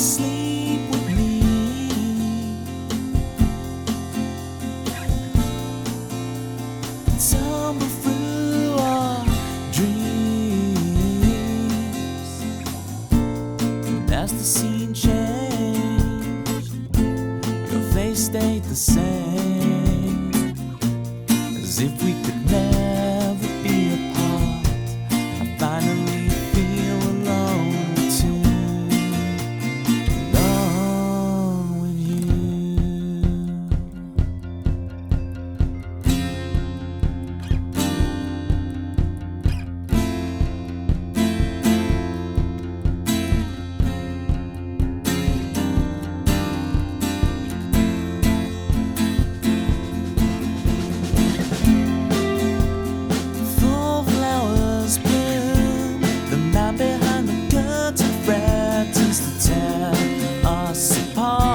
asleep with me. Tumble through our dreams, and as the scene changed, your face stayed the same, as if we could never be apart. I finally feel alone too, alone with you. Full flowers bloom, the man behind the curtain threatens to tear us apart.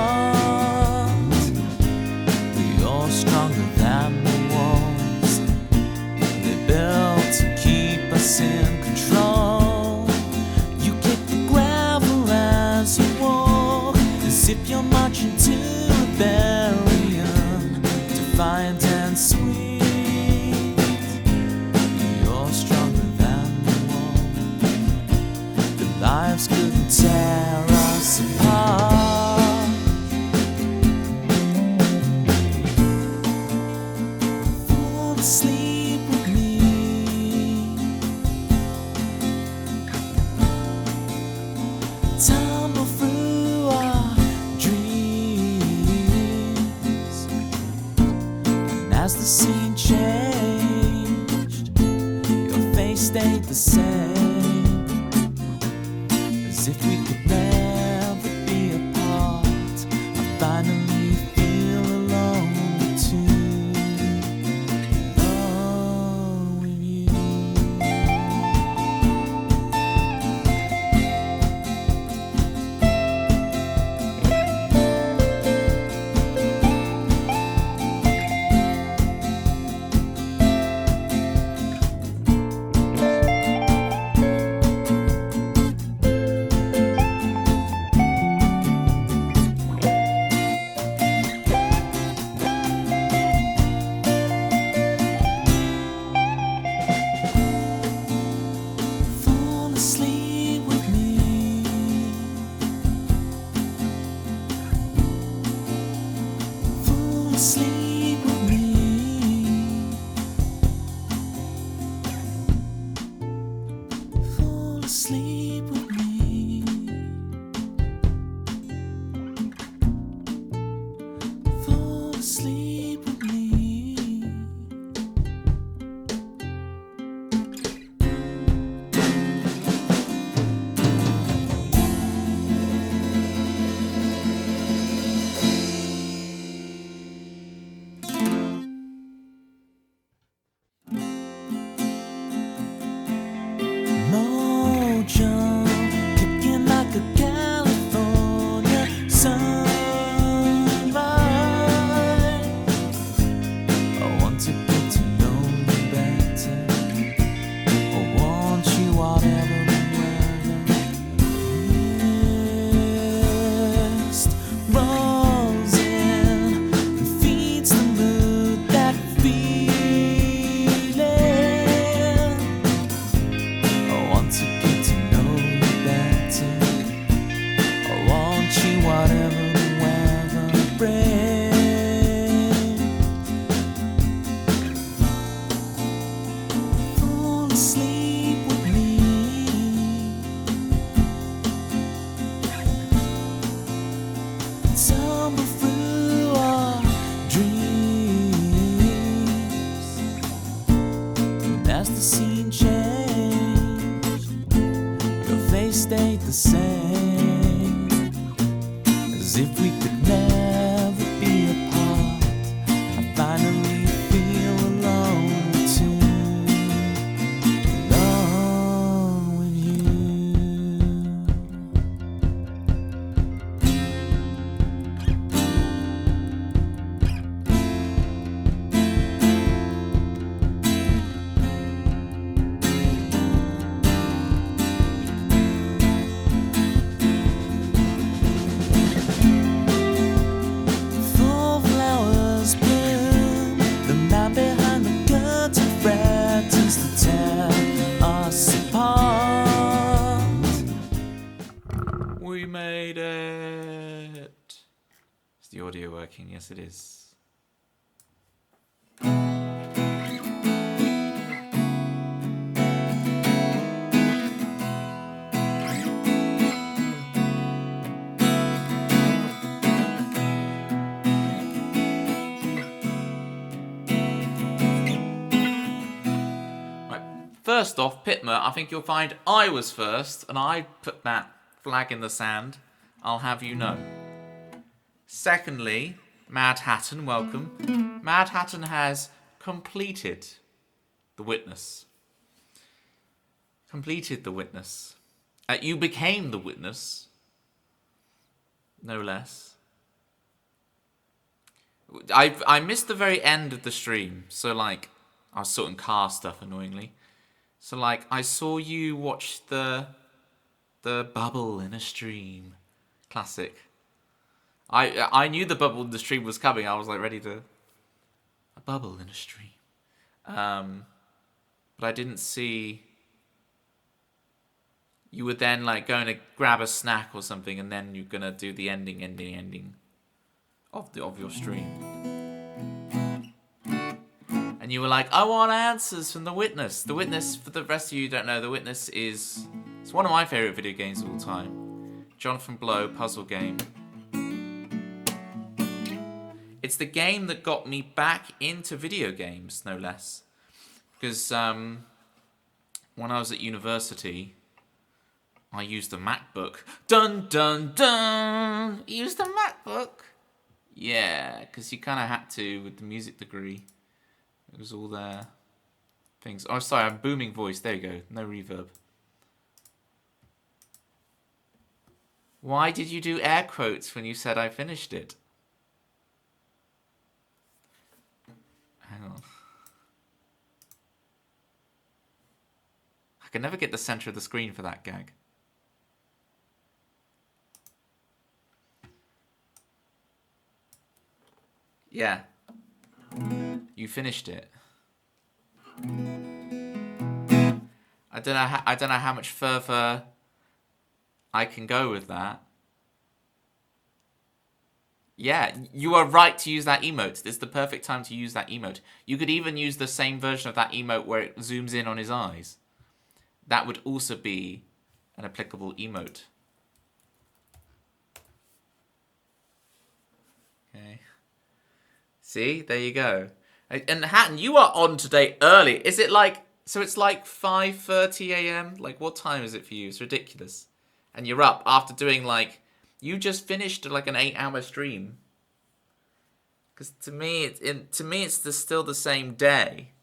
You're stronger than the walls they built to keep us in control. You kick the gravel as you walk, as if you're marching to rebellion, defiant and sweet. You're stronger than the wall. The lives couldn't tear us apart. Fall asleep with me. Tumble through our dreams, and as the scene changed, your face stayed the same, as if we could never be apart. I finally feel alone too, alone with you. Fall asleep with me. Fall asleep with me. Fall asleep with me. Fall asleep with me. Mojo, kicking like a California sunrise. I want to get to know you better. I want you whatever the weather. Mist rolls in and feeds the mood, that feeling. I want to get to know you better. I want you whatever the weather brings. Fall asleep with me. Tumble through our dreams, and as the scene changed, your face stayed the same, as if we could never be apart. I finally feel alone too, alone with you. made it. Is the audio working? Yes, it is. First off, Pitmer, I think you'll find I was first, and I put that flag in the sand. I'll have you know. Secondly, Mad Hatton, welcome. Mad Hatton has completed the witness. Completed the witness. You became the witness. No less. I missed the very end of the stream, so like, I was sorting car stuff annoyingly. So like, I saw you watch the bubble in a stream. Classic. I knew the bubble in the stream was coming. I was like ready to... A bubble in a stream. But I didn't see... You were then like going to grab a snack or something, and then you're gonna do the ending of your stream. And you were like, I want answers from The Witness. The Witness, for the rest of you who don't know, The Witness is... It's one of my favourite video games of all time. Jonathan Blow puzzle game. It's the game that got me back into video games, no less. Because when I was at university, I used the MacBook. Dun, dun, dun! Used the MacBook? Yeah, because you kind of had to with the music degree. It was all there. Things. Oh, sorry, I'm booming voice. There you go. No reverb. Why did you do air quotes when you said I finished it? Hang on. I can never get the center of the screen for that gag. Yeah. You finished it. I don't know how much further I can go with that. Yeah, you are right to use that emote. This is the perfect time to use that emote. You could even use the same version of that emote where it zooms in on his eyes. That would also be an applicable emote. Okay. See, there you go. And Hatton, you are on today early. Is it like, so it's like 5:30 a.m.? Like, what time is it for you? It's ridiculous. And you're up after doing like, you just finished like an 8-hour stream. Because to me, it's still the same day.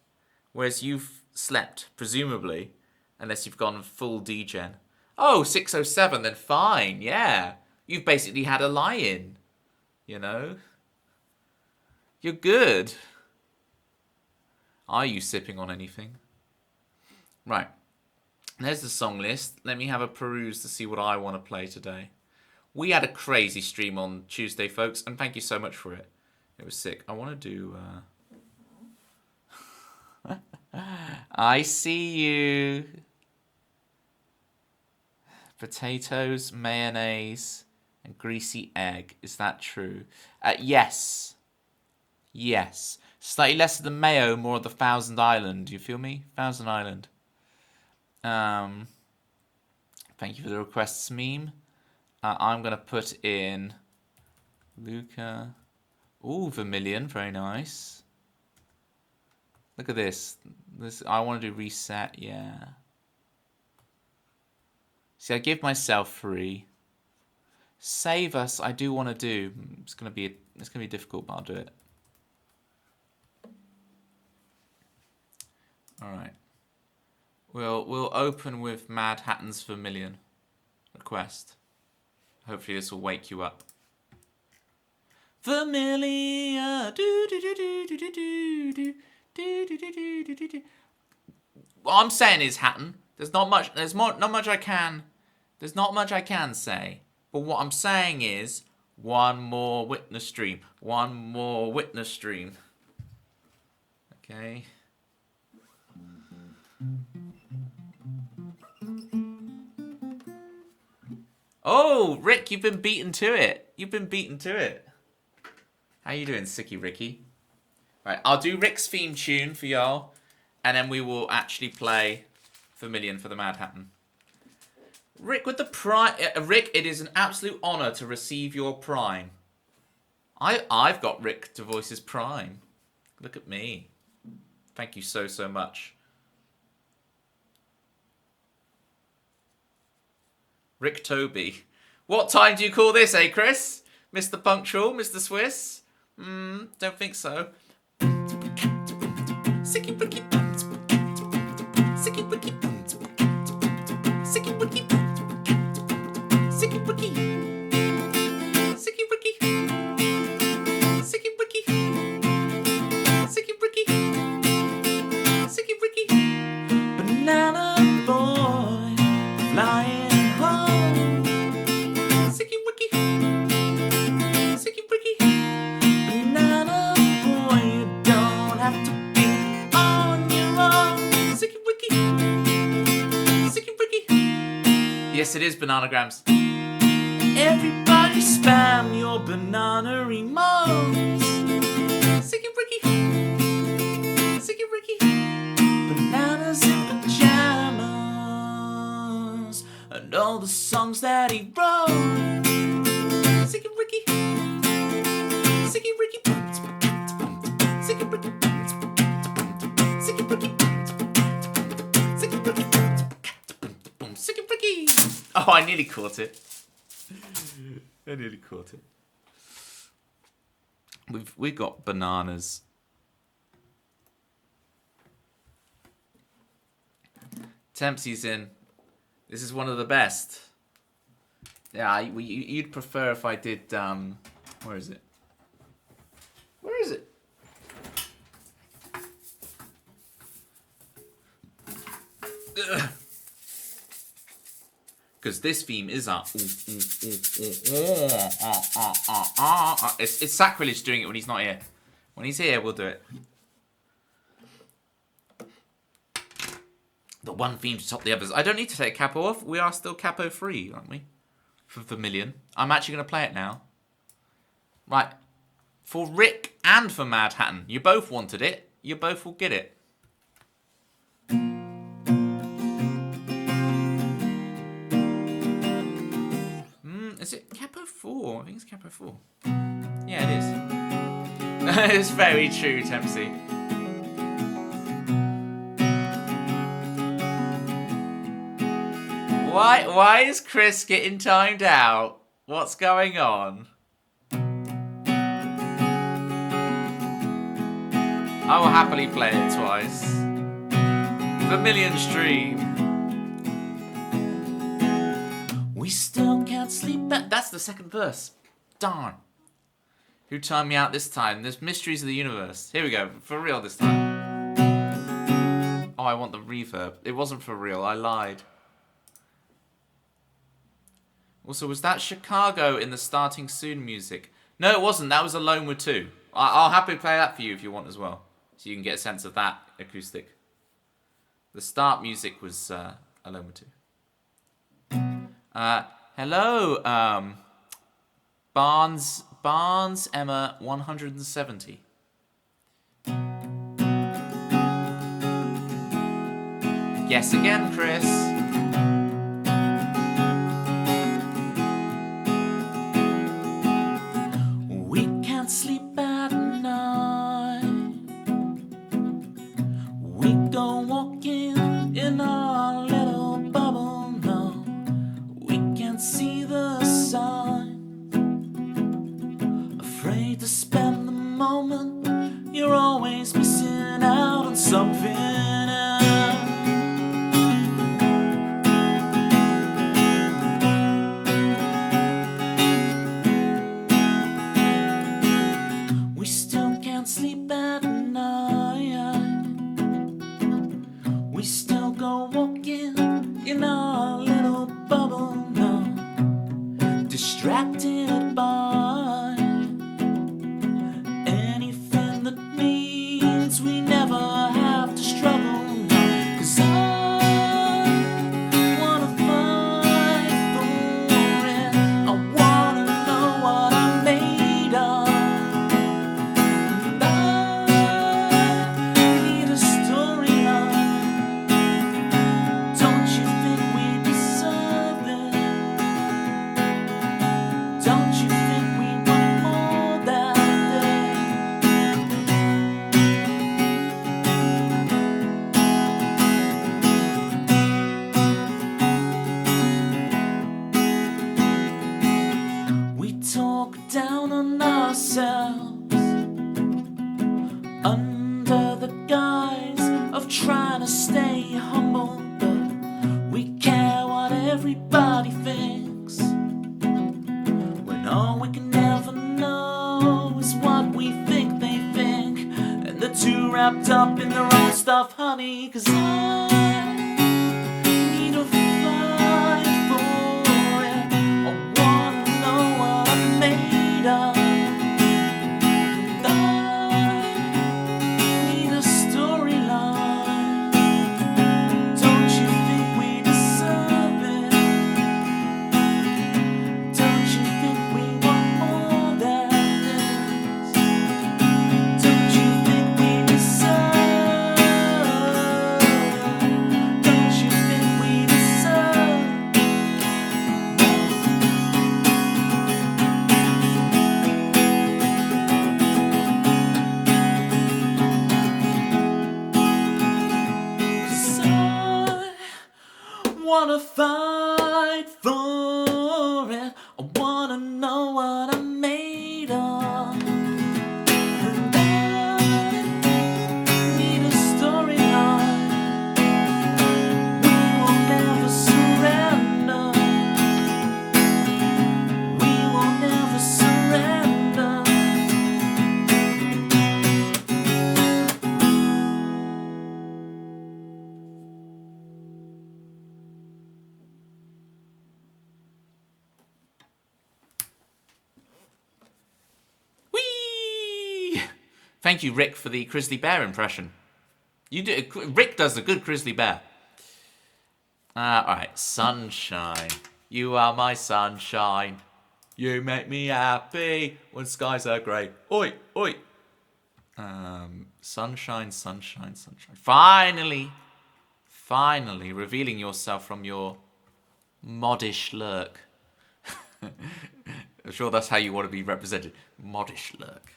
Whereas you've slept, presumably, unless you've gone full degen. Oh, 6:07, then fine, yeah. You've basically had a lie-in, you know? You're good. Are you sipping on anything? Right. There's the song list. Let me have a peruse to see what I want to play today. We had a crazy stream on Tuesday, folks, and thank you so much for it. It was sick. I want to do... I see you. Potatoes, mayonnaise, and greasy egg. Is that true? Yes. Yes. Slightly less of the mayo, more of the Thousand Island. You feel me? Thousand Island. Thank you for the requests meme. I'm going to put in Luca. Ooh, Vermilion. Very nice. Look at this. I want to do reset. Yeah. See, I give myself 3. Save Us, I do want to do. It's gonna be difficult, but I'll do it. All right. We'll open with Mad Hatton's Vermilion request. Hopefully this will wake you up. Vermilion. Do do do do do do do do do do do do do. What I'm saying is, Hatton, there's not much I can say. But what I'm saying is, one more witness stream. One more witness stream. Okay. Oh, Rick, you've been beaten to it. You've been beaten to it. How you doing, Sicky Ricky? Right, I'll do Rick's theme tune for y'all, and then we will actually play Vermilion for the Mad Hatten. Rick, with the prime... Rick, it is an absolute honour to receive your prime. I've got Rick to voice his prime. Look at me. Thank you so, so much. Rick Toby. What time do you call this, eh, Chris? Mr. Punctual, Mr. Swiss? Don't think so. Sicky Ricky. Sicky Ricky. Sicky Ricky. Sicky Ricky. Sicky Ricky. Sicky Ricky. Sicky Ricky. Sicky Ricky. Banana boy flying home. Sicky Ricky. Sicky Ricky. Banana boy, you don't have to be on your own. Sicky Ricky. Sicky Ricky. Yes, it is bananagrams. Everybody spam your banana emotes. Sicky Ricky. Sicky Ricky. Bananas in pajamas. And all the songs that he wrote. Sicky Ricky. Sicky Ricky. Sicky Ricky. Sicky Ricky. Sicky Ricky. Sicky Ricky. Oh, I nearly caught it. I nearly caught it. We've got bananas. Tempsy's in. This is one of the best. Yeah, you'd prefer if I did. Where is it? Where is it? Because this theme is it's sacrilege doing it when he's not here. When he's here, we'll do it. The one theme to top the others. I don't need to take capo off. We are still capo free, aren't we? For Vermilion. I'm actually going to play it now. Right. For Rick and for Mad Hatten. You both wanted it. You both will get it. Is it capo 4? I think it's capo 4. Yeah, it is. It's very true, Tempsy. Why is Chris getting timed out? What's going on? I will happily play it twice. Vermilion stream. We still can't sleep. That's the second verse. Darn. Who timed me out this time? There's mysteries of the universe. Here we go. For real this time. Oh, I want the reverb. It wasn't for real. I lied. Also, was that Chicago in the Starting Soon music? No, it wasn't. That was Alone with Two. I'll happily play that for you if you want as well. So you can get a sense of that acoustic. The start music was Alone with Two. Hello, Barnes Emma 170. Guess again, Chris. We can't sleep at night. We go walking in our little bubble. No, we can't see the sun. Afraid to spend the moment. You're always missing out on something else. We still can't sleep at night. We still go walking in our little bubble now, distracted by anything that means we never have to struggle now. 'Cause I wanna fight look down on ourselves under the guise of trying to stay humble, but we care what everybody thinks, when all we can ever know is what we think they think, and they're too wrapped up in their own stuff, honey, 'cause I need to fight for it. I wanna know what I'm made of, and I need a storyline. Don't you think we deserve it? Don't you think we want more than this? Don't you think we deserve? Don't you think we deserve Cause I wanna fight for it. I wanna know what I'm made of, and I need a storyline. We will never surrender. We will never surrender. Whee! Thank you, Rick, for the Grizzly Bear impression. Rick does a good Grizzly Bear. Alright, sunshine. You are my sunshine. You make me happy when skies are grey. Oi, oi. Sunshine, sunshine, sunshine. Finally revealing yourself from your modish lurk. I'm sure that's how you want to be represented. Modish lurk.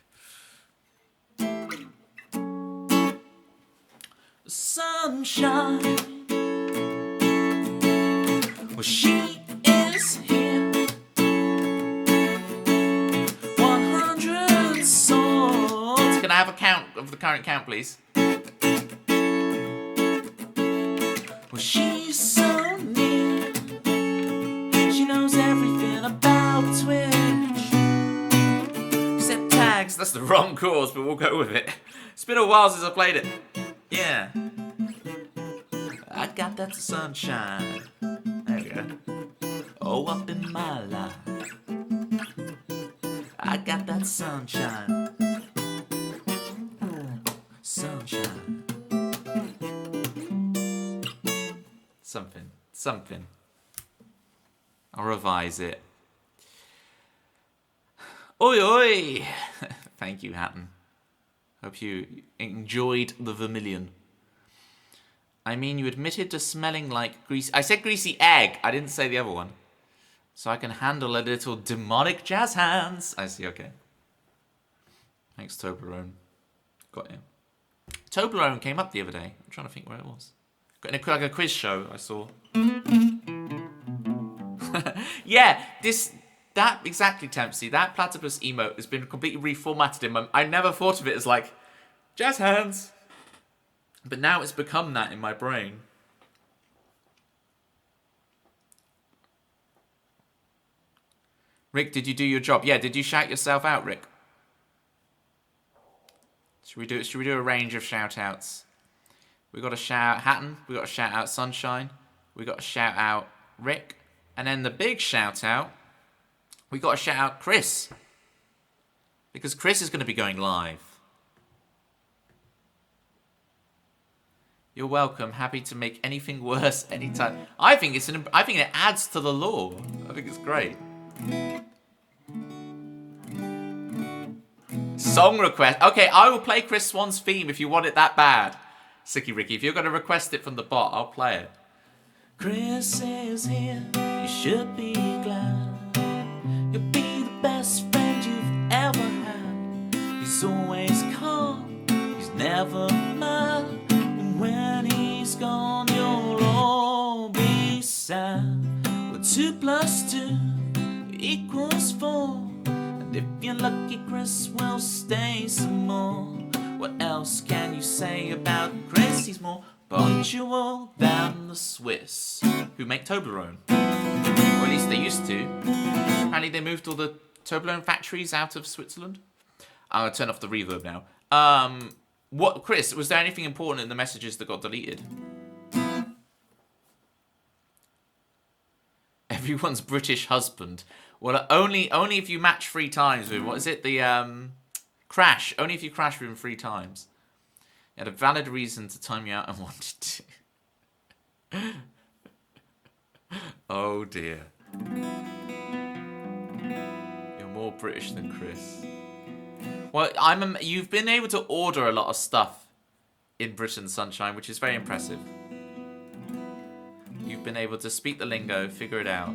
Sunshine. Well, she is here. 100 swords. Can I have a count of the current count, please? Well, she's so near. She knows everything about Twitch, except tags. That's the wrong course, but we'll go with it. It's been a while since I played it. Yeah. I got that sunshine. There we go. Oh, up in my life. I got that sunshine. Sunshine. Something. I'll revise it. Oi, oi! Thank you, Hatton. Hope you enjoyed the vermilion. I mean, you admitted to smelling like greasy... I said greasy egg. I didn't say the other one. So I can handle a little demonic jazz hands. I see, okay. Thanks, Toblerone. Got you. Toblerone came up the other day. I'm trying to think where it was. Got in like a quiz show I saw. Yeah, that exactly, Tempsy. That platypus emote has been completely reformatted in my... I never thought of it as like jazz hands, but now it's become that in my brain. Rick, did you do your job? Yeah, did you shout yourself out, Rick? Should we do a range of shout outs? We got to shout out Hatton, we got to shout out Sunshine, we got to shout out Rick, and then the big shout out, we got to shout out Chris. Because Chris is going to be going live. You're welcome. Happy to make anything worse anytime. I think it adds to the lore. I think it's great. Song request. Okay, I will play Chris Swan's theme if you want it that bad. Sicky Ricky, if you're going to request it from the bot, I'll play it. Chris is here. You should be glad. You'll be the best friend you've ever had. He's always calm. He's never mad. And when he's gone, you'll all be sad. But 2 + 2 = 4. And If you're lucky, Chris will stay some more. What else can you say about Chris? He's more punctual than the Swiss, who make Toblerone. Or at least they used to. Apparently they moved all the Toblerone factories out of Switzerland. I'm going to turn off the reverb now. Chris, was there anything important in the messages that got deleted? Everyone's British husband. Well, only if you match 3 times with, what is it? The, crash. Only if you crash with him 3 times. You had a valid reason to time you out and wanted to. Oh, dear. You're more British than Chris. Well, you've been able to order a lot of stuff in Britain, Sunshine, which is very impressive. You've been able to speak the lingo, figure it out.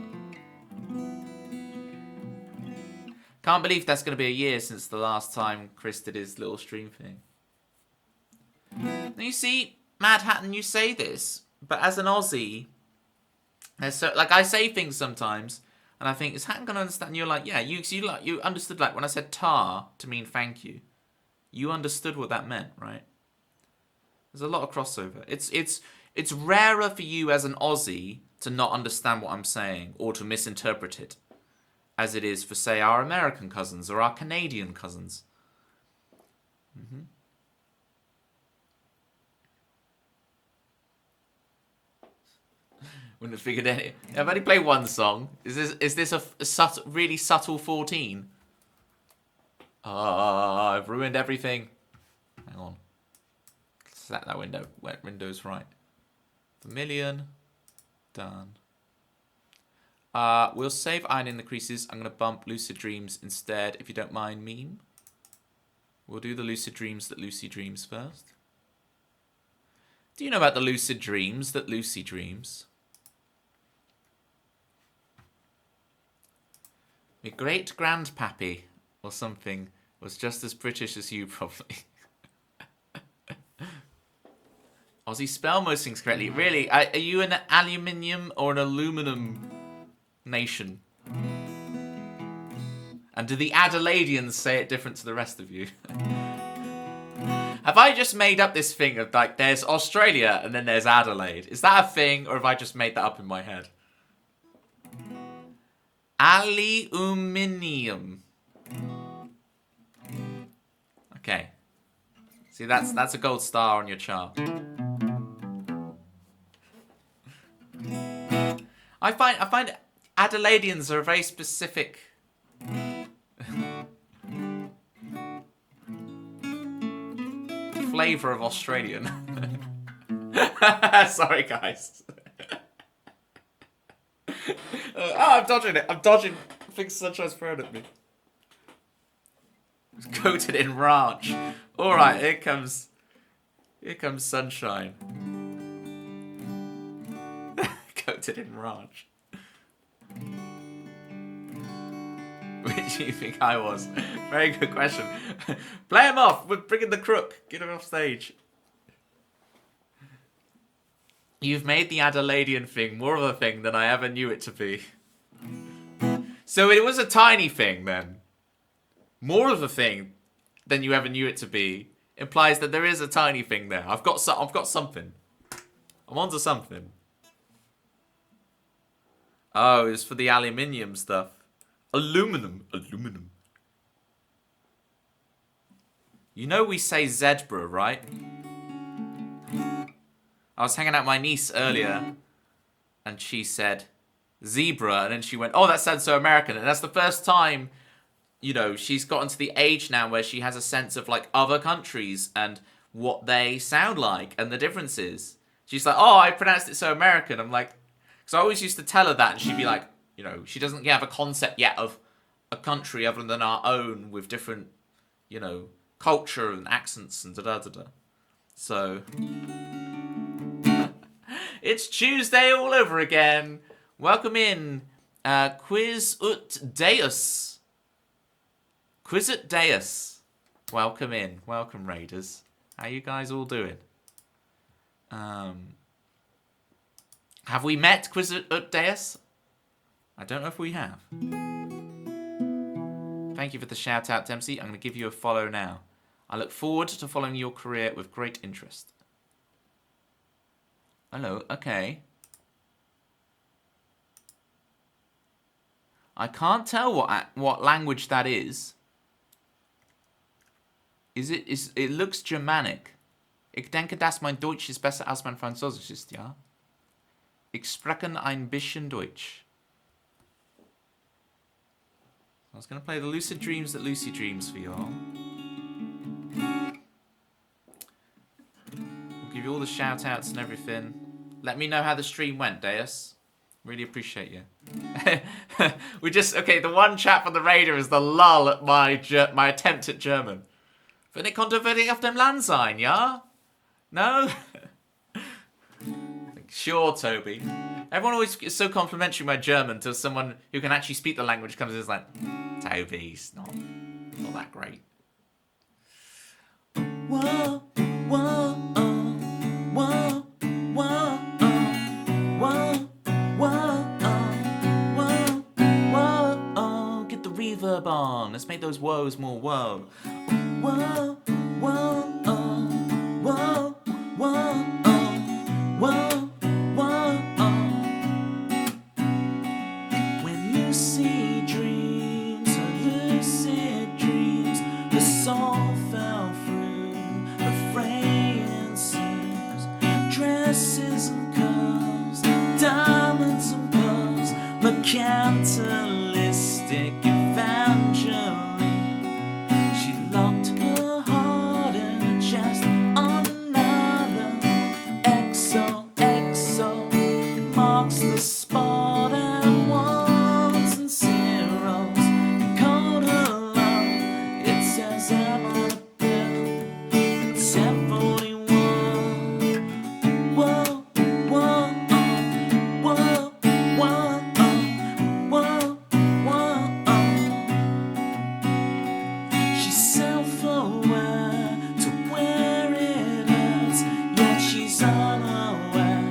Can't believe that's going to be a year since the last time Chris did his little stream thing. Now you see, Mad Hatton, you say this, but as an Aussie, like I say things sometimes, and I think, is Hatton going to understand? And you're like, yeah, you understood, like when I said tar to mean thank you. You understood what that meant, right? There's a lot of crossover. It's rarer for you as an Aussie to not understand what I'm saying or to misinterpret it, as it is for, say, our American cousins or our Canadian cousins. Mm-hmm. Wouldn't have figured any. I've only played one song. Is this a really subtle 14? I've ruined everything. Hang on. Set that window. Window's right. Vermilion. Done. We'll save ironing the creases. I'm going to bump Lucid Dreams instead, if you don't mind, meme. We'll do the Lucid Dreams that Lucy dreams first. Do you know about the Lucid Dreams that Lucy dreams? My great-grandpappy, or something, was just as British as you, probably. Aussie spell most things correctly. Really? Are you an aluminium or an aluminum nation? And do the Adelaideans say it different to the rest of you? Have I just made up this thing of, like, there's Australia and then there's Adelaide? Is that a thing, or have I just made that up in my head? Aluminium. Okay. See, that's a gold star on your chart. I find Adelaideans are a very specific flavour of Australian. Sorry, guys. I'm dodging it. I'm dodging. I think Sunshine's thrown at me. It's coated in ranch. All right, here comes Sunshine. Coated in ranch. Which do you think I was? Very good question. Play him off. We're bringing the crook. Get him off stage. You've made the Adelaidean thing more of a thing than I ever knew it to be. So it was a tiny thing then. More of a thing than you ever knew it to be implies that there is a tiny thing there. I've got something. I'm onto something. Oh, it's for the aluminium stuff. Aluminum. You know we say zebra, right? I was hanging out with my niece earlier, and she said zebra, and then she went, oh, that sounds so American. And that's the first time, you know, she's gotten to the age now where she has a sense of, like, other countries and what they sound like and the differences. She's like, oh, I pronounced it so American. I'm like, because I always used to tell her that, and she'd be like, you know, she doesn't have a concept yet of a country other than our own with different, you know, culture and accents and da-da-da-da. So... It's Tuesday all over again. Welcome in, Quiz ut Deus. Quiz ut Deus. Welcome in. Welcome, Raiders. How you guys all doing? Have we met Quiz ut Deus? I don't know if we have. Thank you for the shout out, Dempsey. I'm going to give you a follow now. I look forward to following your career with great interest. Hello, okay. I can't tell what language that is. It looks Germanic. Ich denke, dass mein Deutsch ist besser als mein Französisch ist, ja? Ich spreche ein bisschen Deutsch. I was going to play the Lucid Dreams that Lucy dreams for you all. We'll give you all the shout outs and everything. Let me know how the stream went, Deus. Really appreciate you. Okay, the one chat from the Raider is the lull at my attempt at German. Wenn ich konnte, werde ich auf dem Land sein, ja? No? Sure, Toby. Everyone always is so complimentary my German till someone who can actually speak the language comes in and is like, Toby's not that great. Whoa, whoa, whoa, whoa, whoa, whoa, get the reverb on. Let's make those woes more whoa. Whoa, whoa, whoa, whoa, whoa. When lucid dreams, the soul fell through the fraying seams, dresses and curves, diamonds and pearls, mercantilistic evangeline. She locked her heart in a chest on another. XOXO, it marks the spot and ones and zeros. Code her love, it says I'm on a pill. It's 741. Whoa, whoa, whoa, whoa, whoa, whoa. She's self-aware to where it ends, yet she's unaware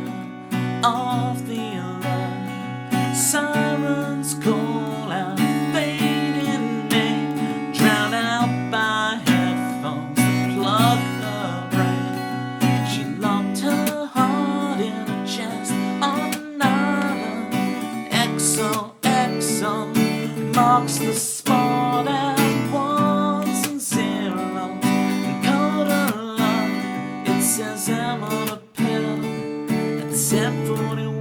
of the alert. Sirens call out, fading name, drowned out by headphones that plug her brain. She locked her heart in a chest on another. XOXO marks the spot at ones and zeros. And code her love, it says I'm on a pill at 741.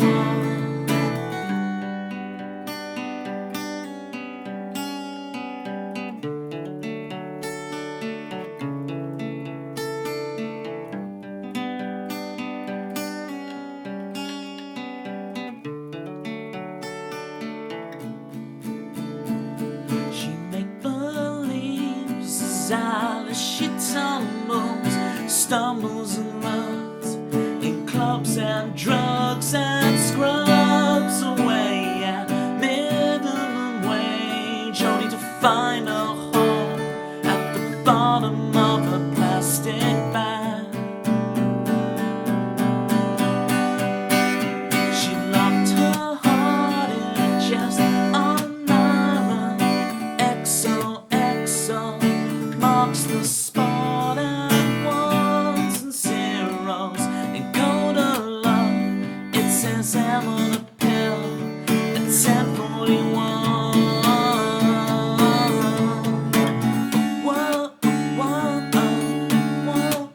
'Cause she tumbles, stumbles and runs in clubs and drugs and scrubs away at minimum wage, only to find a hole at the bottom of a plastic bag. She locked her heart in a chest on an island. XOXO marks the spot at ones and zeros. In code of love, it says I'm on a pill at 10:41. Whoa, whoa, whoa, whoa,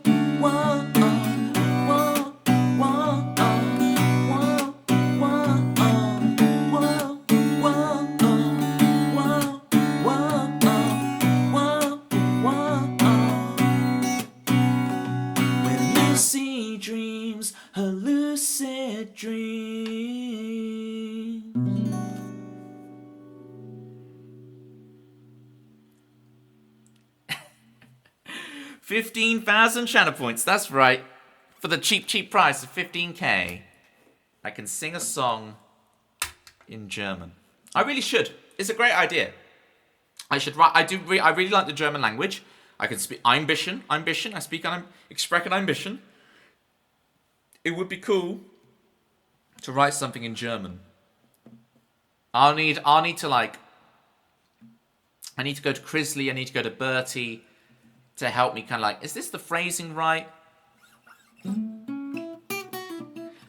whoa, whoa, when Lucy dreams her lucid dreams. 15,000 channel points, that's right. For the cheap price of 15k, I can sing a song in German. I really should. It's a great idea. I should write. I really like the German language. I can speak ambition. I speak expressing ambition. It would be cool to write something in German. I'll need to like I need to go to Crisley. I need to go to Bertie to help me kind of like, is this the phrasing right?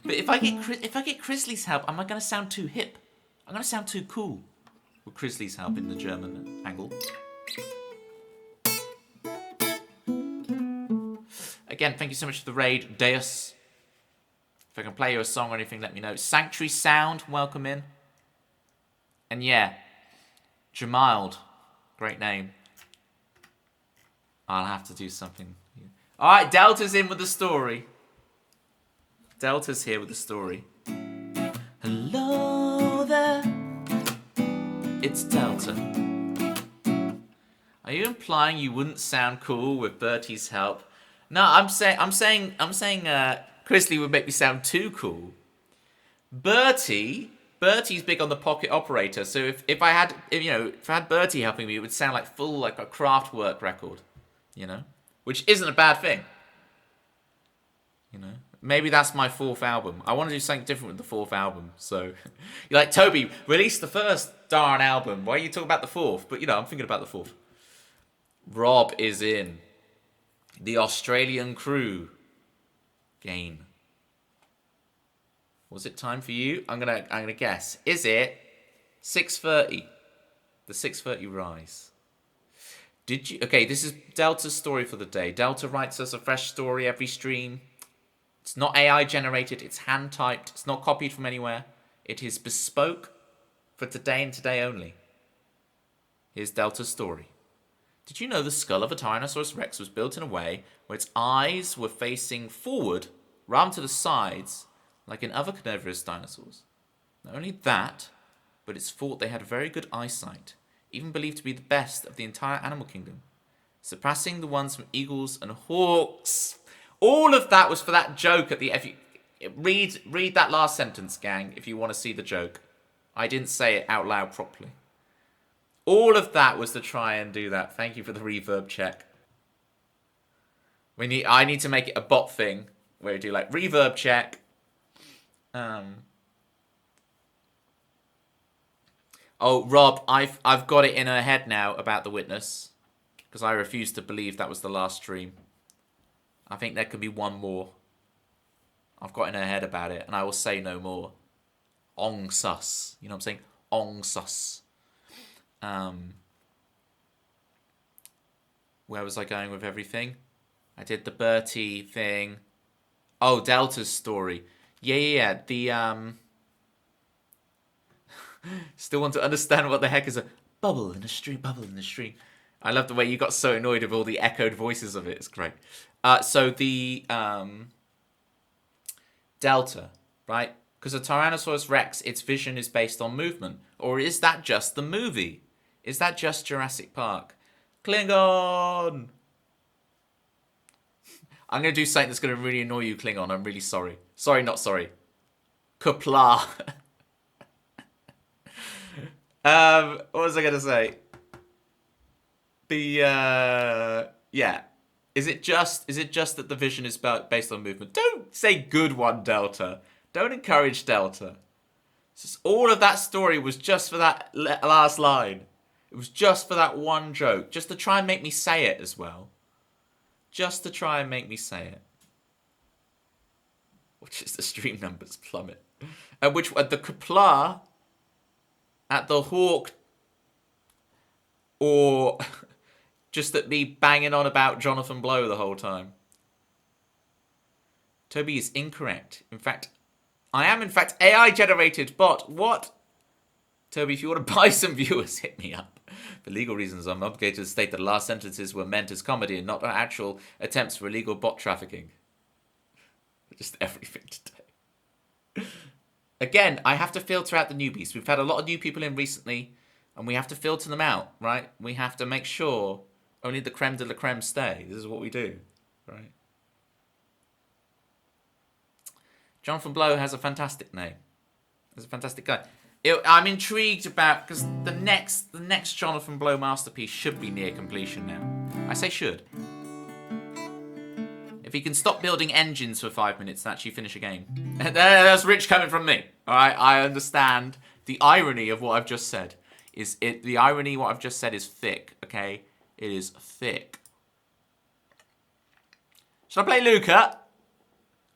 But if I get Crisley's help, am I going to sound too hip? I'm going to sound too cool with Crisley's help in the German angle. Again, thank you so much for the raid, Deus. If I can play you a song or anything, let me know. Sanctuary Sound, welcome in. And yeah, Jamild, great name. I'll have to do something. All right, Delta's in with the story. Delta's here with the story. Hello there, it's Delta. Are you implying you wouldn't sound cool with Bertie's help? No, I'm saying Crisley would make me sound too cool. Bertie's big on the pocket operator, so if I had Bertie helping me, it would sound like full like a Kraftwerk record, which isn't a bad thing. Maybe that's my fourth album. I want to do something different with the fourth album. So you're like, Toby, release the first darn album. Why are you talking about the fourth? But I'm thinking about the fourth. Rob is in. The Australian crew. Gain. Was it time for you? I'm gonna guess. Is it 6:30? The 6:30 rise. Did you? Okay, this is Delta's story for the day. Delta writes us a fresh story every stream. It's not AI generated. It's hand typed. It's not copied from anywhere. It is bespoke for today and today only. Here's Delta's story. Did you know the skull of a Tyrannosaurus Rex was built in a way where its eyes were facing forward rather to the sides, like in other carnivorous dinosaurs? Not only that, but it's thought they had very good eyesight, even believed to be the best of the entire animal kingdom, surpassing the ones from eagles and hawks. All of that was for that joke at the... Read that last sentence, gang, if you want to see the joke. I didn't say it out loud properly. All of that was to try and do that. Thank you for the reverb check. I need to make it a bot thing where you do like reverb check. Oh, Rob, I've got it in her head now about The Witness, because I refuse to believe that was the last stream. I think there could be one more. I've got in her head about it, and I will say no more. Ong sus. You know what I'm saying? Ong sus. Where was I going with everything? I did the Bertie thing. Oh, Delta's story. Yeah. The still want to understand what the heck is a bubble in the stream. I love the way you got so annoyed with all the echoed voices of it. It's great. So the Delta, right? Because a Tyrannosaurus Rex, its vision is based on movement. Or is that just the movie? Is that just Jurassic Park? Klingon! I'm going to do something that's going to really annoy you, Klingon. I'm really sorry. Sorry, not sorry. Kupla. What was I going to say? Yeah. Is it just that the vision is based on movement? Don't say good one, Delta. Don't encourage Delta. Just, all of that story was just for that last line. It was just for that one joke. Just to try and make me say it as well. Just to try and make me say it. Which is the stream numbers plummet. At the Kapla, at the Hawk, or just at me banging on about Jonathan Blow the whole time. Toby is incorrect. In fact, I am in fact AI generated bot. What? Toby, if you want to buy some viewers, hit me up. For legal reasons, I'm obligated to state that the last sentences were meant as comedy and not actual attempts for illegal bot trafficking. Just everything today. Again, I have to filter out the newbies. We've had a lot of new people in recently, and we have to filter them out, right? We have to make sure only the creme de la creme stay. This is what we do, right? Jonathan Blow has a fantastic name. He's a fantastic guy. I'm intrigued about, because the next Jonathan Blow masterpiece should be near completion now. I say should. If he can stop building engines for 5 minutes and actually finish a game. That's rich coming from me. All right, I understand the irony of what I've just said. is it. The irony, what I've just said, is thick. Okay, it is thick. Should I play Luca?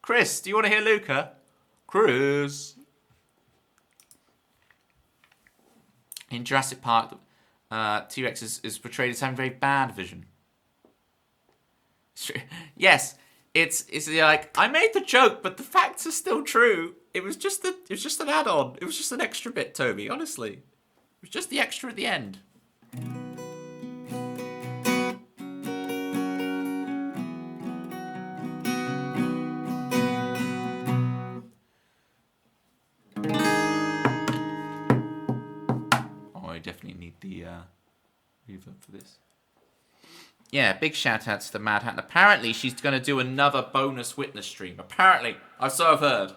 Chris, do you want to hear Luca? Chris. In Jurassic Park, T-Rex is portrayed as having very bad vision. Yes, it's like, I made the joke, but the facts are still true. It was just an add-on. It was just an extra bit, Toby. Honestly, it was just the extra at the end. Oh, I definitely need the reverb for this. Yeah, big shout out to the Mad Hat. And apparently she's going to do another bonus witness stream. Apparently. So I've heard.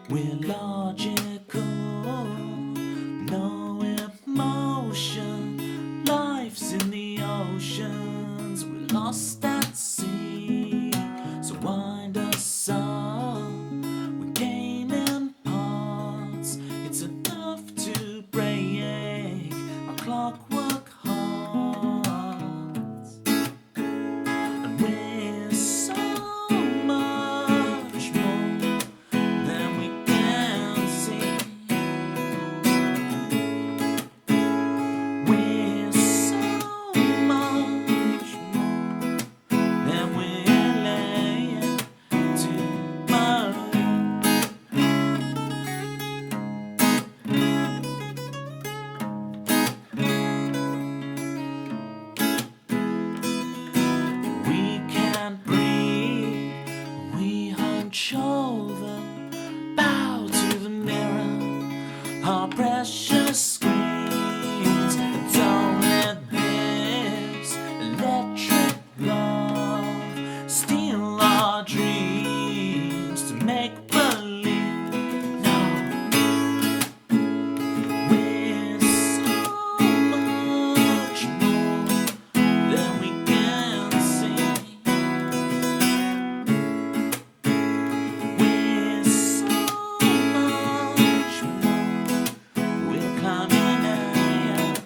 We're logical, no emotion. Life's in the oceans, we're lost at sea. So wind us up, we came in parts. It's enough to break our clockwork hearts. And we're so much more than we can see. We're so much more than we're laying to we can't breathe, we hunch over, bow to the mirror, our precious screens. Don't let this electric love steal our dreams to make believe. No, we're so much more than we can see. We're so much more. We're climbing out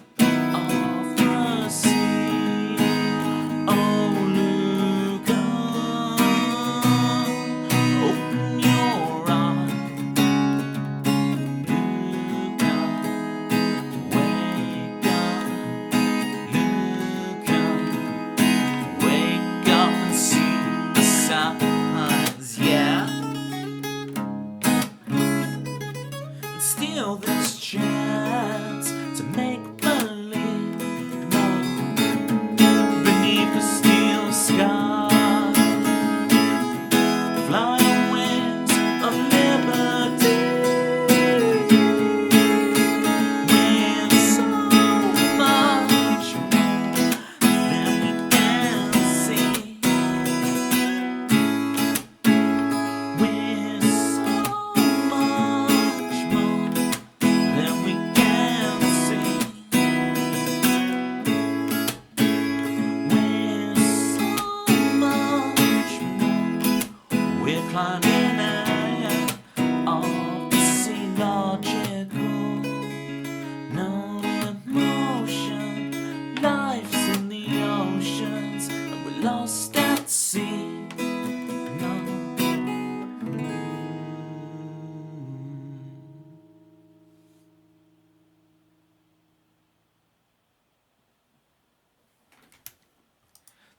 of the sea. Oh, Luca, open your eyes. Luca, wake up. Luca, wake up and see the signs, yeah. And steal this chance to make believe. No, beneath the steel sky, flying wings of liberty. We're so much more than we can see. We're so much more than we can see. We're so much more. We're climbing out of the sea. Logical, no emotion. Life's in the oceans, and we're lost at sea. No.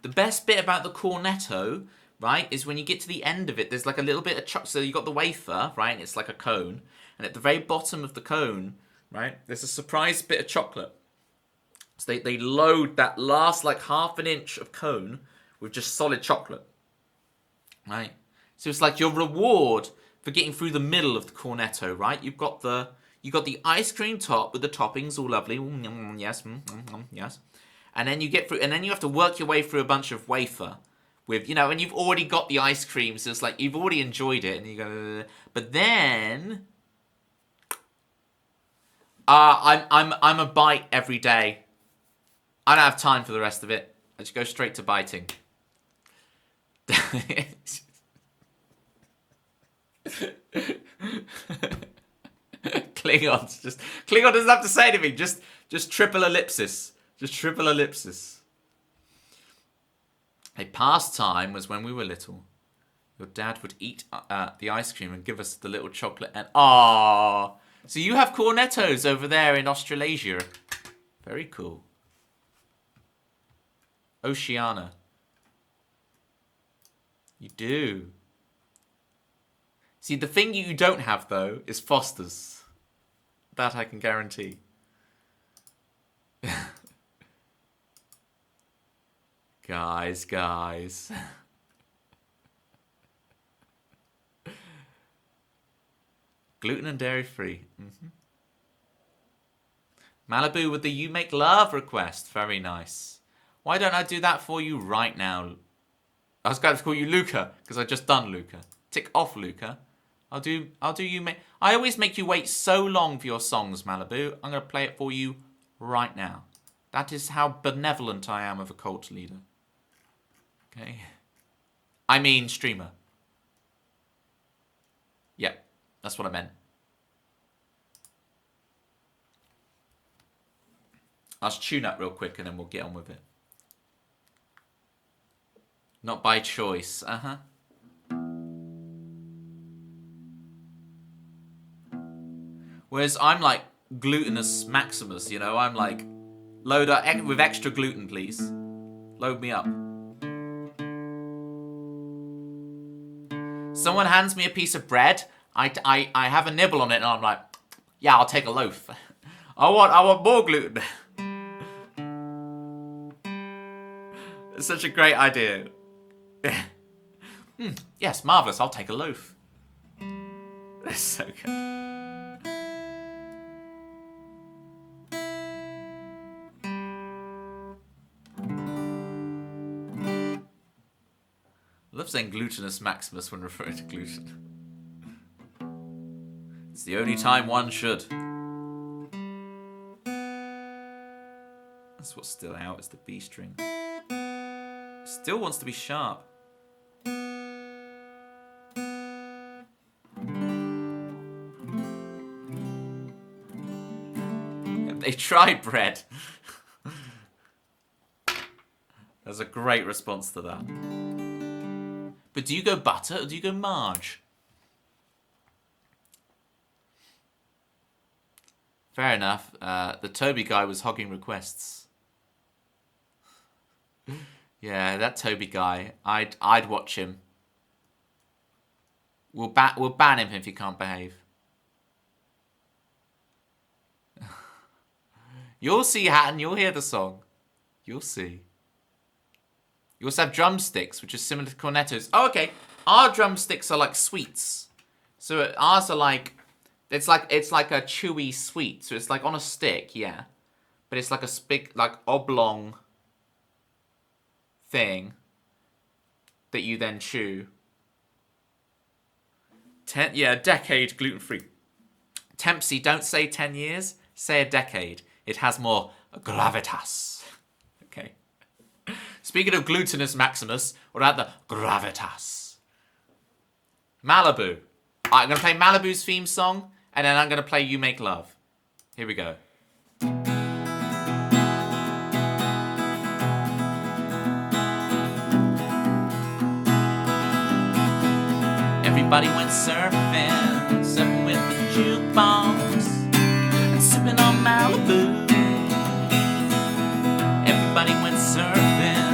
The best bit about the cornetto, right, is when you get to the end of it, there's like a little bit of chocolate. So you got the wafer, right, and it's like a cone. And at the very bottom of the cone, right, there's a surprise bit of chocolate. So they load that last like half an inch of cone with just solid chocolate, right? So it's like your reward for getting through the middle of the cornetto, right? You got the ice cream top with the toppings all lovely, yes, yes, and then you get through, and then you have to work your way through a bunch of wafer with, you know, and you've already got the ice cream, so it's like you've already enjoyed it, and you go, but then I'm a bite every day. I don't have time for the rest of it. I just go straight to biting. Klingons. Klingon doesn't have to say anything. Just triple ellipsis. Just triple ellipsis. A pastime was when we were little. Your dad would eat the ice cream and give us the little chocolate and ah. So you have cornettos over there in Australasia. Very cool. Oceania. You do. See, the thing you don't have, though, is Foster's. That I can guarantee. Guys. Gluten and dairy free. Malibu with the You Make Love request. Very nice. Why don't I do that for you right now? I was going to call you Luca, because I just done Luca. Tick off, Luca. I'll do you make. I always make you wait so long for your songs, Malibu. I'm going to play it for you right now. That is how benevolent I am of a cult leader. Okay. I mean streamer. Yep, that's what I meant. Let's tune up real quick and then we'll get on with it. Not by choice. Whereas I'm like glutinous Maximus, you know? I'm like, load up with extra gluten, please. Load me up. Someone hands me a piece of bread. I have a nibble on it and I'm like, yeah, I'll take a loaf. I want more gluten. It's such a great idea. Yes, marvellous. I'll take a loaf. That's so good. I love saying glutinous Maximus when referring to gluten. It's the only time one should. That's what's still out, is the B string. Still wants to be sharp. They tried bread. That's a great response to that. But do you go butter or do you go Marge? Fair enough. The Toby guy was hogging requests. Yeah, that Toby guy. I'd watch him. We'll ban him if he can't behave. You'll see, Hatton. You'll hear the song. You'll see. You also have drumsticks, which is similar to cornetos. Oh, okay. Our drumsticks are like sweets. So ours are like, it's like a chewy sweet. So it's like on a stick, yeah. But it's like a like oblong thing that you then chew. Yeah, a decade gluten-free. Tempsy, don't say 10 years. Say a decade. It has more gravitas. Okay. Speaking of glutinous Maximus, what about the gravitas? Malibu. I'm going to play Malibu's theme song, and then I'm going to play You Make Love. Here we go. Everybody went surfing with the jukebox, and sipping on Malibu. Everybody went surfing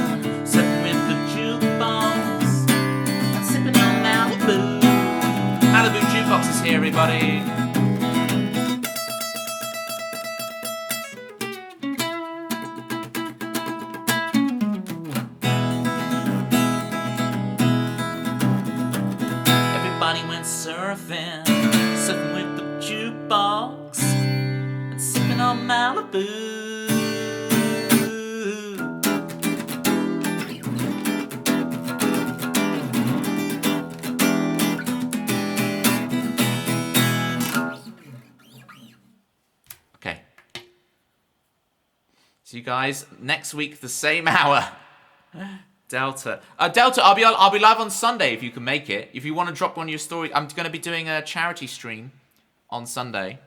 with the jukebox, and sipping on Malibu. Malibu jukebox is here, everybody. Everybody went surfing with the jukebox, and sipping on Malibu. See you guys next week, the same hour. Delta. Delta, I'll be live on Sunday if you can make it. If you want to drop one of your stories, I'm going to be doing a charity stream on Sunday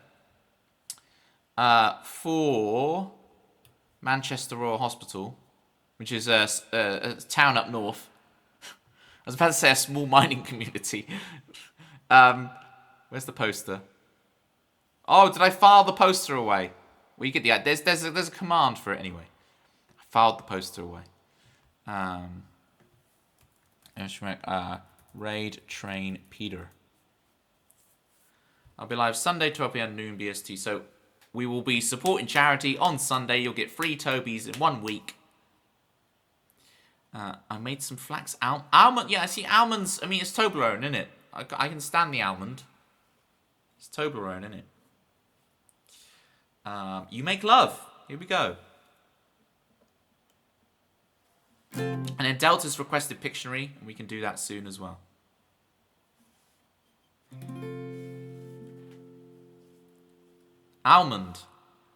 for Manchester Royal Hospital, which is a town up north. I was about to say a small mining community. Where's the poster? Oh, did I file the poster away? Well, you get the there's a command for it anyway. I filed the poster away. Raid Train Peter. I'll be live Sunday 12 p.m. noon BST. So we will be supporting charity on Sunday. You'll get free Tobies in 1 week. I made some flax almond. Yeah, I see almonds. I mean, it's Toblerone, isn't it? I can stand the almond. It's Toblerone, isn't it? You make love. Here we go. And then Delta's requested Pictionary, and we can do that soon as well. Almond.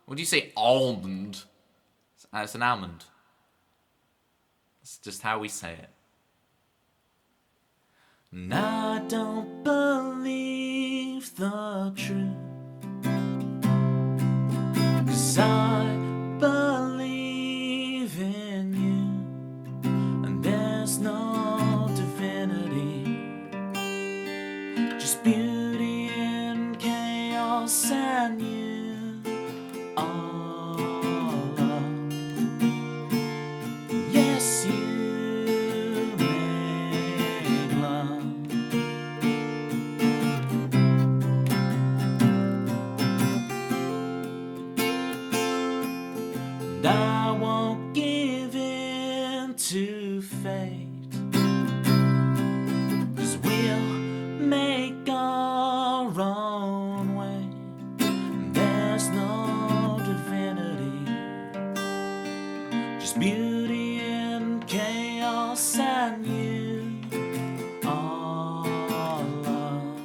What do you say? Almond. It's an almond. It's just how we say it. And I don't believe the truth, 'cause I believe in you, and there's no divinity, just beauty and chaos and you. All love. Yes, you make love. And I won't give in to fate, 'cause we'll make our own way. There's no divinity, just beauty and chaos and you. All love.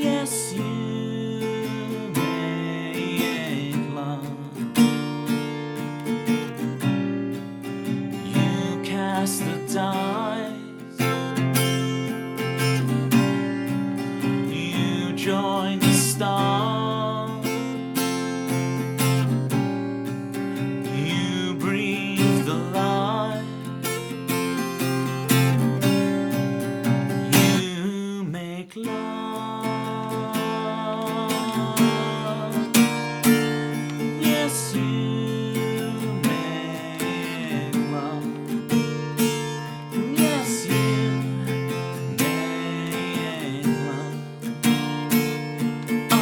Yes, you make love. You cast the dice, you join the stars, you breathe the life, you make love. Yes, you make love. Yes, you make love. Oh.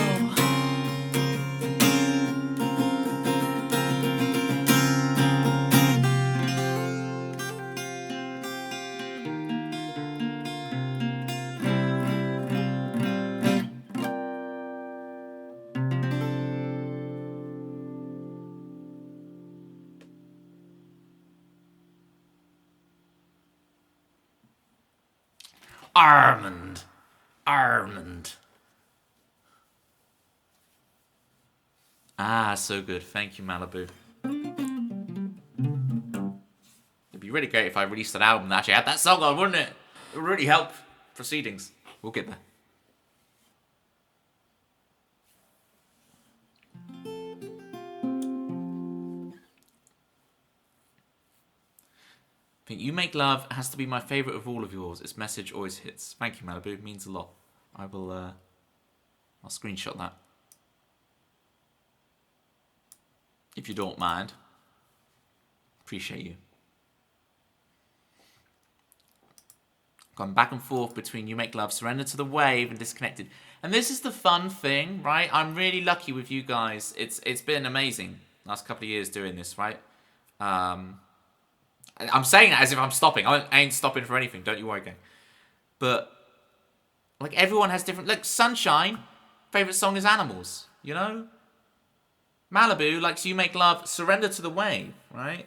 Armand. Ah, so good. Thank you, Malibu. It'd be really great if I released an album that actually had that song on, wouldn't it? It would really help proceedings. We'll get there. I think You Make Love has to be my favourite of all of yours. Its message always hits. Thank you, Malibu. It means a lot. I'll screenshot that. If you don't mind. Appreciate you. Gone back and forth between You Make Love, Surrender to the Wave, and Disconnected. And this is the fun thing, right? I'm really lucky with you guys. It's been amazing last couple of years doing this, right? I'm saying that as if I'm stopping. I ain't stopping for anything. Don't you worry, gang. But like everyone has different. Like Sunshine, favorite song is Animals. You know. Malibu likes You Make Love, Surrender to the Wave, right?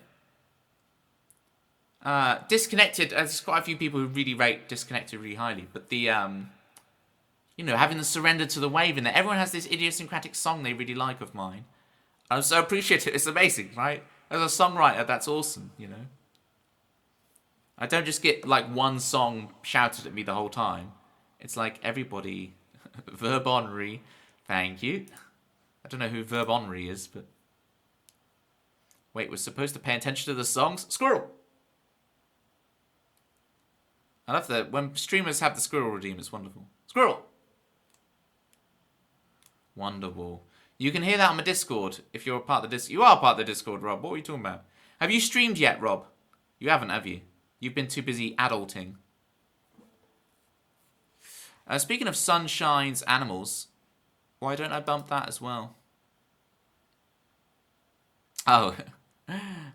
Disconnected. There's quite a few people who really rate Disconnected really highly, but the having the Surrender to the Wave in there. Everyone has this idiosyncratic song they really like of mine. I'm so appreciative. It's amazing, right? As a songwriter, that's awesome, you know? I don't just get like one song shouted at me the whole time. It's like everybody. Verb Henri, thank you. I don't know who Verb Henri is, but. Wait, we're supposed to pay attention to the songs? Squirrel! I love that. When streamers have the squirrel redeem, it's wonderful. Squirrel! Wonderful. You can hear that on my Discord if you're a part of the Discord. You are part of the Discord, Rob. What are you talking about? Have you streamed yet, Rob? You haven't, have you? You've been too busy adulting. Speaking of Sunshine's animals, why don't I bump that as well? Oh,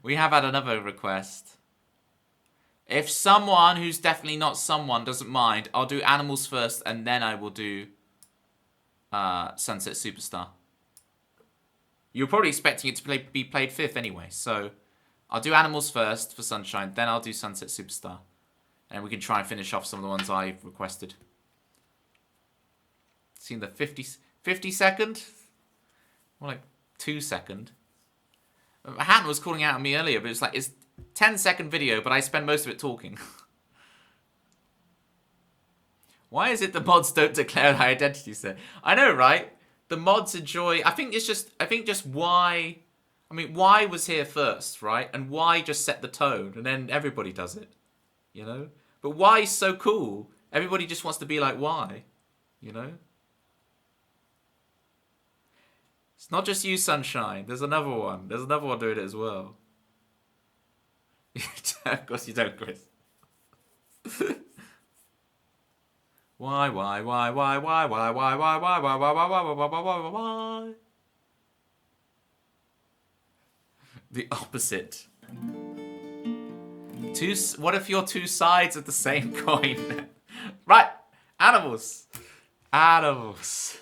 we have had another request. If someone who's definitely not someone doesn't mind, I'll do animals first and then I will do Sunset Superstar. You're probably expecting it to be played fifth anyway, so I'll do animals first for Sunshine, then I'll do Sunset Superstar. And we can try and finish off some of the ones I've requested. Seen the 50 second? More like 2 second. Hatton was calling out at me earlier, but it's like, it's 10-second video, but I spend most of it talking. Why is it the mods don't declare their identity set? I know, right? The mods enjoy... I think just why... I mean, why was here first, right? And why just set the tone, and then everybody does it, you know? But why is so cool? Everybody just wants to be like why, you know? It's not just you, Sunshine. There's another one. There's another one doing it as well. Of course you don't, Chris. Why? The opposite. What if you're two sides of the same coin? Right, animals. Animals.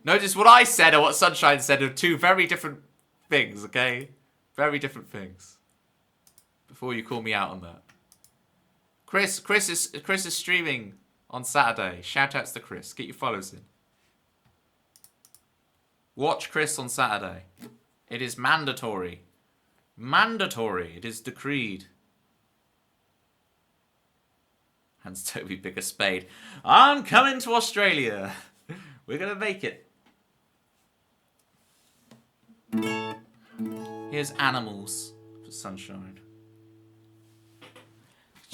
Notice what I said and what Sunshine said are two very different things, okay? Very different things. Before you call me out on that. Chris is streaming on Saturday. Shout outs to Chris. Get your follows in. Watch Chris on Saturday. It is mandatory. Mandatory. It is decreed. Hands Toby pick a spade. I'm coming to Australia. We're gonna make it. Here's animals for Sunshine.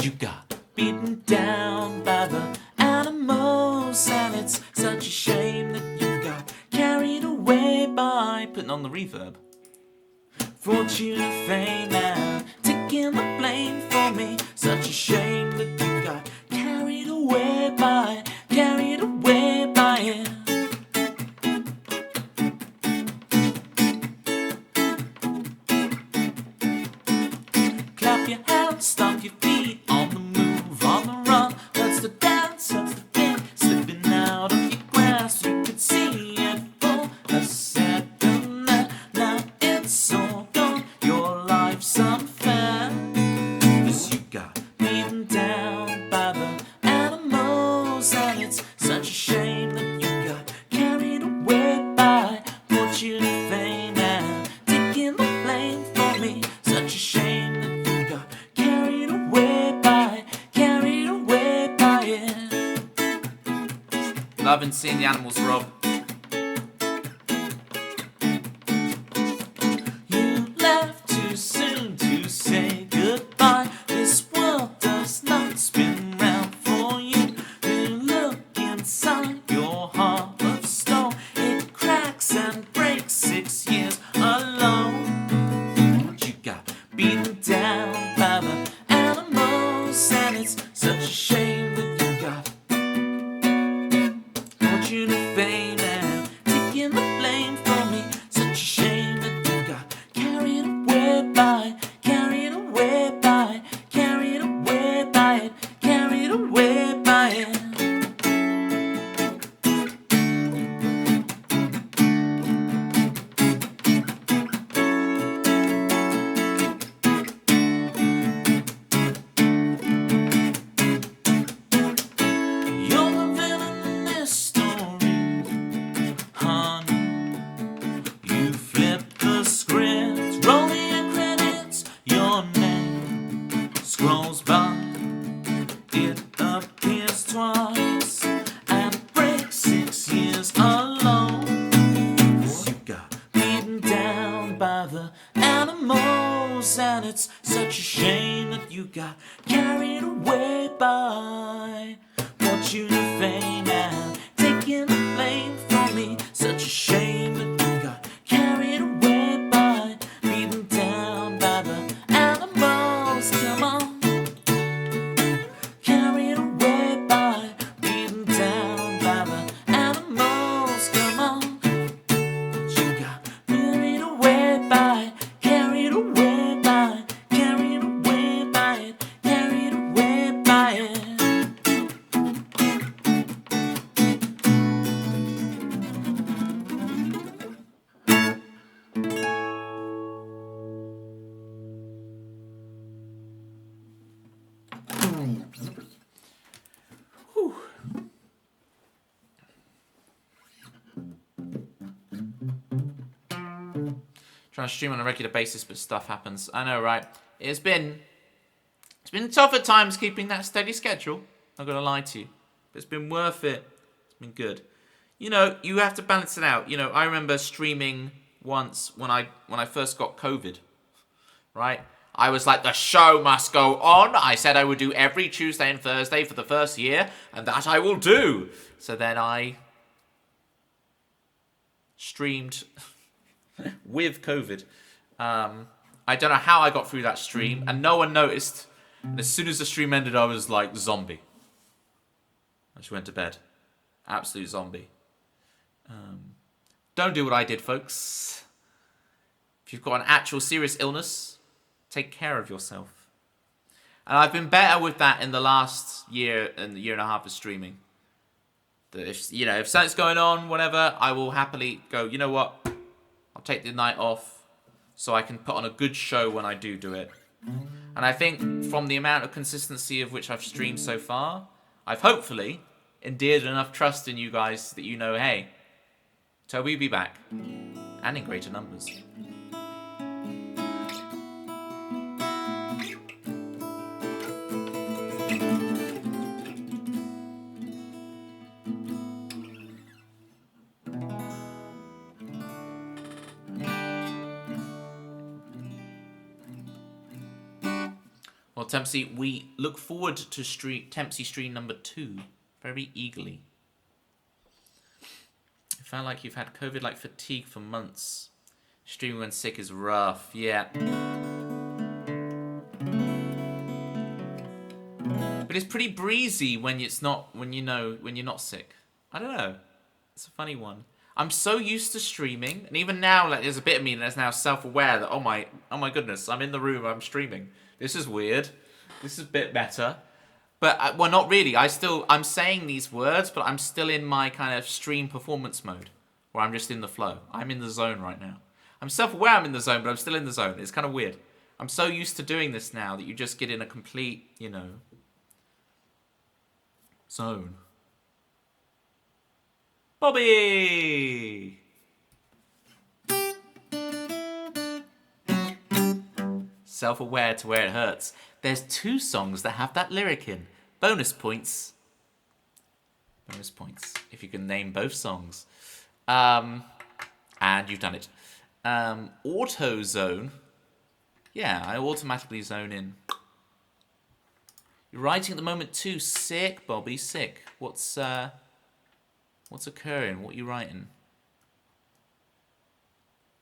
You got beaten down by the animals, and it's such a shame that you got carried away by putting on the reverb. Fortune and fame and taking the blame for me. Such a shame that you got carried away by it. Clap your hands, stomp your feet, on the move, on the run. That's the dance, that's the thing, slipping out of your grasp. You could see it for a second there. Now it's all gone, your life's unfair. 'Cause you got beaten down by the animals, and it's such a shame that you got carried away by fortune and fame and taking the blame for me. Such a shame that you got carried away by it. Loving seeing the animals, Rob. You left too soon to say goodbye. This world does not spin round for you. You look inside your heart of stone. It cracks and breaks 6 years alone. You got beaten down by the animals, and it's such a shame that you got fortune and fame got carried away by fortune and fame and taking the blame from me. Such a shame that you got carried away by beaten down by the animals. Come on, carried away by beaten down by the animals. Come on, you got carried away by, carried away by, carried away by it, carried away by it. Trying to stream on a regular basis, but stuff happens. I know, right? It's been tough at times keeping that steady schedule. Not gonna lie to you, but it's been worth it. It's been good. You know, you have to balance it out. You know, I remember streaming once when I first got COVID. Right? I was like, the show must go on. I said I would do every Tuesday and Thursday for the first year, and that I will do. So then I streamed with COVID. I don't know how I got through that stream, and no one noticed. And as soon as the stream ended, I was like zombie. I just went to bed. Absolute zombie. Don't do what I did, folks. If you've got an actual serious illness, take care of yourself. And I've been better with that in the last year and year and a half of streaming. That if something's going on, whatever, I will happily go, you know what? I'll take the night off so I can put on a good show when I do it. And I think from the amount of consistency of which I've streamed so far, I've hopefully endeared enough trust in you guys that you know, hey, Toby will be back. And in greater numbers. Well, Tempsy, we look forward to Tempsy stream number 2 very eagerly. It felt like you've had COVID-like fatigue for months. Streaming when sick is rough, yeah. But it's pretty breezy when you're not sick. I don't know. It's a funny one. I'm so used to streaming, and even now, like, there's a bit of me that's now self-aware that oh my goodness, I'm in the room, I'm streaming. This is weird. This is a bit better. But, well, not really. I'm saying these words, but I'm still in my kind of stream performance mode, where I'm just in the flow. I'm in the zone right now. I'm self-aware I'm in the zone, but I'm still in the zone. It's kind of weird. I'm so used to doing this now that you just get in a complete, zone. Bobby! Self-aware to where it hurts. There's 2 songs that have that lyric in. Bonus points. Bonus points. If you can name both songs. And you've done it. Auto zone. Yeah, I automatically zone in. You're writing at the moment too. Sick, Bobby, sick. What's occurring? What are you writing?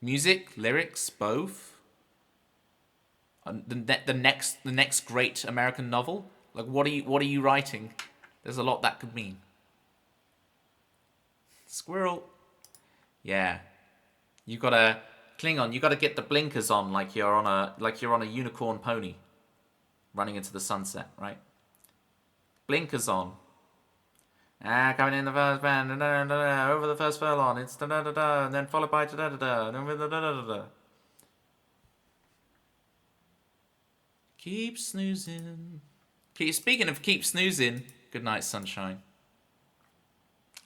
Music, lyrics, both? The next great American novel? Like, what are you writing? There's a lot that could mean. Squirrel. Yeah. You gotta Klingon. You gotta get the blinkers on like you're on a unicorn pony, running into the sunset, right? Blinkers on. Coming in the first band, over the first furlong, it's da-da-da-da, and then followed by da-da-da-da, and then with da-da-da-da. Keep snoozing. Speaking of keep snoozing, good night, sunshine.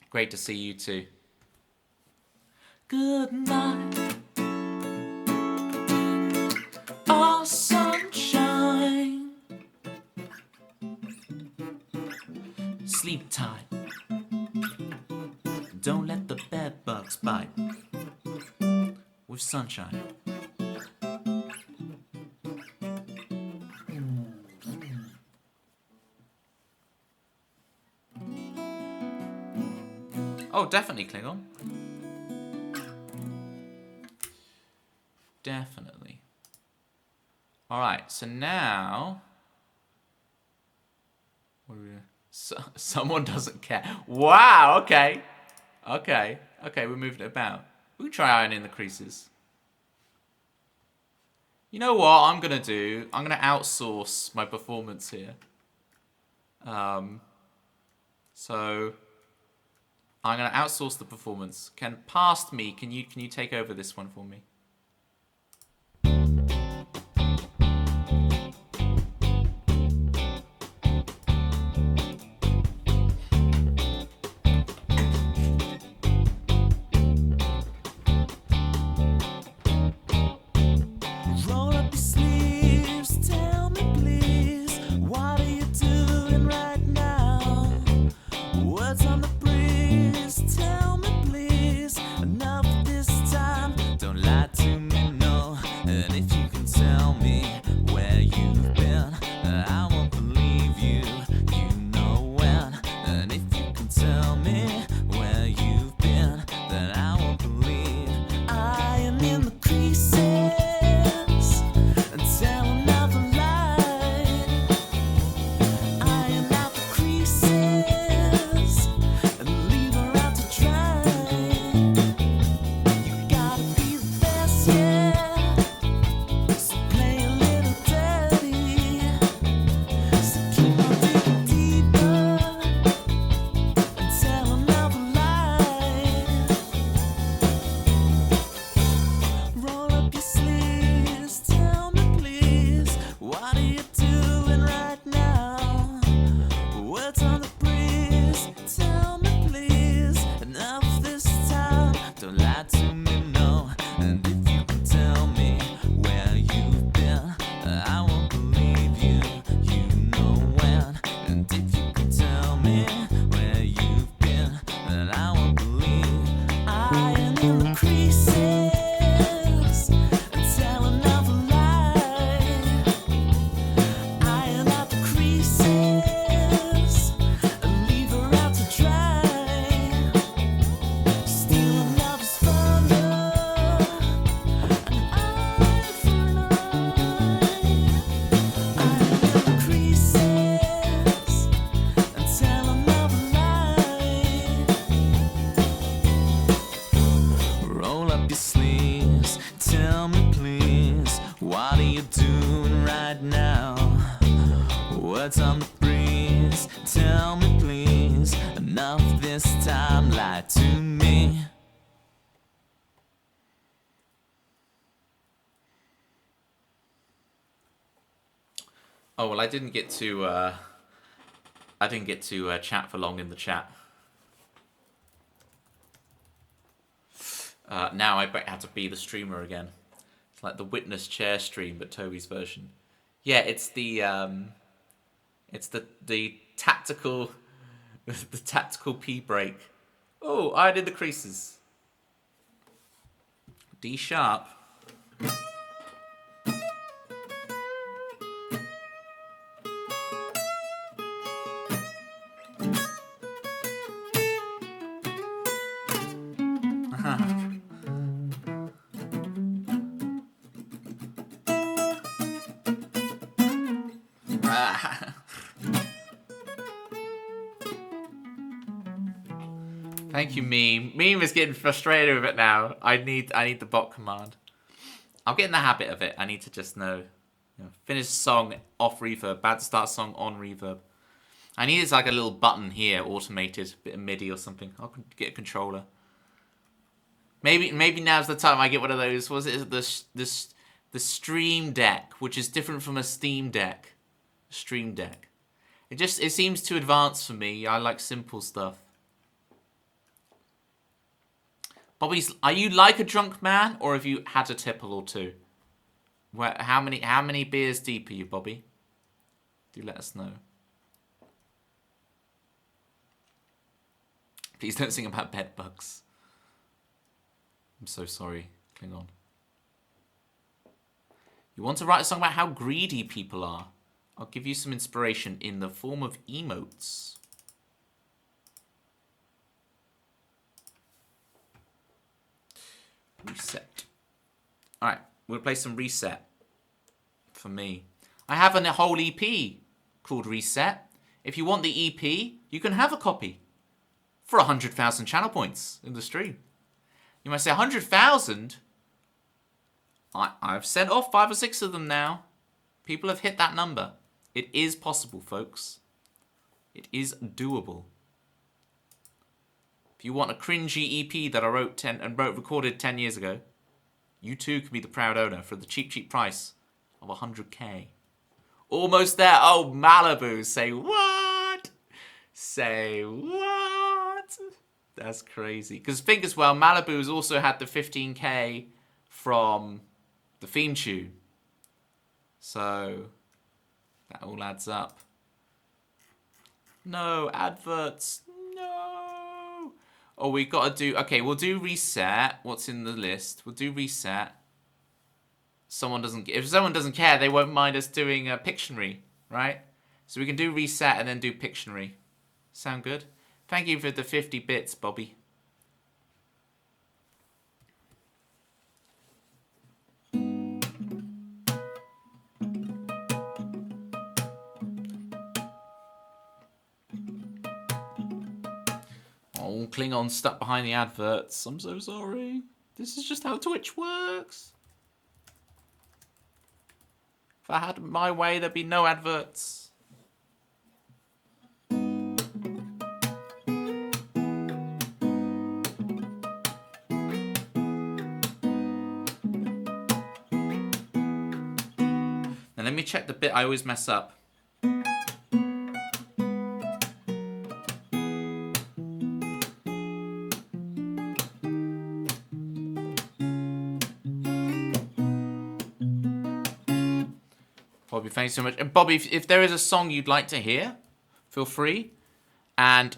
Great to see you too. Good night. Oh, sunshine. Sleep tight. Don't let the bed bugs bite. With sunshine. Oh, definitely Klingon. Definitely. Alright, so now... someone doesn't care. Wow, okay. Okay, we're moving it about. We can try ironing the creases. You know what I'm going to do? I'm going to outsource my performance here. So I'm going to outsource the performance. Past me, can you take over this one for me? Roll up your sleeves, tell me please, what are you doing right now? Words on the breeze, tell me please, enough this time, don't lie to me, no. And if you can tell me where you've been, I won't believe you, you know when. And if you can tell me where you've been, then I won't believe I am in the creases. Words on the breeze, tell me please, enough this time, lie to me. Oh well, I didn't get to chat for long in the chat. Now I have to be the streamer again. It's like the witness chair stream, but Toby's version. Yeah, it's the tactical the tactical pee break. Oh, I did the creases. D sharp. Thank you, Meme. Meme is getting frustrated with it now. I need the bot command. I'll get in the habit of it. I need to just know. Finish song off reverb. About to start song on reverb. I need like a little button here, automated, bit of MIDI or something. I'll get a controller. Maybe now's the time I get one of those. Was it the Stream Deck, which is different from a Steam Deck? Stream Deck. It seems too advanced for me. I like simple stuff. Bobby, are you like a drunk man, or have you had a tipple or two? How many beers deep are you, Bobby? Do let us know. Please don't sing about bed bugs. I'm so sorry, Klingon. You want to write a song about how greedy people are? I'll give you some inspiration in the form of emotes. Reset. Alright, we'll play some Reset for me. I have a whole EP called Reset. If you want the EP, you can have a copy for 100,000 channel points in the stream. You might say 100,000? I've sent off 5 or 6 of them now. People have hit that number. It is possible, folks. It is doable. If you want a cringy EP that I recorded 10 years ago, you too can be the proud owner for the cheap price of 100k. Almost there. Oh, Malibu. Say what? Say what? That's crazy. Because think as well, Malibu's also had the 15k from the theme tune. So that all adds up. No, adverts. No. Oh, we got to do... Okay, we'll do Reset. What's in the list? We'll do Reset. If someone doesn't care, they won't mind us doing a Pictionary, right? So we can do Reset and then do Pictionary. Sound good? Thank you for the 50 bits, Bobby. Oh, Klingon stuck behind the adverts. I'm so sorry. This is just how Twitch works. If I had my way, there'd be no adverts. Now let me check the bit I always mess up. Bobby, thanks so much. And Bobby, if there is a song you'd like to hear, feel free. And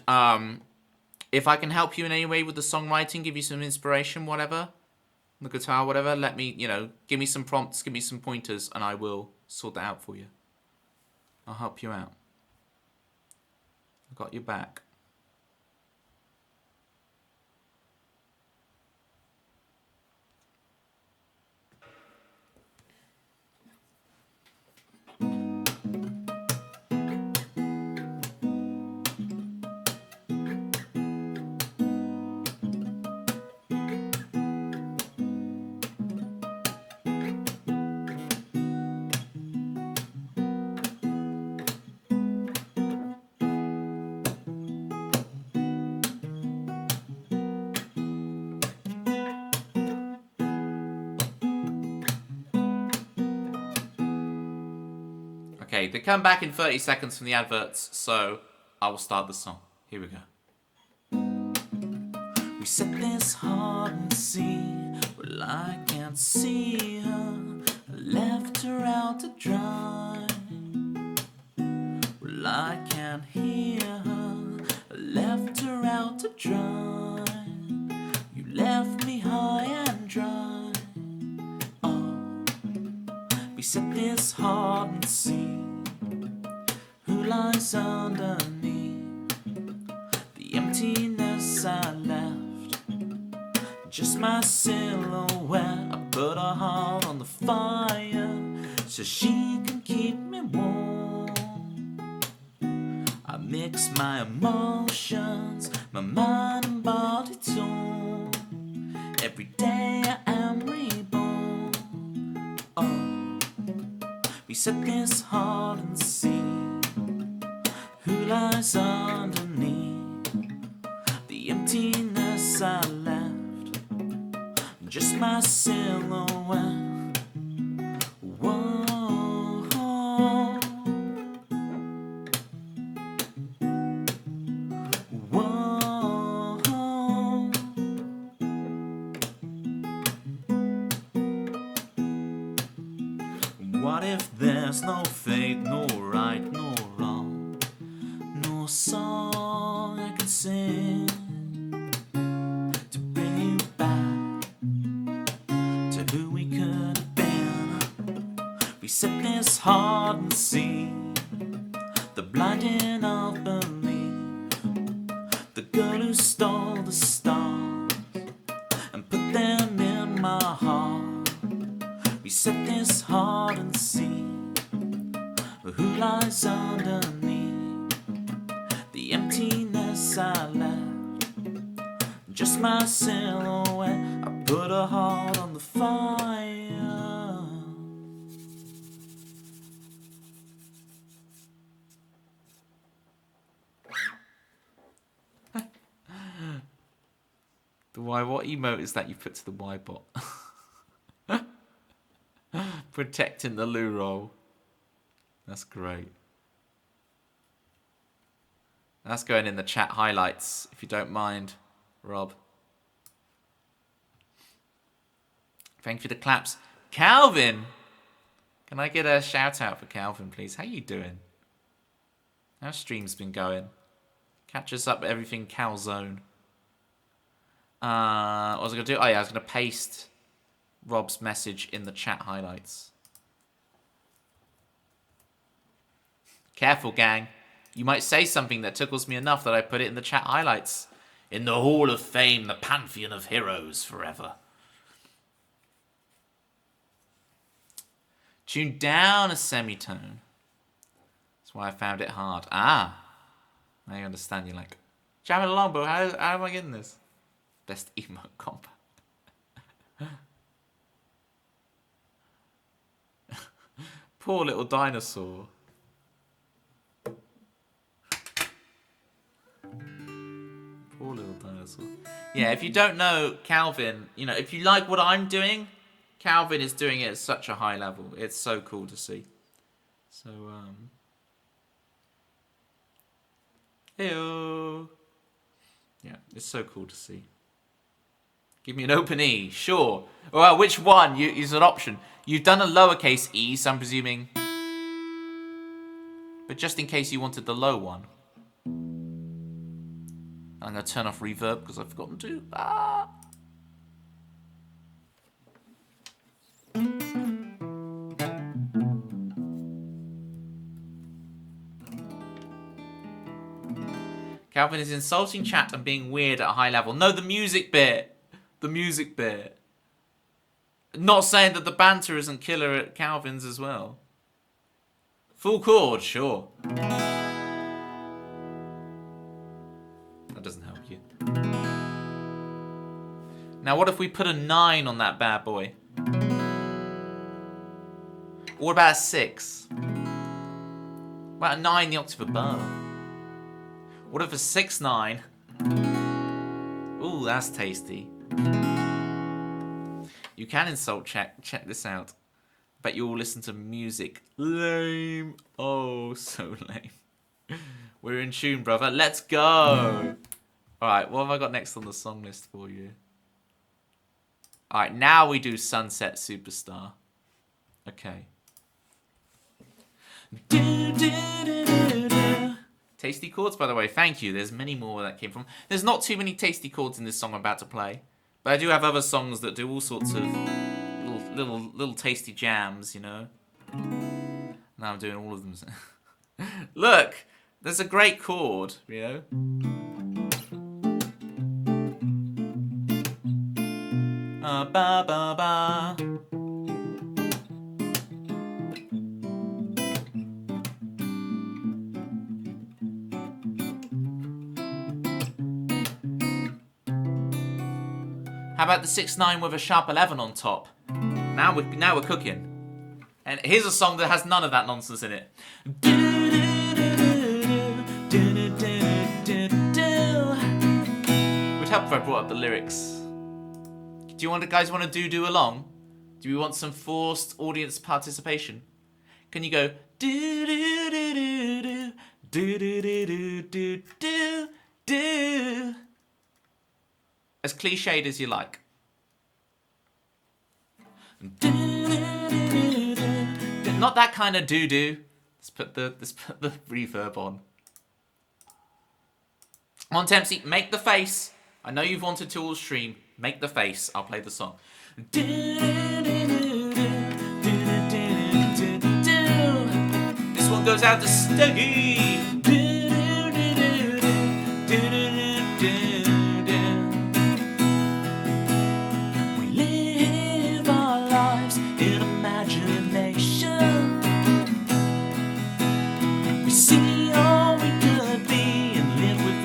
if I can help you in any way with the songwriting, give you some inspiration, whatever, the guitar, whatever, let me, give me some prompts, give me some pointers, and I will sort that out for you. I'll help you out. I've got your back. Okay, they come back in 30 seconds from the adverts, so I will start the song. Here we go. We set this heart and see, well, I can't see her. I left her out to dry. Well, I can't hear her. I left her out to dry. You left me high and dry. Oh, we set this heart and see who lies underneath the emptiness I left. Just my silhouette. I put her heart on the fire so she can keep me warm. I mix my emotions, my mind and body torn. Every day I am reborn. Oh, we set this heart and see who lies underneath the emptiness I left. Just my silhouette. Whoa. Whoa. What if there's no fate, no right, no wrong, no song I can sing to bring you back to who we could have been? We set this heart and see the blinding of belief, the girl who stole the stars and put them in emptiness I left, just my silhouette. I put a heart on the fire. The Y, what emote is that you put to the Y bot? Protecting the loo roll. That's great. That's going in the chat highlights, if you don't mind, Rob. Thank you for the claps. Calvin! Can I get a shout out for Calvin, please? How you doing? How's stream's been going? Catch us up with everything Calzone. What was I going to do? Oh yeah, I was going to paste Rob's message in the chat highlights. Careful, gang. You might say something that tickles me enough that I put it in the chat highlights. In the Hall of Fame, the Pantheon of Heroes forever. Tune down a semitone. That's why I found it hard. Ah. I understand. You're like, jam it along, bro. How am I getting this? Best emote comp. Poor little dinosaur. Poor little dinosaur. Yeah, if you don't know Calvin, you know, if you like what I'm doing, Calvin is doing it at such a high level. It's so cool to see. So, heyo. Yeah, it's so cool to see. Give me an open E, sure. Well, which one is an option? You've done a lowercase e, so I'm presuming. But just in case you wanted the low one. I'm going to turn off reverb because I've forgotten to. Ah. Calvin is insulting chat and being weird at a high level. No, the music bit. The music bit. Not saying that the banter isn't killer at Calvin's as well. Full chord, sure. That doesn't help you. Now, what if we put a 9 on that bad boy? What about a 6? What about a 9 the octave above? What if a 6-9? Ooh, that's tasty. You can insult check this out. Bet you all listen to music. Lame. Oh, so lame. We're in tune, brother. Let's go. Alright, what have I got next on the song list for you? Alright, now we do Sunset Superstar. Okay. Tasty chords, by the way. Thank you. There's many more where that came from. There's not too many tasty chords in this song I'm about to play. But I do have other songs that do all sorts of little tasty jams, you know. Now I'm doing all of them. Look, there's a great chord, you know. Ba ba ba. How about the 6-9 with a sharp 11 on top? Now we're cooking. And here's a song that has none of that nonsense in it. Would help if I brought up the lyrics. Do you guys want to do along? Do we want some forced audience participation? Can you go do do do do do do do do do do? As cliched as you like. Not that kind of doo-doo. Let's put the reverb on. On Tempsy, make the face. I know you've wanted to all stream. Make the face. I'll play the song. This one goes out to Steggy. See all we could be and live with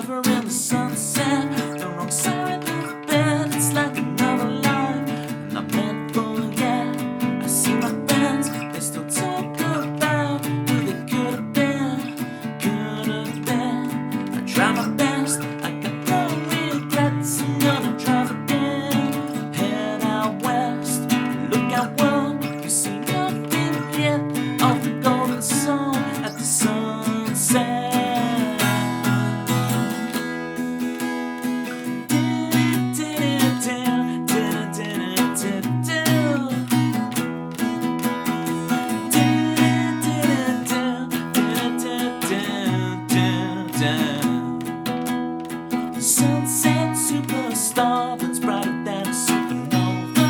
flover in the sunset. The wrong side of the bed, it's like another life. And I'm meant for, yeah. I see my friends, they still talk about who they could have been, could have been. I try my best, I got no regrets. I'm gonna drive again, head out west. Look out, world, you see nothing yet of the golden sun at the sunset. The sunset superstar burns brighter than a supernova.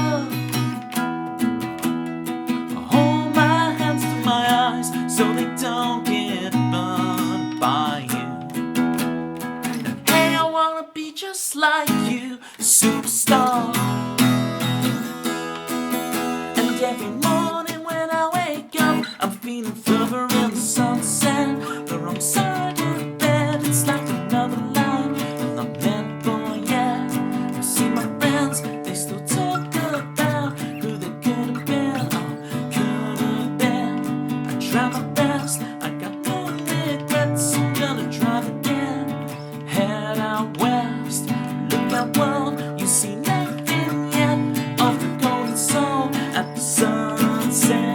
I hold my hands to my eyes so they don't get burned by you. And hey, I wanna be just like you, superstar. And every morning when I wake up, I'm feeling further in the sunset. The wrong side of the bed, it's like another life. And I'm meant for, yeah. I see my friends, they still talk about who they could have been, oh, could have been. I try my best, I got no regrets. I'm gonna drive again, head out west. Look out, world, you see nothing yet of the golden soul at the sunset.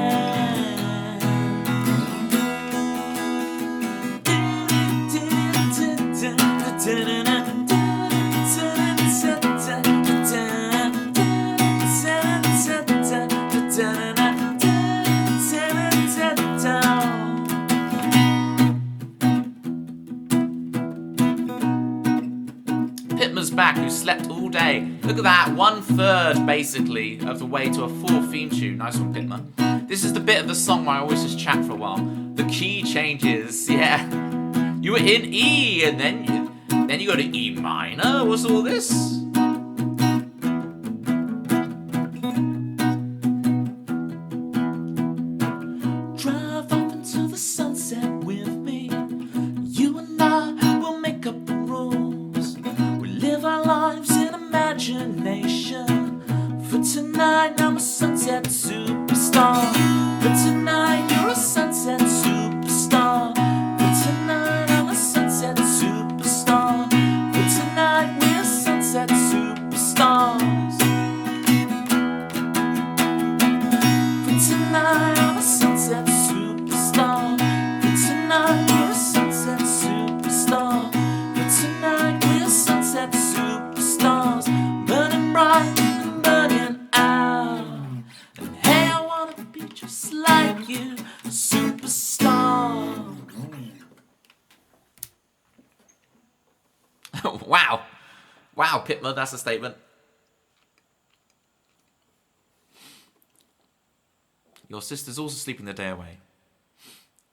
Pitman's back, who slept all day. Look at that, 1/3 basically of the way to a full theme tune. Nice one, Pitman. This is the bit of the song where I always just chat for a while. The key changes, yeah. You were in E, and then you go to E minor. What's all this? Drive off into the sunset with me. You and I will make up the rules. We live our lives in imagination. For tonight, I'm a sunset superstar. For tonight, you're a sunset superstar. For tonight, I'm a sunset superstar. For tonight, we're sunset superstars. For tonight, I'm a sunset superstar. For tonight, we're a sunset superstar. For tonight, we're sunset superstars. Burning bright and burning out. And hey, I wanna be just like you, superstar. Wow. Wow, Pitman, that's a statement. Your sister's also sleeping the day away,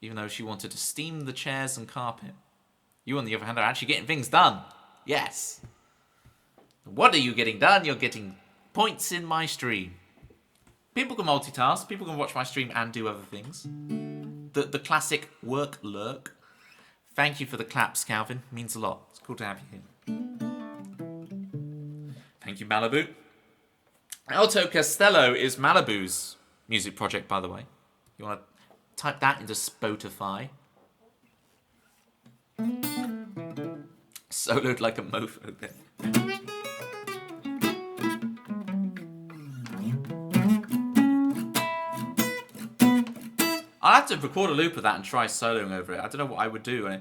even though she wanted to steam the chairs and carpet. You, on the other hand, are actually getting things done. Yes. What are you getting done? You're getting points in my stream. People can multitask. People can watch my stream and do other things. The classic work lurk. Thank you for the claps, Calvin. Means a lot. It's cool to have you here. Thank you, Malibu. Alto Castello is Malibu's music project, by the way. You want to type that into Spotify. Soloed like a mofo there. I'll have to record a loop of that and try soloing over it. I don't know what I would do.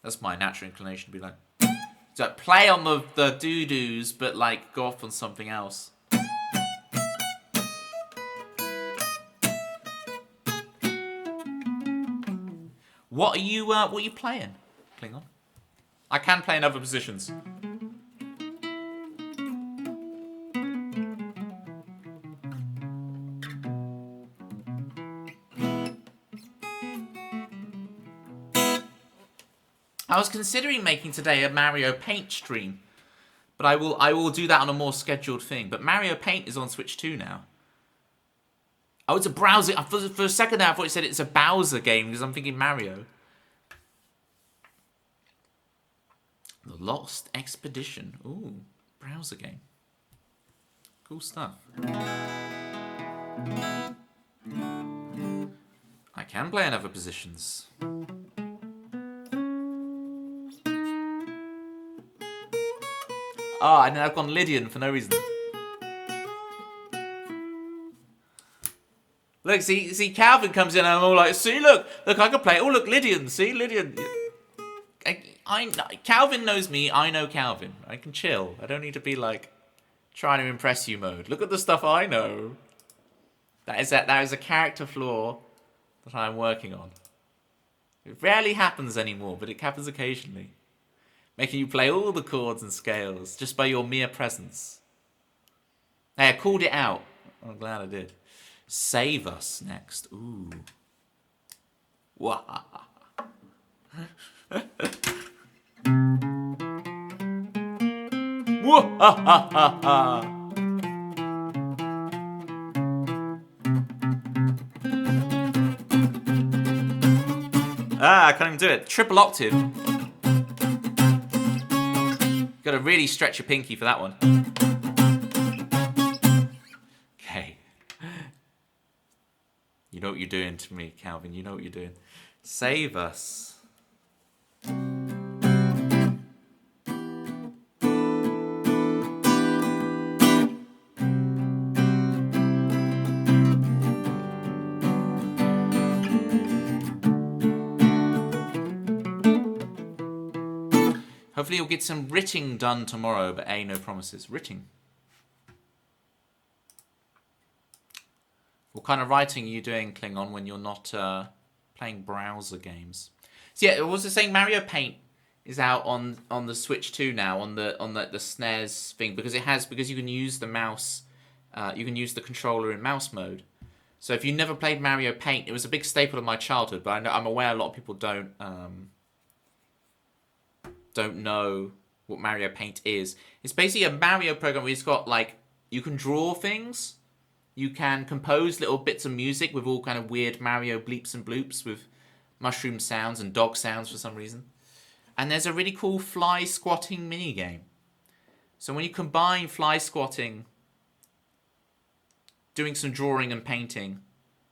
That's my natural inclination to be like, so play on the doo-doos, but like go off on something else. What are you playing, Klingon? I can play in other positions. I was considering making today a Mario Paint stream, but I will do that on a more scheduled thing. But Mario Paint is on Switch 2 now. Oh, it's a browser. For a second there, I thought it said it's a Bowser game because I'm thinking Mario. The Lost Expedition. Ooh, browser game. Cool stuff. I can play in other positions. Ah, and then I've gone Lydian for no reason. Look, see, Calvin comes in and I'm all like, see, look, I can play. Oh, look, Lydian, see, Lydian. Calvin knows me, I know Calvin. I can chill. I don't need to be like trying to impress you mode. Look at the stuff I know. That is a character flaw that I'm working on. It rarely happens anymore, but it happens occasionally. Making you play all the chords and scales just by your mere presence. Hey, I called it out. I'm glad I did. Save Us next. Ooh. Wah. I can't even do it. Triple octave. Gotta really stretch your pinky for that one. Okay. You know what you're doing to me, Calvin. You know what you're doing. Save Us. Hopefully you'll get some writing done tomorrow, but no promises. Writing. What kind of writing are you doing, Klingon, when you're not playing browser games? So yeah, it was saying Mario Paint is out on the Switch 2 now, on the SNES thing, because you can use the mouse, you can use the controller in mouse mode. So if you never played Mario Paint, it was a big staple of my childhood, but I'm aware a lot of people don't know what Mario Paint is. It's basically a Mario program where it's got, like, you can draw things, you can compose little bits of music with all kind of weird Mario bleeps and bloops with mushroom sounds and dog sounds for some reason. And there's a really cool fly squatting mini game. So when you combine fly squatting, doing some drawing and painting,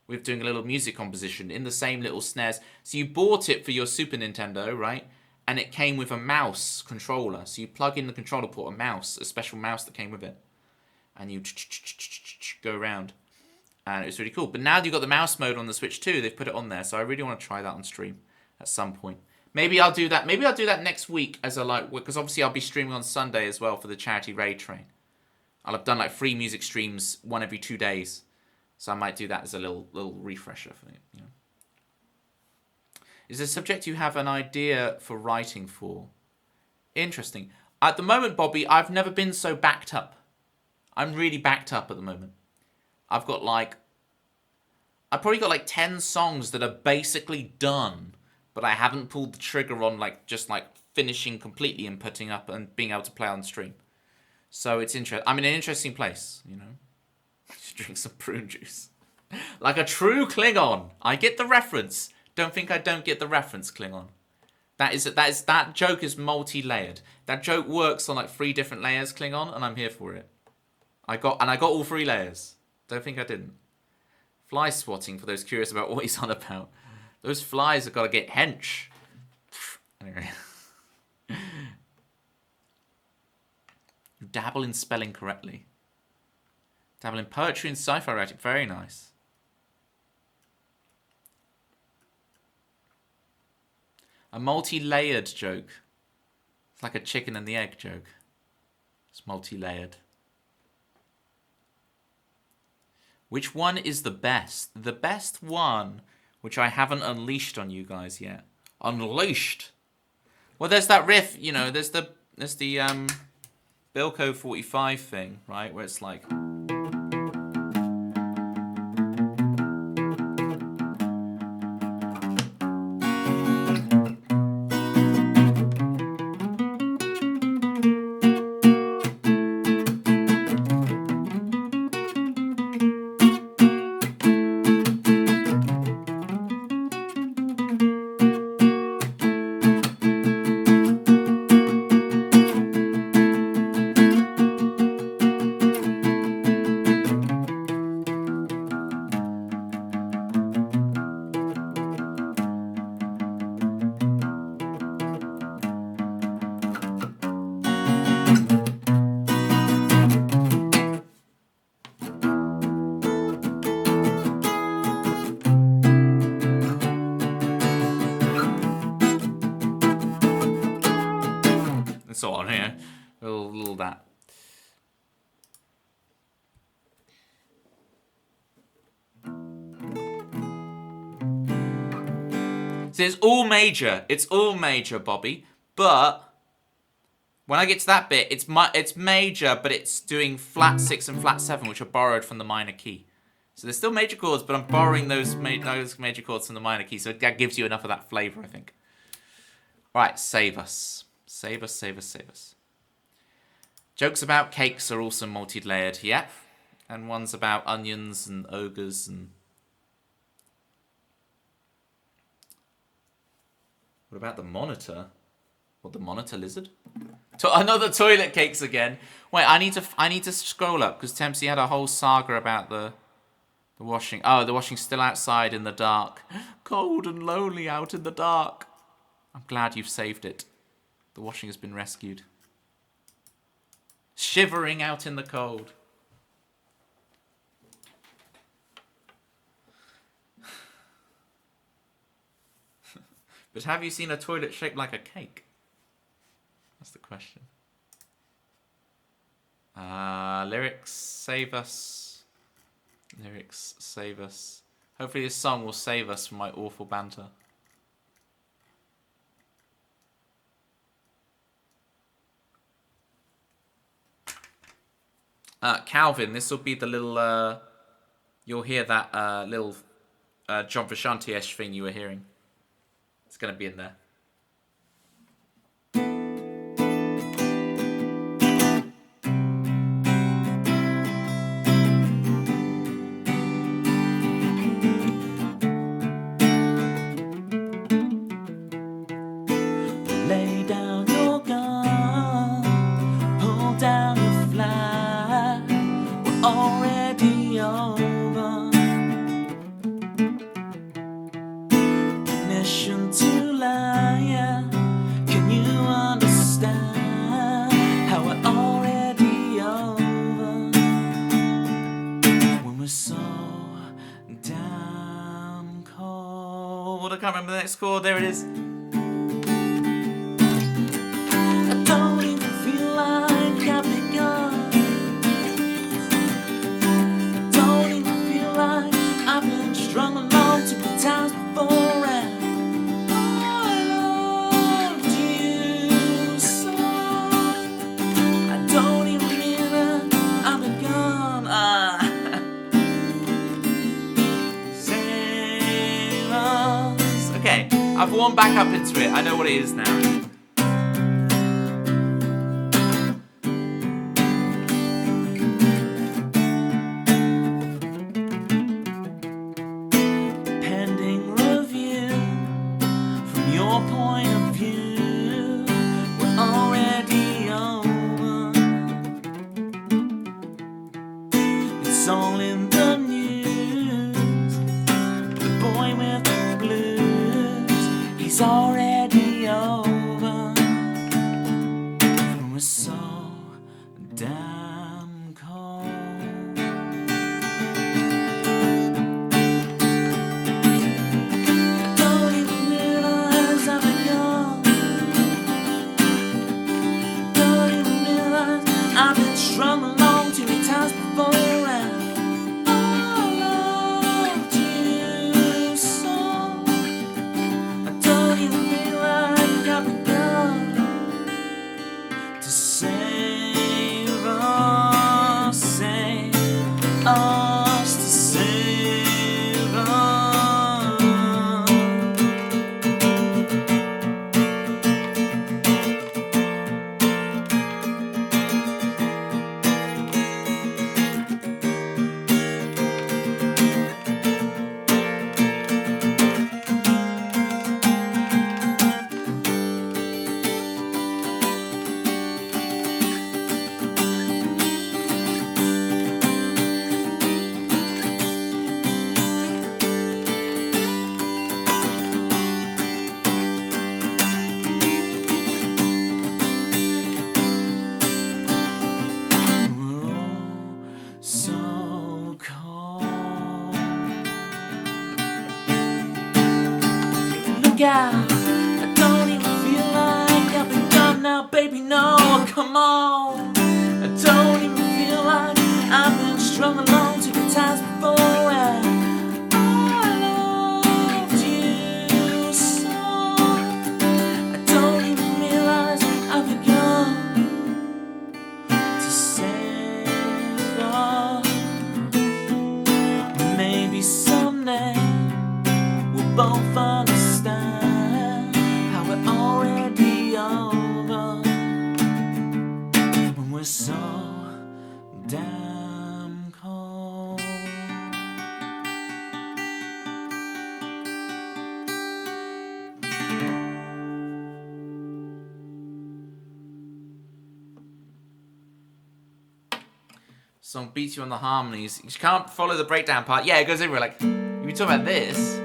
with doing a little music composition in the same little SNES. So you bought it for your Super Nintendo, right? And it came with a mouse controller. So you plug in the controller port, a special mouse that came with it. And you go around. And it was really cool. But now that you've got the mouse mode on the Switch 2, they've put it on there. So I really want to try that on stream at some point. Maybe I'll do that. Maybe I'll do that next week as because obviously I'll be streaming on Sunday as well for the charity raid train. I'll have done like free music streams one every 2 days. So I might do that as a little refresher for you. You know. Is there a subject you have an idea for writing for? Interesting. At the moment, Bobby, I've never been so backed up. I'm really backed up at the moment. I've probably got like 10 songs that are basically done, but I haven't pulled the trigger on just finishing completely and putting up and being able to play on stream. So it's interesting. I'm in an interesting place, you know. Just drink some prune juice. Like a true Klingon. I get the reference. Don't think I don't get the reference, Klingon. That joke is multi-layered. That joke works on like 3 different layers, Klingon, and I'm here for it. I got all 3 layers. Don't think I didn't. Fly swatting, for those curious about what he's on about. Those flies have got to get hench. Anyway. You dabble in spelling correctly. Dabble in poetry and sci-fi writing. Very nice. A multi-layered joke. It's like a chicken and the egg joke. It's multi-layered. Which one is the best? The best one, which I haven't unleashed on you guys yet. Unleashed? Well, there's that riff, you know, there's the Bilko 45 thing, right? Where it's like... and so on. You know, little that. So it's all major. It's all major, Bobby. But when I get to that bit, it's major, but it's doing flat 6 and flat 7, which are borrowed from the minor key. So there's still major chords, but I'm borrowing those major chords from the minor key. So that gives you enough of that flavor, I think. All right, save us. Save us, save us, save us. Jokes about cakes are also multi-layered, yeah. And one's about onions and ogres and... What about the monitor? What, the monitor lizard? Another toilet cakes again. Wait, I need to scroll up because Tempsy had a whole saga about the washing. Oh, the washing's still outside in the dark. Cold and lonely out in the dark. I'm glad you've saved it. The washing has been rescued. Shivering out in the cold. But have you seen a toilet shaped like a cake? That's the question. Lyrics, save us. Lyrics, save us. Hopefully this song will save us from my awful banter. Calvin, this will be the little... you'll hear that little John Frusciante-ish thing you were hearing. It's going to be in there. Lay down your gun, pull down your flag. We're already over. Permission to lie. Can you understand how we're already over? When we're so damn cold. I can't remember the next chord. There it is. Don't even feel like I've begun. Don't even feel like I've been strung along too many times before. And I loved you so. I don't even mean that I've begun. Save us. Okay, I've warmed back up into it. I know what it is now. Point of view, we're already over. It's all in the news. The boy with the blues, he's already over. And we're so damn cold. I've been strung along too many times before, and I loved you so. I don't even feel like I've begun to save us, to save us. So cold. Look out, I don't even feel like I've been gone now, baby, no. come on. I don't even feel like I've been strung along too many times before. And I loved you so. I don't even realize I've begun to savor. Maybe someday we'll both understand how we're already over when we're so damn cold. Song beats you on the harmonies. You can't follow the breakdown part. Yeah, it goes everywhere. Like, if you talk about this.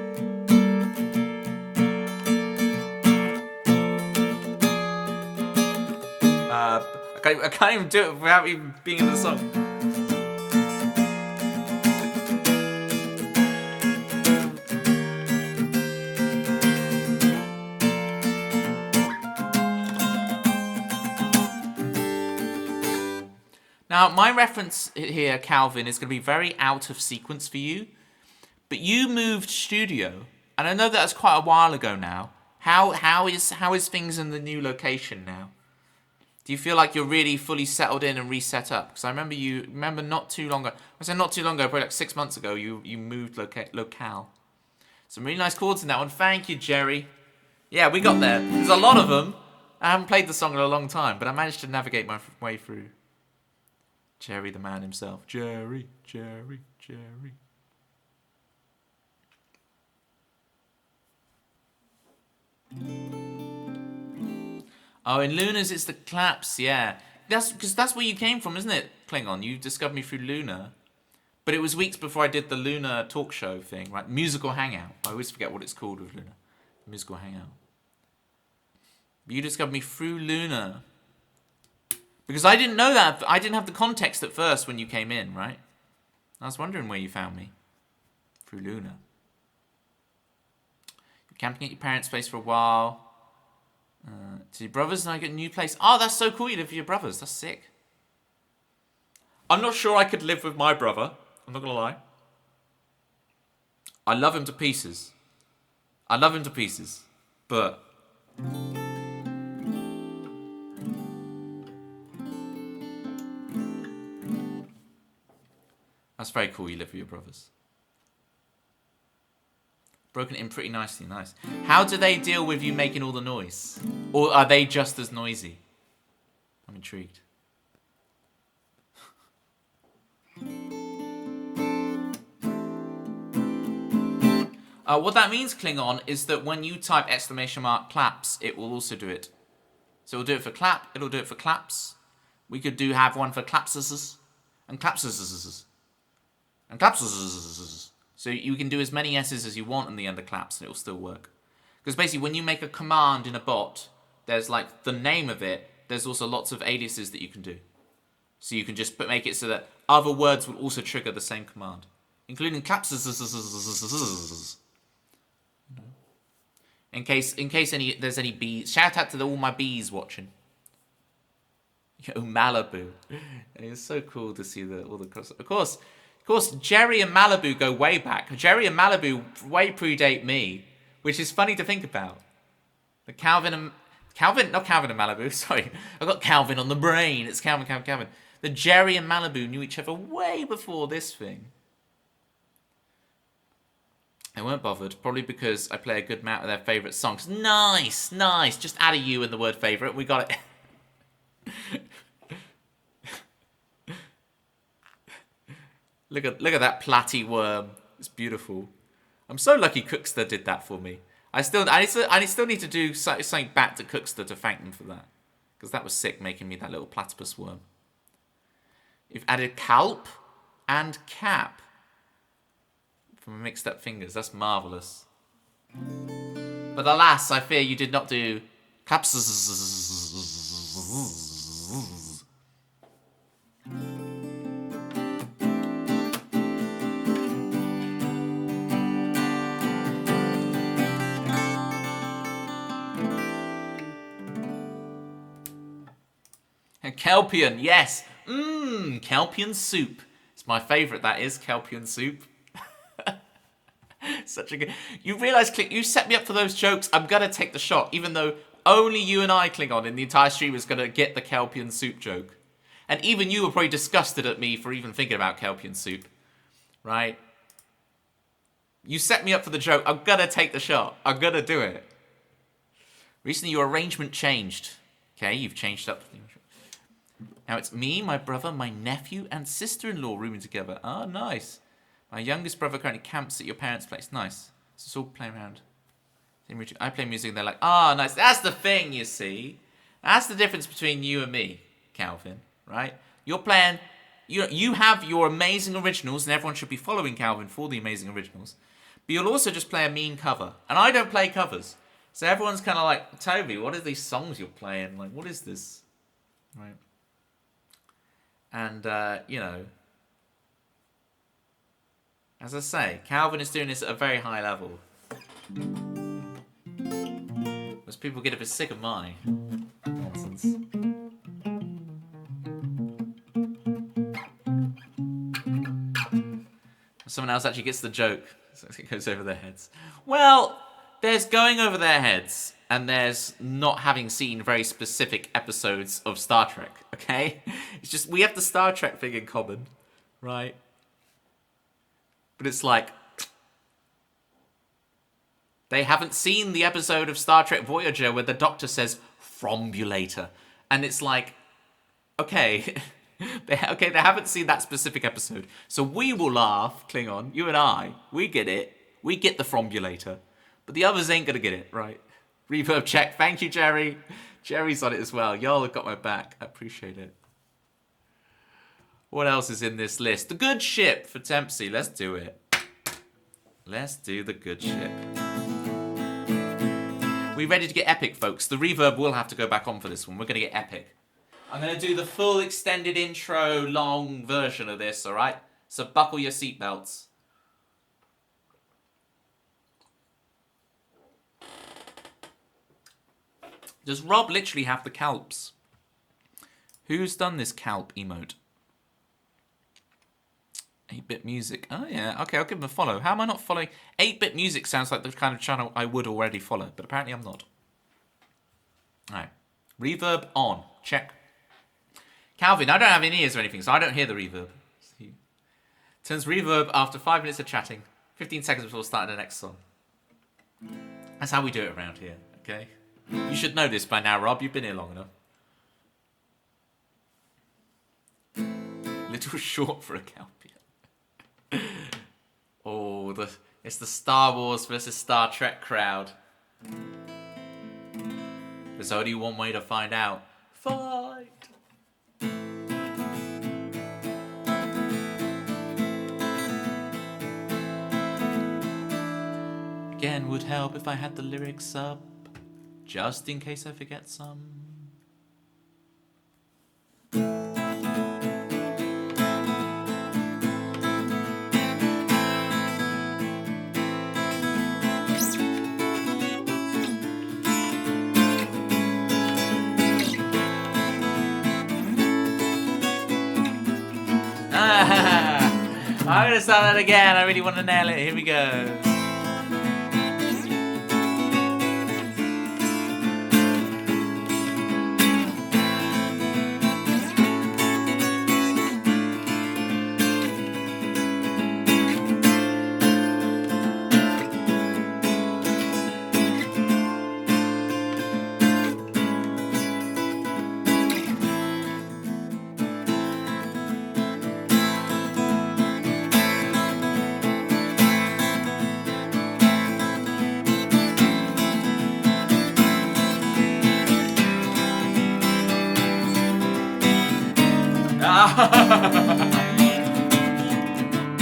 I can't even do it without even being in the song. Now, my reference here, Calvin, is going to be very out of sequence for you. But you moved studio, and I know that's quite a while ago now. How is things in the new location now? Do you feel like you're really fully settled in and reset up? Because I remember not too long ago. I said not too long ago, probably like 6 months ago. You moved locale. Some really nice chords in that one. Thank you, Jerry. Yeah, we got there. There's a lot of them. I haven't played the song in a long time, but I managed to navigate my way through. Jerry, the man himself. Jerry, Jerry, Jerry. Oh, in Luna's it's the claps, yeah. That's where you came from, isn't it, Klingon? You discovered me through Luna. But it was weeks before I did the Luna talk show thing, right? Musical Hangout. I always forget what it's called with Luna. Musical Hangout. But you discovered me through Luna. Because I didn't know that. I didn't have the context at first when you came in, right? I was wondering where you found me. Through Luna. You're camping at your parents' place for a while. To your brothers, and I get a new place. Oh, that's so cool you live with your brothers. That's sick. I'm not sure I could live with my brother. I'm not going to lie. I love him to pieces. But... that's very cool you live with your brothers. Broken in pretty nicely, nice. How do they deal with you making all the noise? Or are they just as noisy? I'm intrigued. What that means, Klingon, is that when you type !claps, it will also do it. So it'll do it for clap, it'll do it for claps. We could have one for clapses and clapses and clapses. So you can do as many S's as you want on the end of claps and it'll still work. Because basically when you make a command in a bot, there's like the name of it, there's also lots of aliases that you can do. So you can just make it so that other words will also trigger the same command. Including clapses. In case there's any bees. Shout out to all my bees watching. Yo, Malibu. And it's so cool to see all the cross. Of course, Jerry and Malibu go way back. Jerry and Malibu way predate me, which is funny to think about. The not Calvin and Malibu, sorry. I've got Calvin on the brain. It's Calvin. The Jerry and Malibu knew each other way before this thing. They weren't bothered, probably because I play a good amount of their favourite songs. Nice. Just add a U in the word favourite. We got it. Look at that platy worm. It's beautiful. I'm so lucky Cookster did that for me. I still need to do something back to Cookster to thank them for that. Because that was sick, making me that little platypus worm. You've added calp and cap. From mixed up fingers. That's marvellous. But alas, I fear you did not do claps. Kelpian, yes. Kelpian soup. It's my favourite, that is, Kelpian soup. Such a good... You realise, Click, you set me up for those jokes. I'm going to take the shot, even though only you and I, Klingon, in the entire stream is going to get the Kelpian soup joke. And even you were probably disgusted at me for even thinking about Kelpian soup. Right? You set me up for the joke. I'm going to take the shot. I'm going to do it. Recently, your arrangement changed. Okay, you've changed up. Now it's me, my brother, my nephew, and sister-in-law rooming together. Ah, nice. My youngest brother currently camps at your parents' place. Nice. So it's all playing around. I play music and they're like, ah, nice. That's the thing, you see. That's the difference between you and me, Calvin, right? You're playing, you have your amazing originals, and everyone should be following Calvin for the amazing originals. But you'll also just play a mean cover. And I don't play covers. So everyone's kind of like, Toby, what are these songs you're playing? Like, what is this? Right. And, as I say, Calvin is doing this at a very high level. As people get a bit sick of my nonsense. Someone else actually gets the joke, so it goes over their heads. Well, there's going over their heads, and there's not having seen very specific episodes of Star Trek, okay? It's just, we have the Star Trek thing in common, right? But it's like, they haven't seen the episode of Star Trek Voyager where the Doctor says, "Frombulator." And it's like, okay, they haven't seen that specific episode. So we will laugh, Klingon, you and I, we get it. We get the Frombulator. But the others ain't gonna get it, right? Reverb check. Thank you, Jerry. Jerry's on it as well. Y'all have got my back. I appreciate it. What else is in this list? The good ship for Tempsey. Let's do it. Let's do the good ship. We ready to get epic, folks? The reverb will have to go back on for this one. We're going to get epic. I'm going to do the full extended intro long version of this, all right? So buckle your seatbelts. Does Rob literally have the calps? Who's done this calp emote? 8-bit music. Oh, yeah. Okay, I'll give him a follow. How am I not following? 8-bit music sounds like the kind of channel I would already follow, but apparently I'm not. All right. Reverb on. Check. Calvin, I don't have any ears or anything, so I don't hear the reverb. Turns reverb after 5 minutes of chatting, 15 seconds before starting the next song. That's how we do it around here, okay? You should know this by now, Rob. You've been here long enough. Little short for a Calpian. Oh, it's the Star Wars versus Star Trek crowd. There's only one way to find out. Fight! Again, would help if I had the lyrics up, just in case I forget some. I'm gonna start that again. I really want to nail it. Here we go.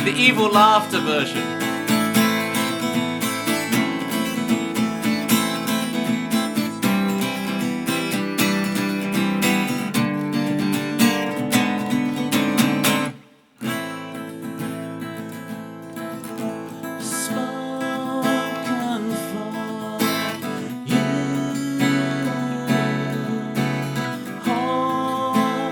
The evil laughter version. Spoken for you. Hold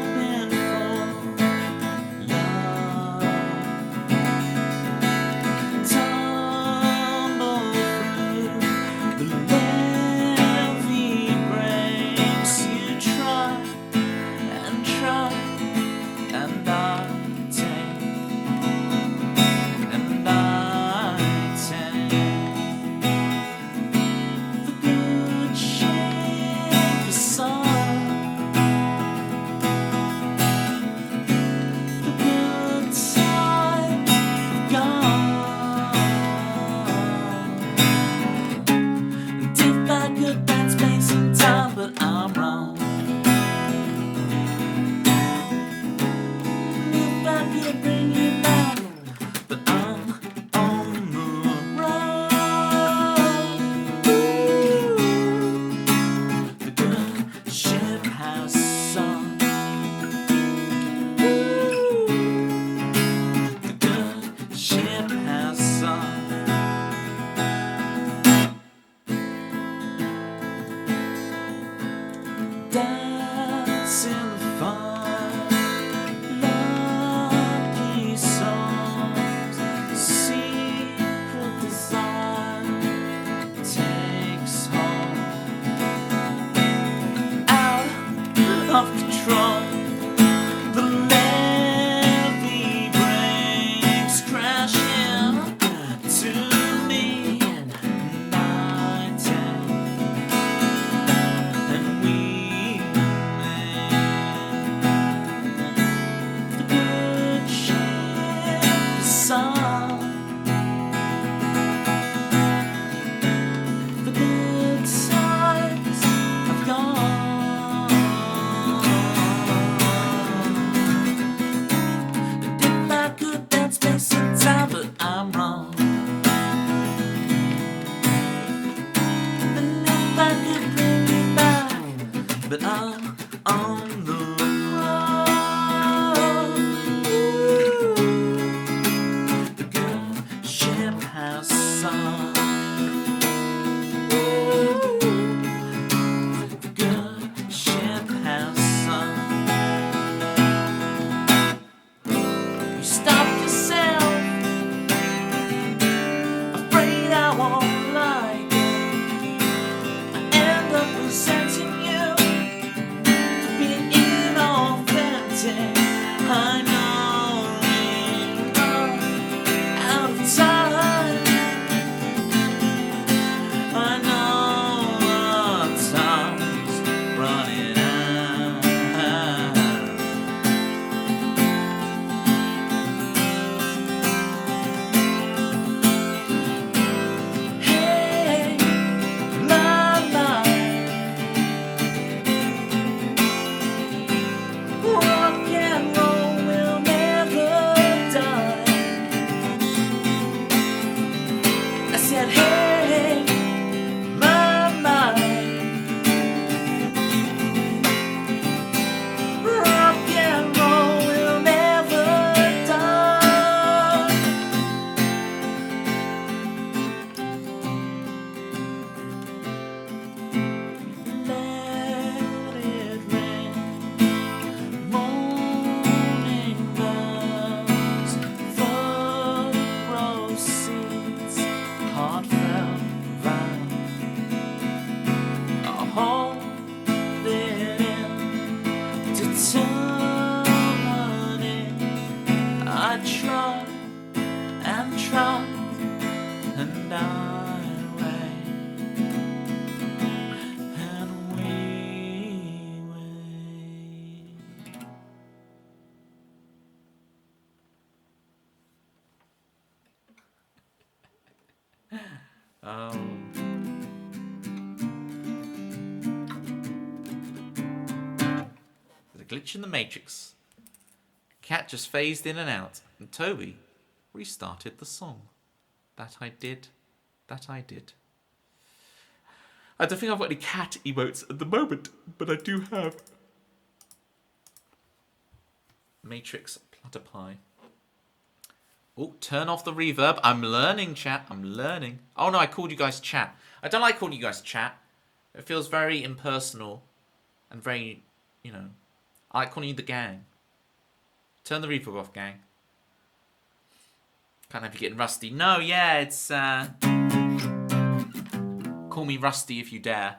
Oh. There's a glitch in the Matrix. Cat just phased in and out, and Toby restarted the song. That I did. That I did. I don't think I've got any cat emotes at the moment, but I do have Matrix Platypi. Oh, turn off the reverb. I'm learning, chat. I'm learning. Oh no, I called you guys chat. I don't like calling you guys chat. It feels very impersonal and very, you know. I like calling you the gang. Turn the reverb off, gang. Can't have you getting rusty. No, yeah, it's call me Rusty if you dare.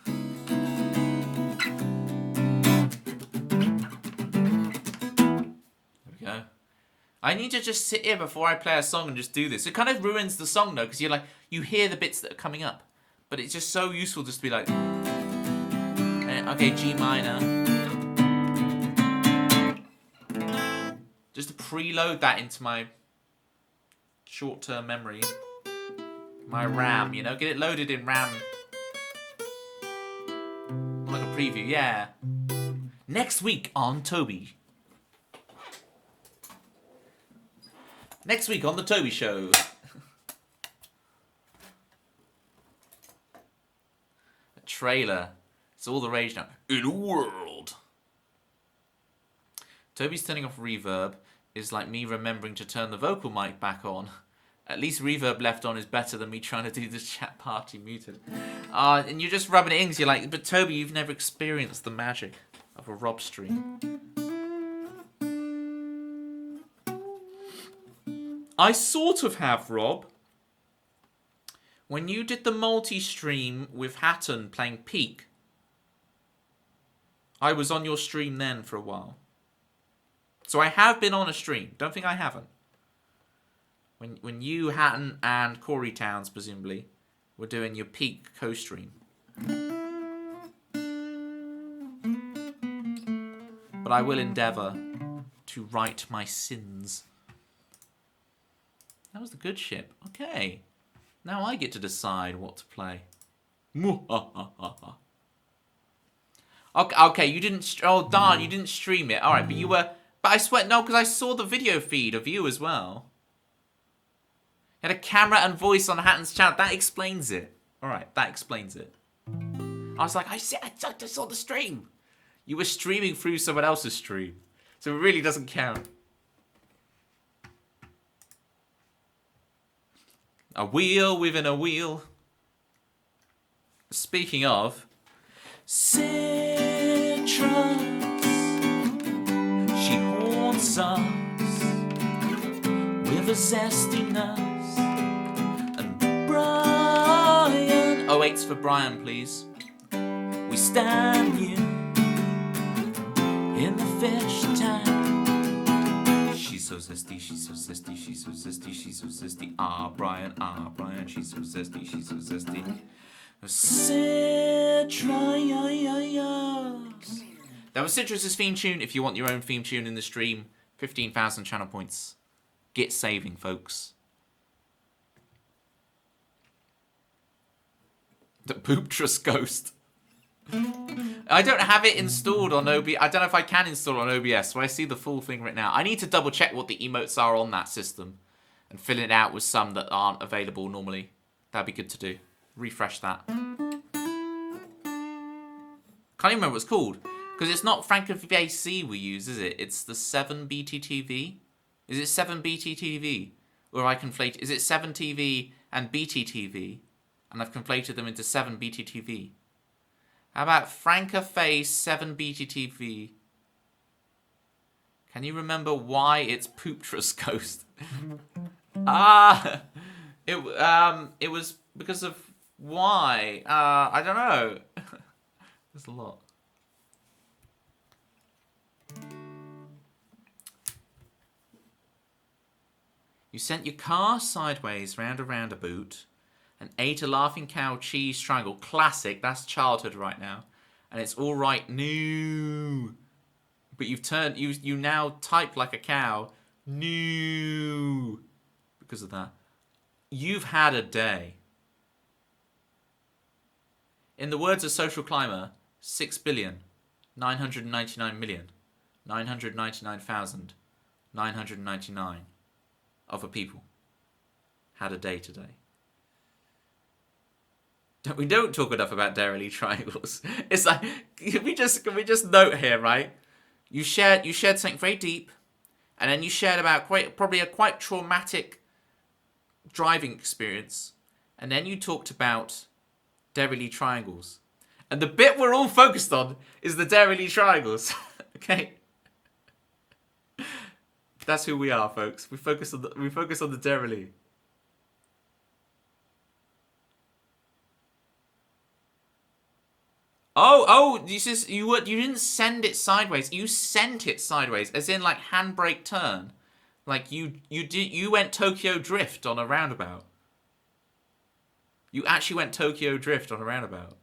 There we go. I need to just sit here before I play a song and just do this. It kind of ruins the song though, because you're like, you hear the bits that are coming up. But it's just so useful just to be like, okay, G minor. Just to preload that into my short-term memory. My RAM, you know? Get it loaded in RAM. Like a preview, yeah. Next week on Toby. Next week on The Toby Show. A trailer. It's all the rage now. In a world. Toby's turning off reverb is like me remembering to turn the vocal mic back on. At least reverb left on is better than me trying to do the chat party muted. And you're just rubbing it in because you're like, but Toby, you've never experienced the magic of a Rob stream. I sort of have, Rob. When you did the multi-stream with Hatton playing Peak, I was on your stream then for a while. So I have been on a stream. Don't think I haven't. When you, Hatton, and Corey Towns, presumably, were doing your Peak co-stream. But I will endeavour to right my sins. That was the good ship. Okay. Now I get to decide what to play. Okay, you didn't... Oh, darn, you didn't stream it. Alright, but you were... But I swear, no, because I saw the video feed of you as well. You had a camera and voice on Hatton's channel. That explains it. Alright, that explains it. I was like, I saw the stream. You were streaming through someone else's stream. So it really doesn't count. A wheel within a wheel. Speaking of... Citrus. She haunts us with a zestiness. And Brian... Oh, 8's for Brian, please. We stand you in the fish tank. She's so zesty, she's so zesty, she's so zesty, she's so zesty. Brian, she's so zesty, she's so zesty. Citrus. That was Citrus's theme tune. If you want your own theme tune in the stream, 15,000 channel points. Get saving, folks. The Booptress Ghost. I don't have it installed on OBS. I don't know if I can install it on OBS, so I see the full thing right now. I need to double check what the emotes are on that system and fill it out with some that aren't available normally. That'd be good to do. Refresh that. Can't even remember what it's called. Because it's not FrankenVC we use, is it? It's the 7BTTV. Is it 7BTTV? Or I conflate... Is it 7TV and BTTV? And I've conflated them into 7BTTV. How about FrancaFace 7BTTV? Can you remember why it's Pooptress Ghost? It was because of why? I don't know. There's a lot. You sent your car sideways round a roundabout and ate a laughing cow cheese triangle. Classic. That's childhood right now. And it's all right. No. But you've turned... You now type like a cow. No. Because of that. You've had a day. In the words of Social Climber, 6,999,999,999 other people had a day today. We don't talk enough about Dairy triangles. It's like, can we just note here, right? You shared something very deep, and then you shared about probably a quite traumatic driving experience, and then you talked about Dairy triangles. And the bit we're all focused on is the Dairy triangles. Okay? That's who we are, folks. We focus on the Dairy. Oh! You didn't send it sideways. You sent it sideways, as in like handbrake turn. Like you went Tokyo Drift on a roundabout. You actually went Tokyo Drift on a roundabout.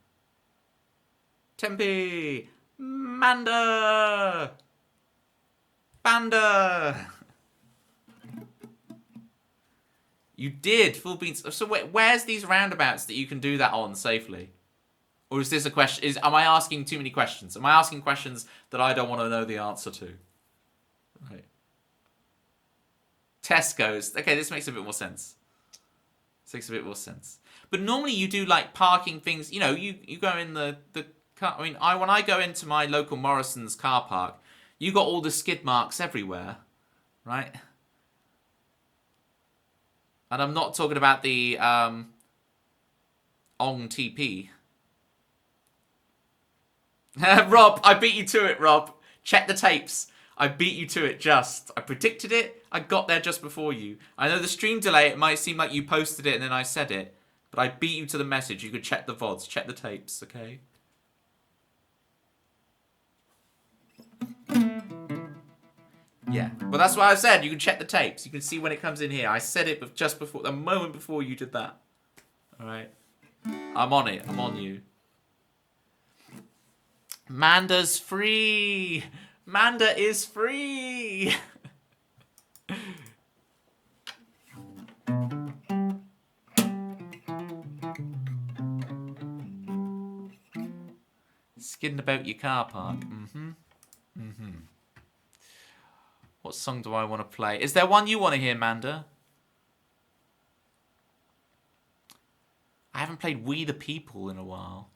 Tempe! Manda! Banda! You did, full beans. So where's these roundabouts that you can do that on safely? Or is this a question? Am I asking too many questions? Am I asking questions that I don't want to know the answer to? Right. Tesco's. Okay, this makes a bit more sense. But normally you do like parking things. You know, you go in the car. I mean, when I go into my local Morrison's car park, you got all the skid marks everywhere, right? And I'm not talking about the Ong TP. Rob, I beat you to it, Rob. Check the tapes. I beat you to it just. I predicted it. I got there just before you. I know the stream delay, it might seem like you posted it and then I said it. But I beat you to the message. You could check the VODs. Check the tapes, okay? Yeah. Well, that's what I said. You can check the tapes. You can see when it comes in here. I said it just before, the moment before you did that. Alright? I'm on it. I'm on you. Manda's free! Manda is free! Skidding about your car park. What song do I want to play? Is there one you want to hear, Manda? I haven't played We the People in a while.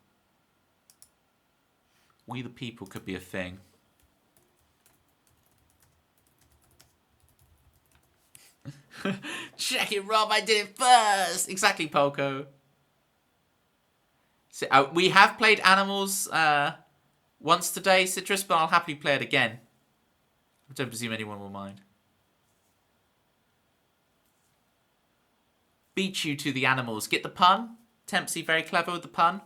We the People could be a thing. Check it, Rob. I did it first. Exactly, Poco. So, we have played Animals once today, Citrus, but I'll happily play it again. I don't presume anyone will mind. Beat you to the Animals. Get the pun? Tempsy, very clever with the pun.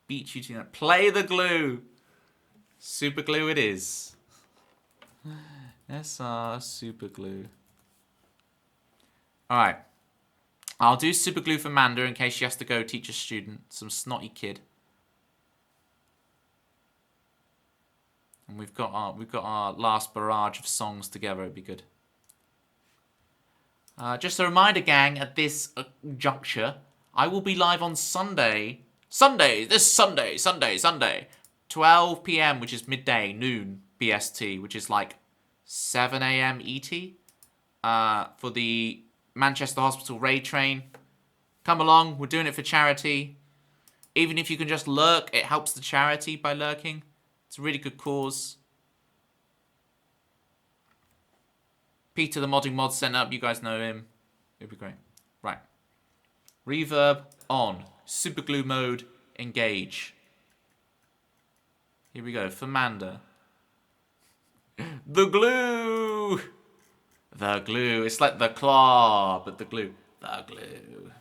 Beat you to that. Play the glue. Super glue it is. SR super glue. Alright. I'll do super glue for Manda in case she has to go teach a student. Some snotty kid. And we've got our last barrage of songs together. It'd be good. Just a reminder, gang, at this juncture, I will be live on Sunday. This Sunday. 12 p.m, which is midday, noon BST, which is like 7 a.m. ET. For the Manchester Hospital raid train. Come along, we're doing it for charity. Even if you can just lurk, it helps the charity by lurking. It's a really good cause. Peter, the modding mod, sent up. You guys know him. It'd be great. Right. Reverb on. Superglue mode. Engage. Here we go. For Manda. The glue! The glue. It's like the claw, but the glue. The glue.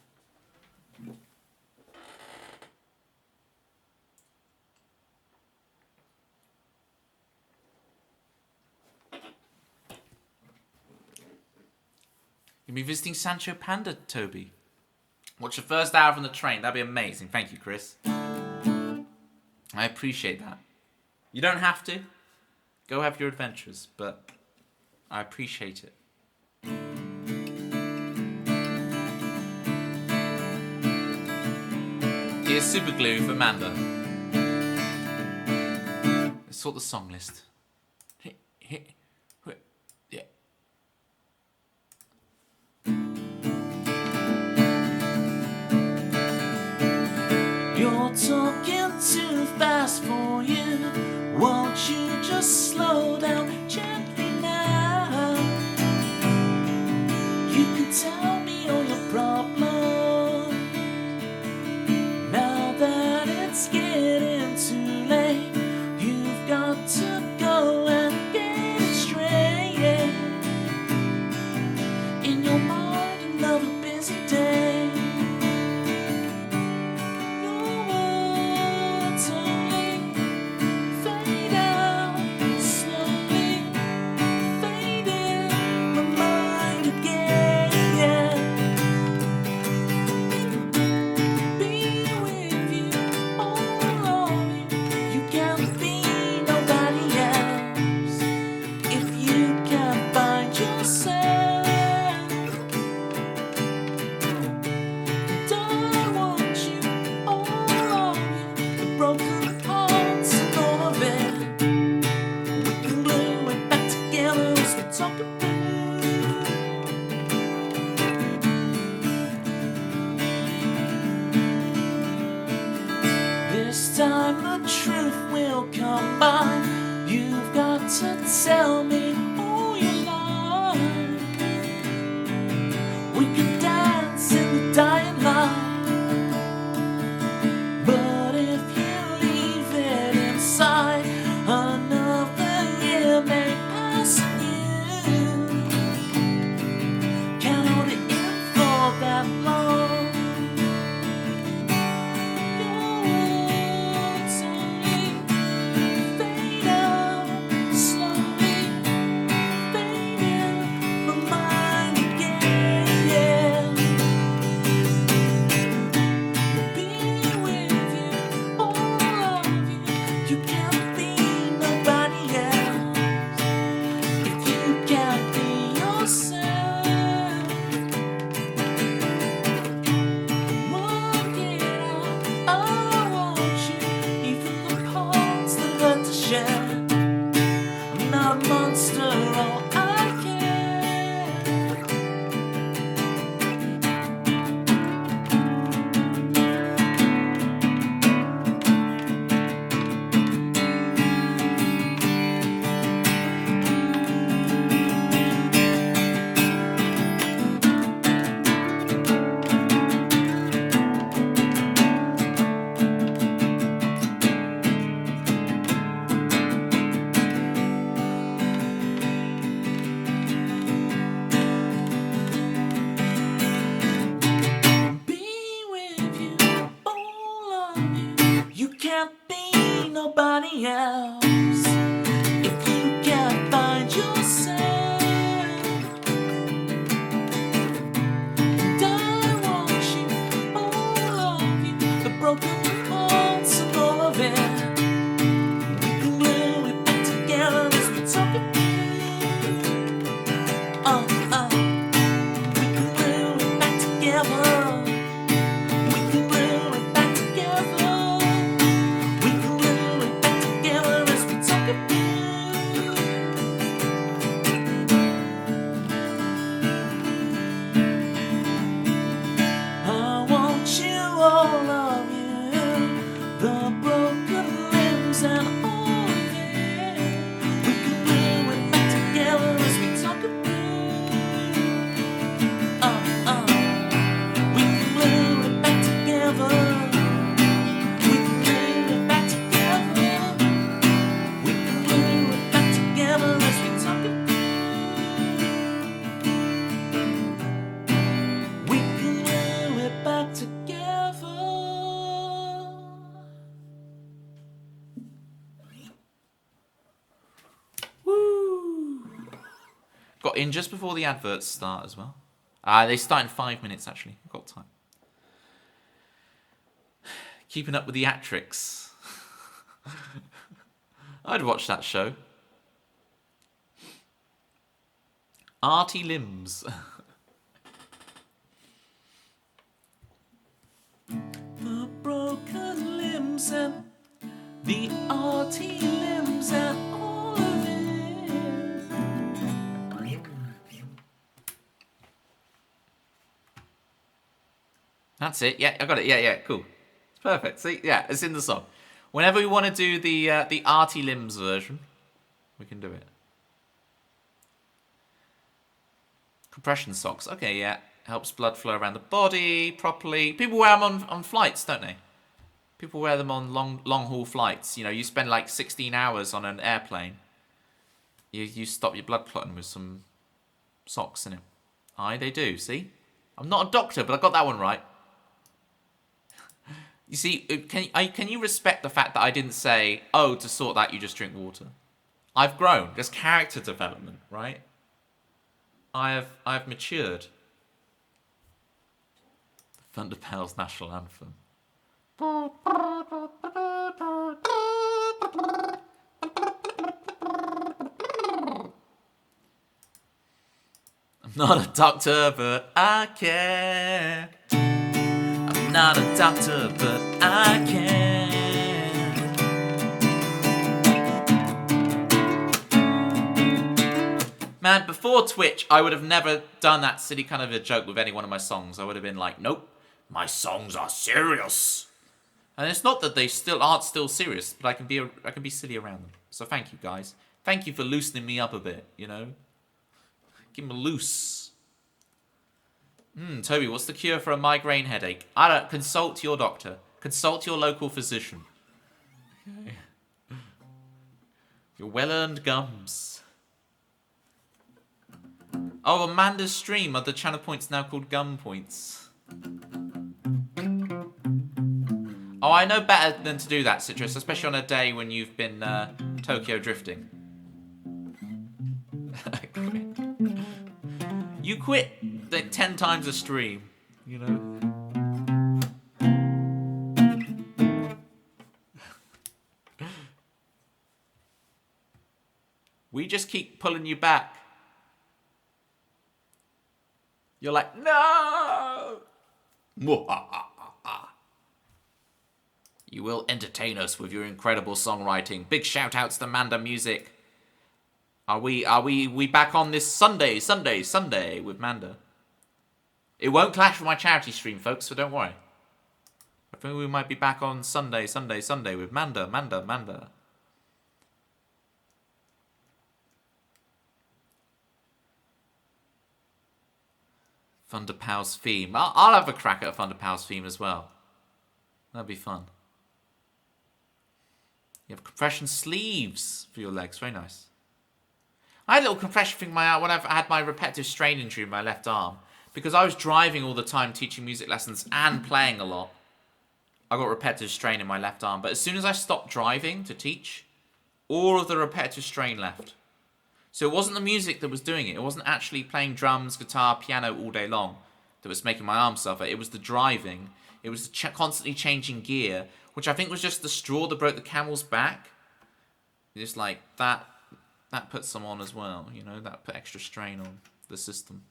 You'll be visiting Sancho Panda, Toby. Watch the first hour from the train. That'd be amazing. Thank you, Chris. I appreciate that. You don't have to. Go have your adventures, but I appreciate it. Here's super glue for Manda. Let's sort the song list. Yeah. You're talking too fast for you. Won't you just slow down gently now? You can tell me all your problems now that it's getting too late. You've got to go and get it straight. In your mind, another busy day. Your words only fade out slowly, fading my mind again. Be with you, all of you. You can't be nobody else if you can't find yourself. And I want you, all of you, the broken parts and all of it. We can glue it back together as we talk it through. This time the truth will come by. You've got to tell me all your lies. We can dance in the dying light, but if you leave it inside, another year may pass you. Can't hold it in for that long. Your words only fade out slowly, fading my mind again. Be with you, all of you. You can't be nobody else if you can't be yourself. Work it out. I want you, even the parts that hurt to share. I'm not a monster, oh, I care. Be with you, all of you. You can't be nobody else if you can't find yourself. And I want you, all of you, the broken parts and all of it. We can glue it back together as we talk it through. We can glue it back together. We can glue it back together. We can glue it back together as we talk it through. I want you, all of you, the broken limbs and all of it. We can glue it back together as we talk it through. We can glue it back together. We can glue it back together. We can glue it back together as we talk it through. We can glue it back together. Woo! Got in just before the adverts start as well. They start in 5 minutes actually. Got time. Keeping up with the Atrix. I'd watch that show. Arty Limbs. The broken limbs and the arty limbs and all of it. That's it. Yeah, I got it. Yeah, cool. It's perfect. See, yeah, it's in the song. Whenever we want to do the arty limbs version, we can do it. Compression socks. Okay, yeah. Helps blood flow around the body properly. People wear them on flights, don't they? People wear them on long haul flights. You know, you spend like 16 hours on an airplane. You stop your blood clotting with some socks in it. Aye, they do. See, I'm not a doctor, but I got that one right. You see, can you respect the fact that I didn't say, oh, to sort that you just drink water? I've grown. There's character development, right? I've matured. The Thunderpals national anthem. I'm not a doctor, but I care. I'm not a doctor, but I can. Man, before Twitch, I would have never done that silly kind of a joke with any one of my songs. I would have been like, nope, my songs are serious. And it's not that they aren't still serious, but I can be silly around them. So thank you, guys. Thank you for loosening me up a bit, you know? Give them a loose. Toby, what's the cure for a migraine headache? I don't. Consult your doctor. Consult your local physician. Okay. Your well-earned gums. Oh, Amanda's stream. Are the channel points now called gum points? Oh, I know better than to do that, Citrus, especially on a day when you've been Tokyo drifting. You quit like 10 times a stream, you know? We just keep pulling you back. You're like, no! You will entertain us with your incredible songwriting. Big shout outs to Manda Music. Are we back on this Sunday with Manda? It won't clash with my charity stream, folks, so don't worry. I think we might be back on Sunday with Manda. Thunderpow's theme. I'll have a crack at a Thunderpow's theme as well. That'd be fun. You have compression sleeves for your legs. Very nice. I had a little compression thing when I had my repetitive strain injury in my left arm. Because I was driving all the time, teaching music lessons and playing a lot. I got repetitive strain in my left arm. But as soon as I stopped driving to teach, all of the repetitive strain left. So it wasn't the music that was doing it. It wasn't actually playing drums, guitar, piano all day long that was making my arm suffer. It was the driving. It was the constantly changing gear, which I think was just the straw that broke the camel's back. Just like that put some on as well, you know, that put extra strain on the system.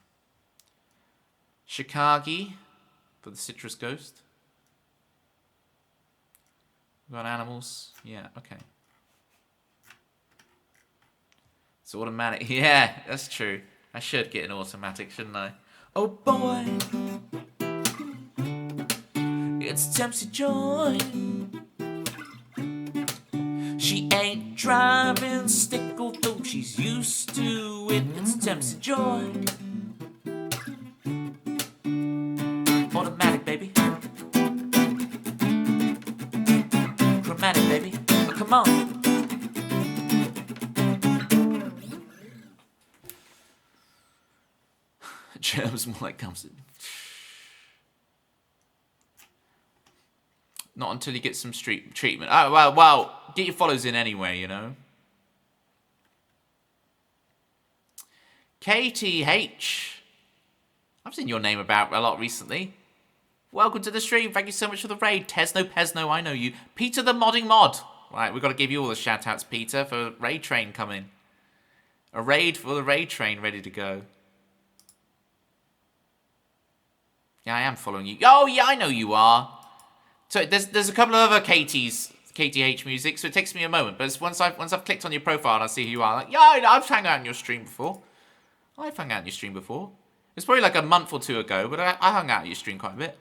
Chicago for the Citrus Ghost. We got animals. Yeah, okay. It's automatic. Yeah, that's true. I should get an automatic, shouldn't I? Oh boy, it's Tempsy Joy. She ain't driving stick, although she's used to it. It's Tempsy Joy. Automatic, baby. Chromatic, baby. Oh, come on. Germs more like comes in. Not until you get some street treatment. Oh, well, get your follows in anyway, you know. KTH. I've seen your name about a lot recently. Welcome to the stream. Thank you so much for the raid. Tesno Pesno, I know you. Peter the Modding Mod. Right, we've got to give you all the shout-outs, Peter, for Raid Train coming. A raid for the Raid Train ready to go. Yeah, I am following you. Oh, yeah, I know you are. So there's a couple of other KTH music, so it takes me a moment. But once I've clicked on your profile and I see who you are, like, yeah, I've hung out in your stream before. It's probably like a month or two ago, but I hung out at your stream quite a bit.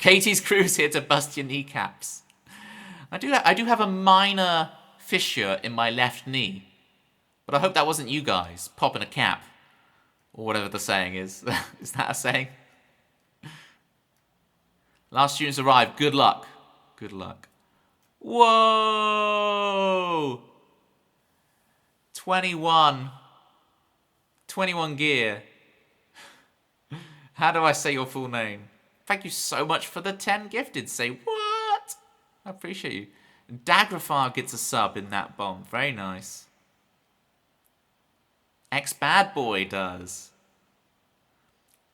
Katie's crew's here to bust your kneecaps. I do have a minor fissure in my left knee, but I hope that wasn't you guys popping a cap or whatever the saying is. Is that a saying? Last students arrived. Good luck. Good luck. Whoa! 21 gear. How do I say your full name? Thank you so much for the 10 gifted. Say what? I appreciate you. Dagrafar gets a sub in that bomb. Very nice. Bad Boy does.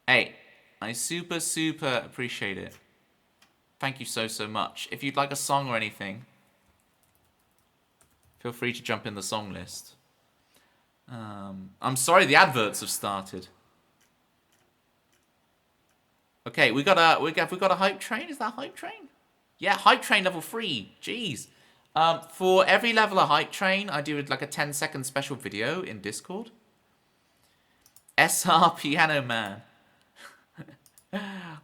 Hey, I super appreciate it. Thank you so much. If you'd like a song or anything, feel free to jump in the song list. I'm sorry the adverts have started. Okay, we got a hype train. Is that hype train? Yeah, hype train level 3. Jeez. For every level of hype train, I do like a 10-second special video in Discord. SR Piano Man.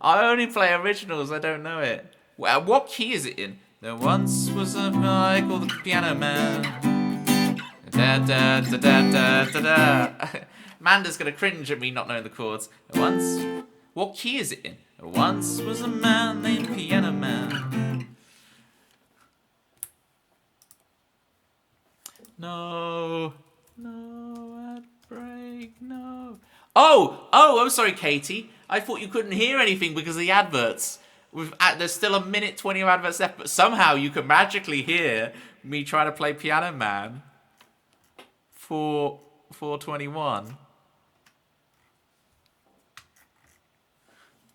I only play originals. I don't know it. Well, what key is it in? There once was a guy called the Piano Man. Da da da da da da da. Amanda's gonna cringe at me not knowing the chords. What key is it in? There once was a man named Piano Man. No, ad break, no. Oh, I'm sorry, Katie. I thought you couldn't hear anything because of the adverts. There's still a minute 20 of adverts left, but somehow you can magically hear me trying to play Piano Man for 421.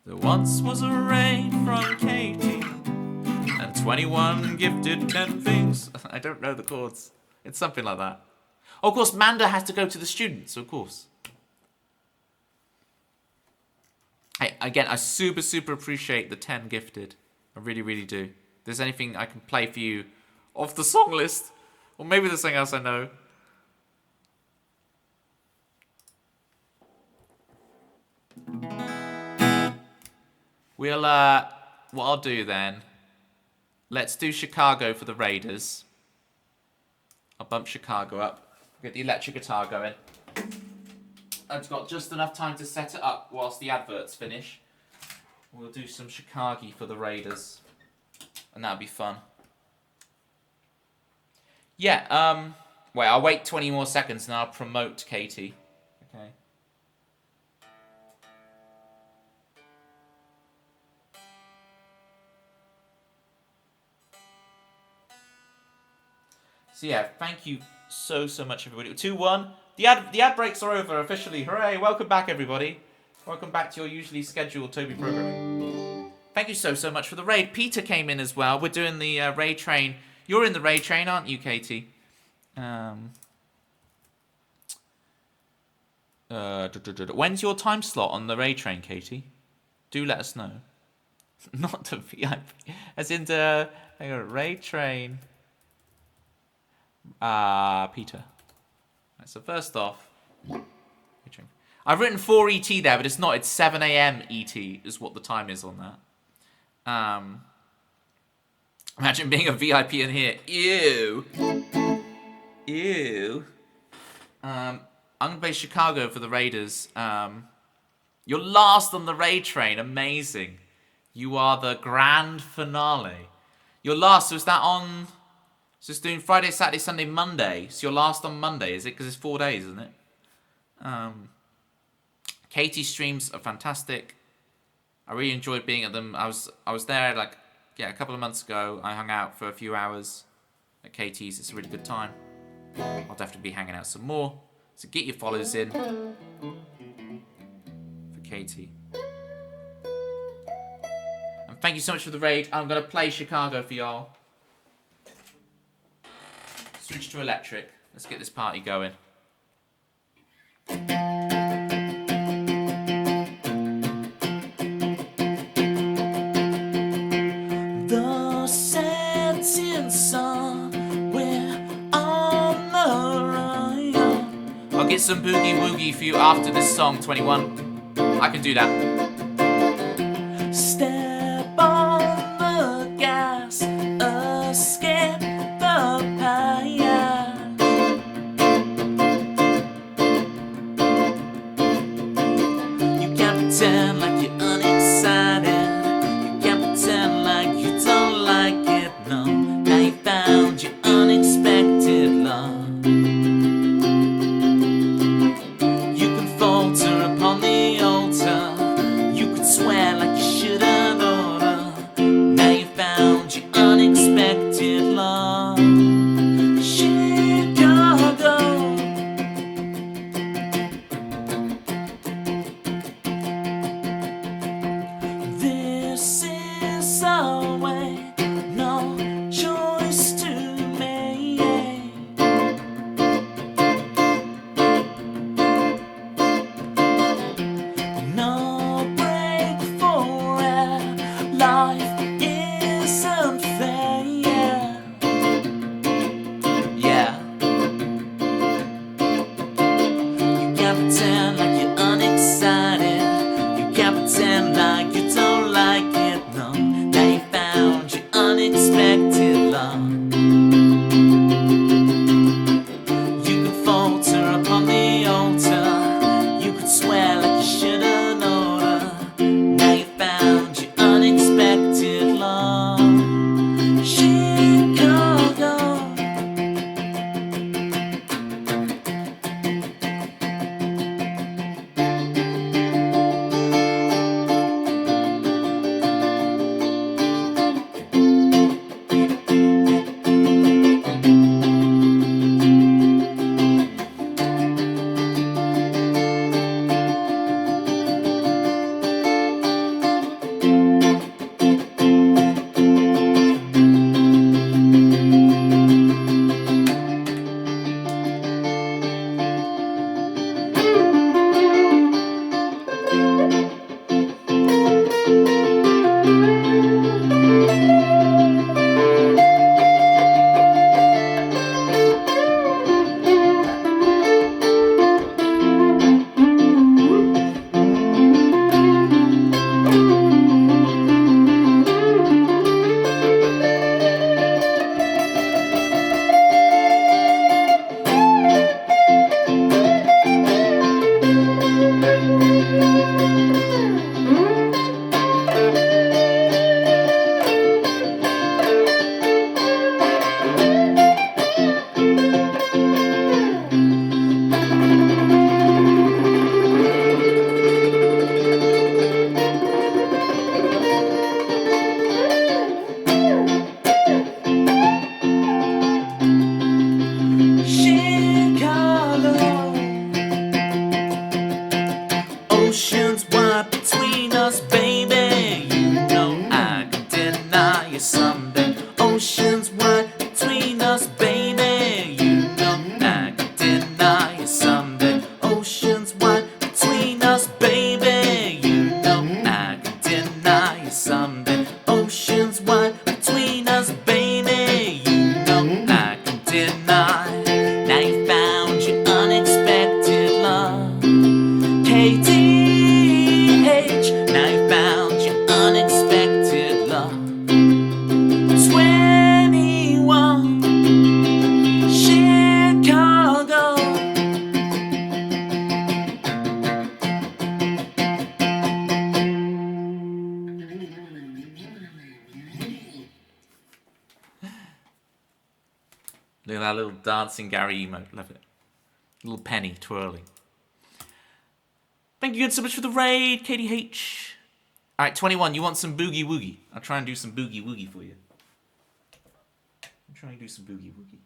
There once was a rain from Katie, and 21 gifted 10 things. I don't know the chords. It's something like that. Oh, of course, Manda has to go to the students, of course. Hey, again, I super appreciate the 10 gifted. I really do. If there's anything I can play for you off the song list, or maybe there's something else I know. We'll, what I'll do then, let's do Chicago for the Raiders. I'll bump Chicago up. Get the electric guitar going. I've got just enough time to set it up whilst the adverts finish. We'll do some Chicago for the Raiders. And that'll be fun. Yeah, wait, I'll wait 20 more seconds and I'll promote Katie. Okay. So yeah, thank you so much, everybody. 2-1. The ad breaks are over officially. Hooray! Welcome back, everybody. Welcome back to your usually scheduled Toby programming. Thank you so much for the raid. Peter came in as well. We're doing the raid train. You're in the raid train, aren't you, Katie? When's your time slot on the raid train, Katie? Do let us know. Not the VIP. As in the raid train. Peter. Right, so first off, I've written 4 ET there, but it's not. It's 7 a.m. ET is what the time is on that. Imagine being a VIP in here. Ew. I'm gonna play Chicago for the Raiders. You're last on the raid train. Amazing. You are the grand finale. You're last. So is that on? So it's doing Friday, Saturday, Sunday, Monday. So you're last on Monday, is it? Because it's 4 days, isn't it? Katie's streams are fantastic. I really enjoyed being at them. I was there a couple of months ago. I hung out for a few hours at Katie's. It's a really good time. I'll definitely be hanging out some more. So get your follows in for Katie. And thank you so much for the raid. I'm gonna play Chicago for y'all. Switch to electric. Let's get this party going. going somewhere on the run. I'll get some boogie woogie for you after this song, 21. I can do that. Step on the gas, escape the past. You can't pretend like you're unexcited. You can't pretend like you don't like it, no. Now you found your unexpected love. You can falter upon the altar. You could swear like you shouldn't oughta. Now you found your unexpected love. Chicago. This is our way, no choice to make. No break for air, life isn't fair. Yeah. You can't pretend like you're unexcited. You can't pretend like you don't like it, no. Now you found your unexpected love. You could falter upon the altar. You could swear like you shouldn't oughta. Now you found your unexpected love. Chicago. Chicago. Oceans wide between us, baby. You know I can deny you someday. Oceans wide between us, baby. You know I can deny you someday. Oceans wide between us, baby. You know I can deny you someday. Oceans wide between us, baby. You know I can deny. Now you found your unexpected love. KTH. Now you found your unexpected love. 21. Chicago. Look at that little dancing Gary emote. Love it. Little penny twirling. Thank you so much for the raid, KDH. Alright, 21, you want some boogie woogie? I'll try and do some boogie woogie for you. I'm trying to do some boogie woogie.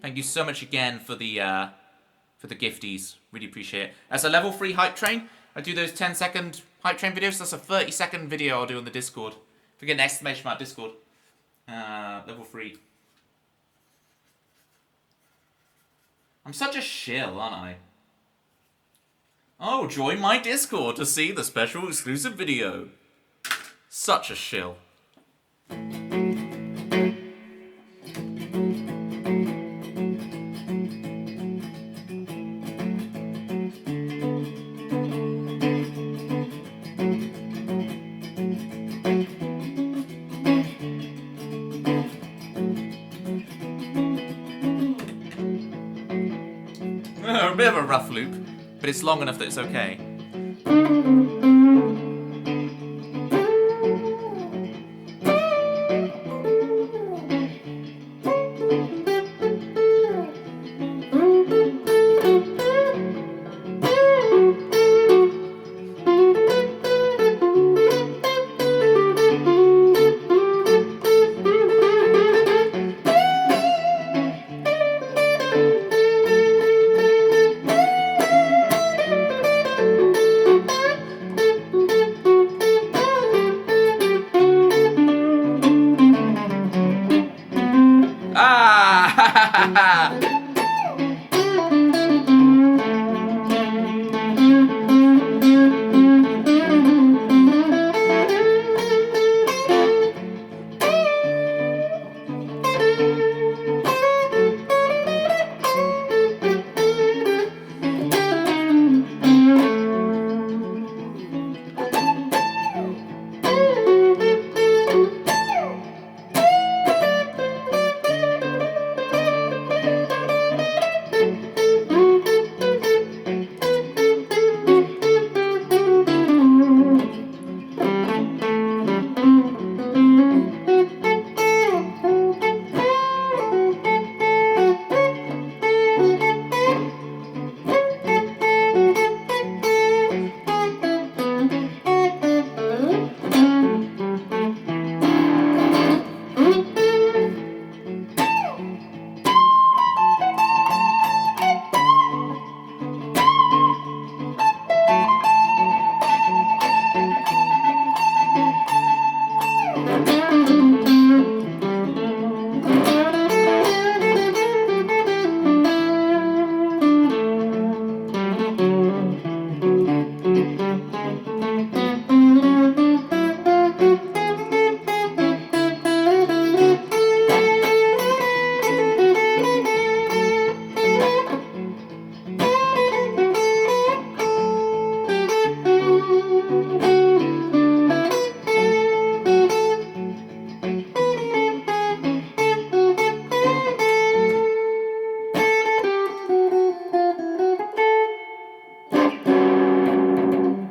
Thank you so much again for the gifties. Really appreciate it. As a level 3 hype train, I do those 10-second hype train videos. That's a 30-second video I'll do on the Discord. If you get an exclamation mark Discord. Level 3. I'm such a shill, aren't I? Oh, join my Discord to see the special exclusive video. Such a shill. A bit of a rough loop, but it's long enough that it's okay. Ah!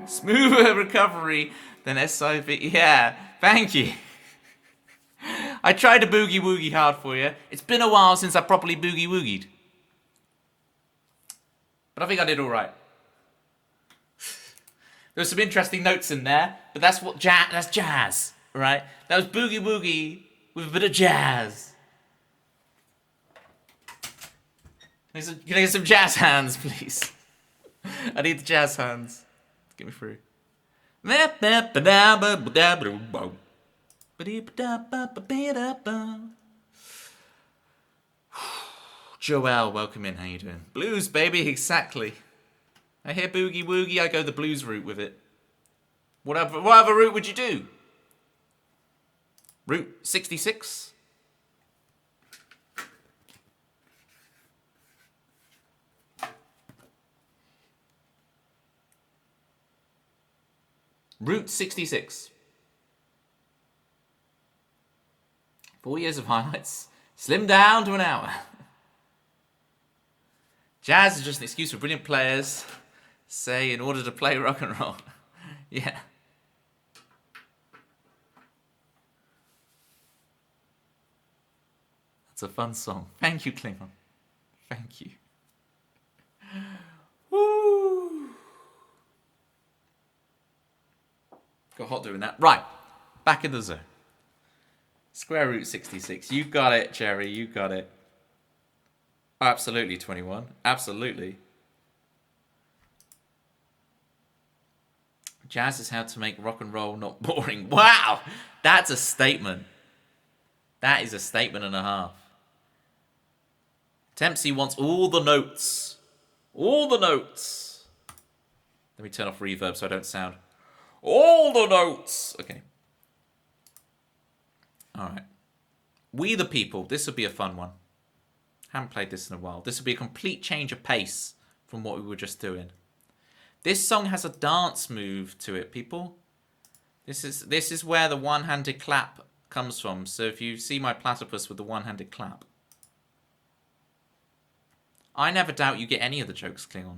Smoother recovery than SIV. Yeah, thank you. I tried to boogie woogie hard for you. It's been a while since I properly boogie woogied. But I think I did alright. There's some interesting notes in there, but that's what that's jazz, right? That was boogie woogie with a bit of jazz. Can I get some jazz hands, please? I need the jazz hands. Get me through. Joelle, welcome in. How you doing? Blues, baby, exactly. I hear boogie woogie. I go the blues route with it. What other route would you do? Route 66? Route 66. 4 years of highlights. Slim down to an hour. Jazz is just an excuse for brilliant players, say, in order to play rock and roll. Yeah. That's a fun song. Thank you, Klingon. Thank you. Woo! Got hot doing that. Right. Back in the zone. Square root 66. You got it, Jerry. You got it. Absolutely, 21. Absolutely. Jazz is how to make rock and roll not boring. Wow! That's a statement. That is a statement and a half. Tempsy wants all the notes. All the notes. Let me turn off reverb so I don't sound all the notes. Okay. Alright. We the People. This would be a fun one. Haven't played this in a while. This would be a complete change of pace from what we were just doing. This song has a dance move to it, people. This is where the one-handed clap comes from. So if you see my platypus with the one-handed clap. I never doubt you get any of the jokes, Klingon.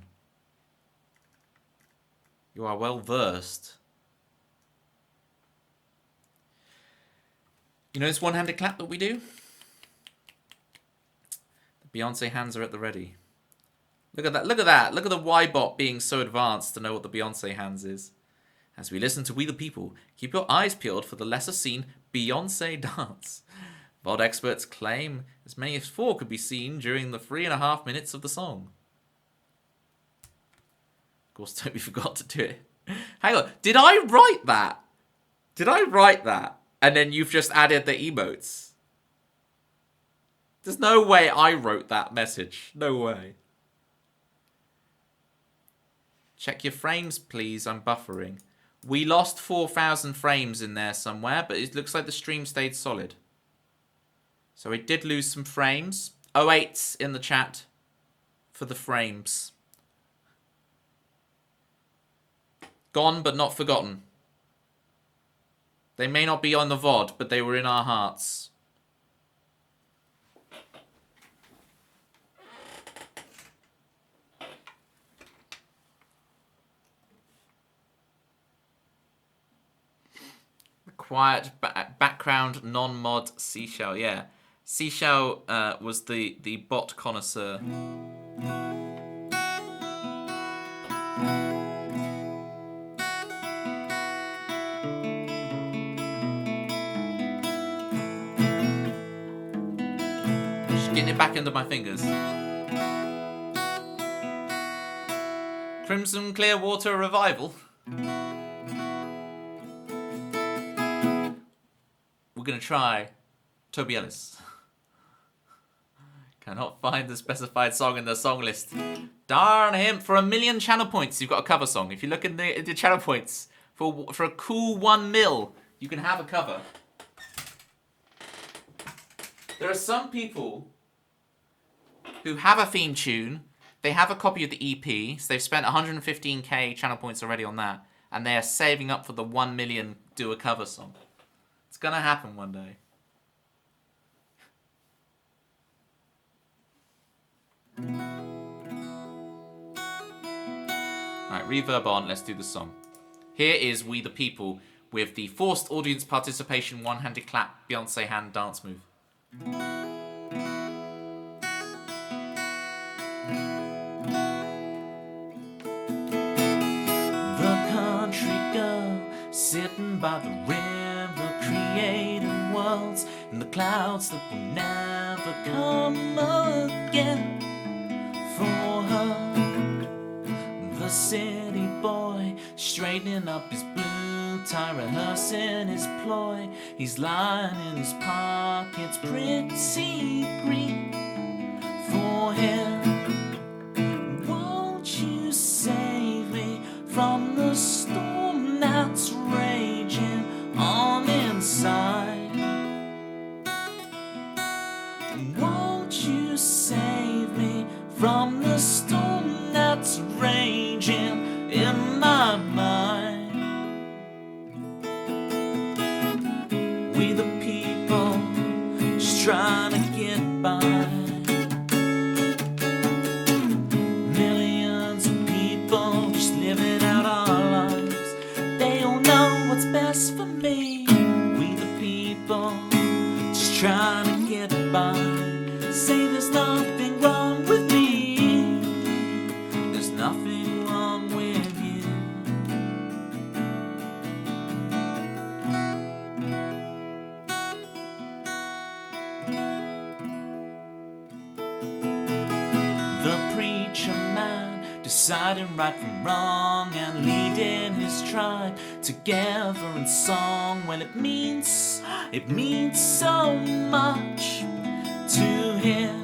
You are well versed. You know this one-handed clap that we do? The Beyonce hands are at the ready. Look at that, look at that. Look at the Y-bot being so advanced to know what the Beyonce hands is. As we listen to We the People, keep your eyes peeled for the lesser seen Beyonce dance. VOD experts claim as many as 4 could be seen during the 3.5 minutes of the song. Of course, Toby forgot to do it. Hang on, did I write that? Did I write that? And then you've just added the emotes? There's no way I wrote that message. No way. Check your frames, please. I'm buffering. We lost 4,000 frames in there somewhere, but it looks like the stream stayed solid. So it did lose some frames. 08's in the chat for the frames. Gone but not forgotten. They may not be on the VOD, but they were in our hearts. Quiet background non-mod Seashell. Yeah, Seashell was the bot connoisseur. Just getting it back into my fingers. Crimson Clearwater Revival. We're going to try Toby Ellis. Cannot find the specified song in the song list. Darn him. For 1 million channel points, you've got a cover song. If you look in the channel points, for a cool 1 mil, you can have a cover. There are some people who have a theme tune. They have a copy of the EP. So they've spent 115k channel points already on that. And they are saving up for the 1 million do a cover song. It's gonna happen one day. Alright, reverb on, let's do the song. Here is We the People with the forced audience participation one-handed clap Beyonce hand dance move. The country girl sitting by the river, creating worlds in the clouds that will never come again. For her, the city boy, straightening up his blue tie, rehearsing his ploy. He's lying in his pockets, pretty green. For him, won't you save me from the storm that's raging on inside? Won't you save me from the storm that's raging in my mind? We the people just trying to get by. Millions of people just living out our lives. They don't know what's best for me. We the people just trying to get by. Say there's nothing wrong with me. There's nothing wrong with you. The preacher man deciding right from wrong and leading his tribe together in song. Well, it means so much to him.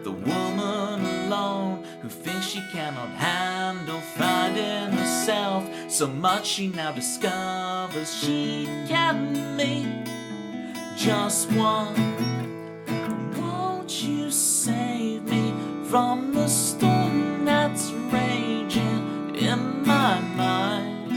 The woman alone who thinks she cannot handle finding herself. So much she now discovers she can make just one. Won't you save me from the storm that's raging in my mind?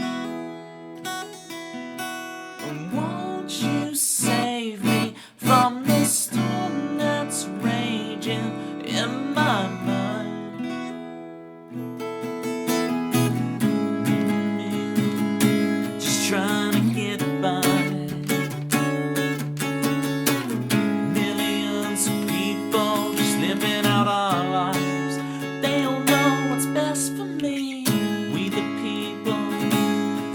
Won't you save me from the storm that's raging in my mind? Just trying to get by. Millions of people just living out our lives. They don't know what's best for me. We the people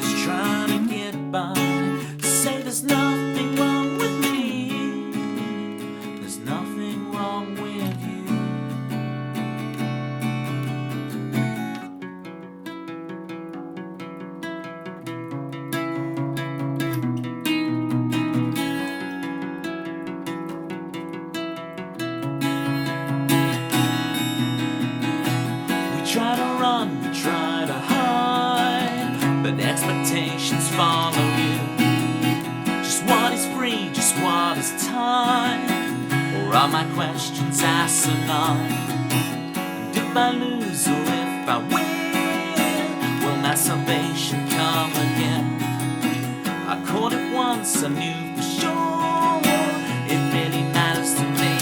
just trying to get by. Say there's nothing wrong with me. There's nothing wrong with you. We try to run, we try to hide, but expectations follow you. Just what is free, just what is time? Or are my questions asinine? And if I lose or if I win, will my salvation come again? I caught it once, I knew for sure it really matters to me.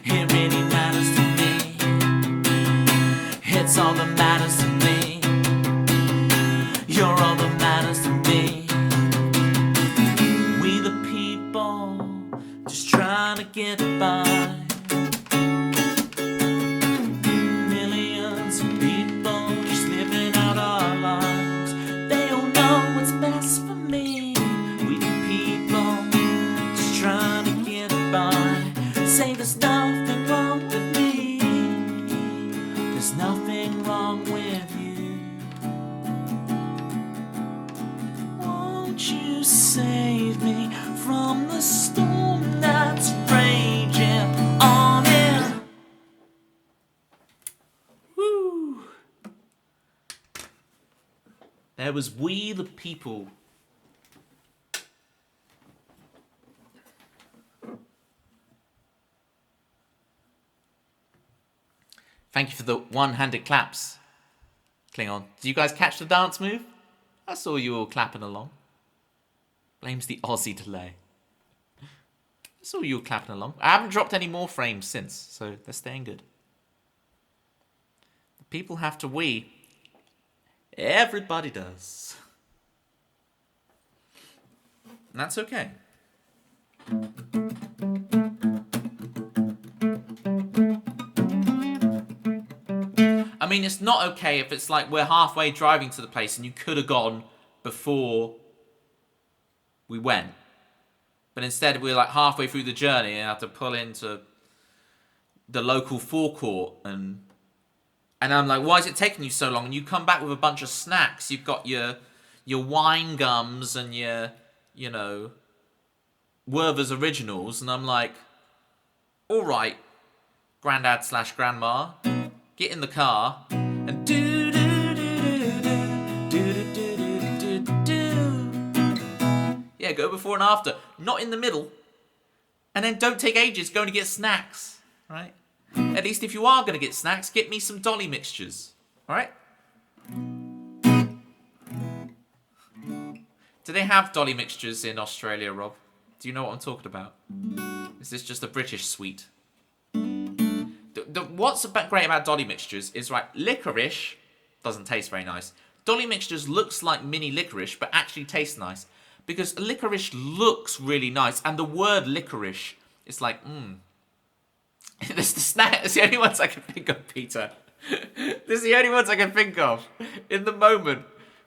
It really matters to me. It's all that matters to me. You're all that matters to me. We the people just trying to get by. Millions of people just living out our lives. They don't know what's best for me. We the people just trying to get by. Say there's nothing wrong with me. There's nothing wrong with you. Won't you save me from the storm that's raging on in? Woo! There was We the People. Thank you for the one-handed claps, Klingon. Did you guys catch the dance move? I saw you all clapping along. Blames the Aussie delay. I saw you all clapping along. I haven't dropped any more frames since, so they're staying good. The people have to wee. Everybody does. And that's okay. I mean, it's not okay if it's like we're halfway driving to the place and you could have gone before we went. But instead we're like halfway through the journey and have to pull into the local forecourt and I'm like, why is it taking you so long? And you come back with a bunch of snacks. You've got your wine gums and your, you know, Werther's Originals. And I'm like, all right, granddad / grandma, get in the car and do. Yeah, go before and after, not in the middle. And then don't take ages going to get snacks, right? At least if you are going to get snacks, get me some dolly mixtures, all right? Do they have dolly mixtures in Australia, Rob? Do you know what I'm talking about? Is this just a British sweet? What's great about dolly mixtures is, right, licorice doesn't taste very nice. Dolly mixtures looks like mini licorice, but actually tastes nice. Because licorice looks really nice, and the word licorice is like, This is the only ones I can think of, Peter. This is the only ones I can think of in the moment.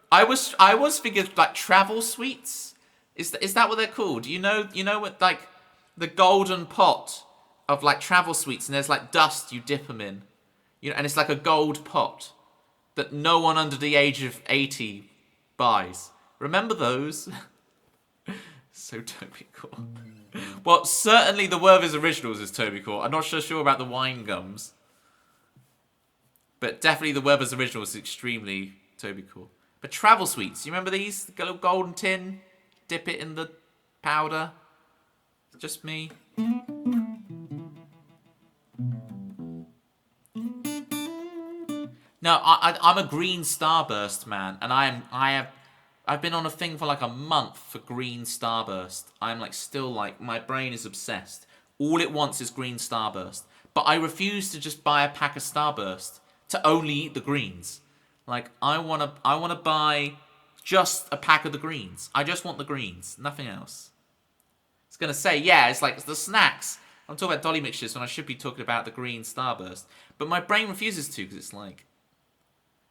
I was thinking like travel sweets. Is that what they're called? You know what, like the golden pot of like travel sweets, and there's like dust you dip them in, you know, and it's like a gold pot that no one under the age of 80 buys. Remember those? So Toby Cool. Well, certainly the Werther's Originals is Toby Cool. I'm not so sure about the wine gums. But definitely the Werther's original was extremely Toby cool. But travel sweets, you remember these? The little golden tin, dip it in the powder. Just me. No, I'm a green starburst man, and I've been on a thing for like a month for green starburst. I'm like still like my brain is obsessed. All it wants is green starburst, but I refuse to just buy a pack of starburst to only eat the greens. Like I wanna buy just a pack of the greens. I just want the greens, nothing else. It's gonna say yeah, it's like the snacks. I'm talking about dolly mixtures when I should be talking about the green starburst, but my brain refuses to because it's like.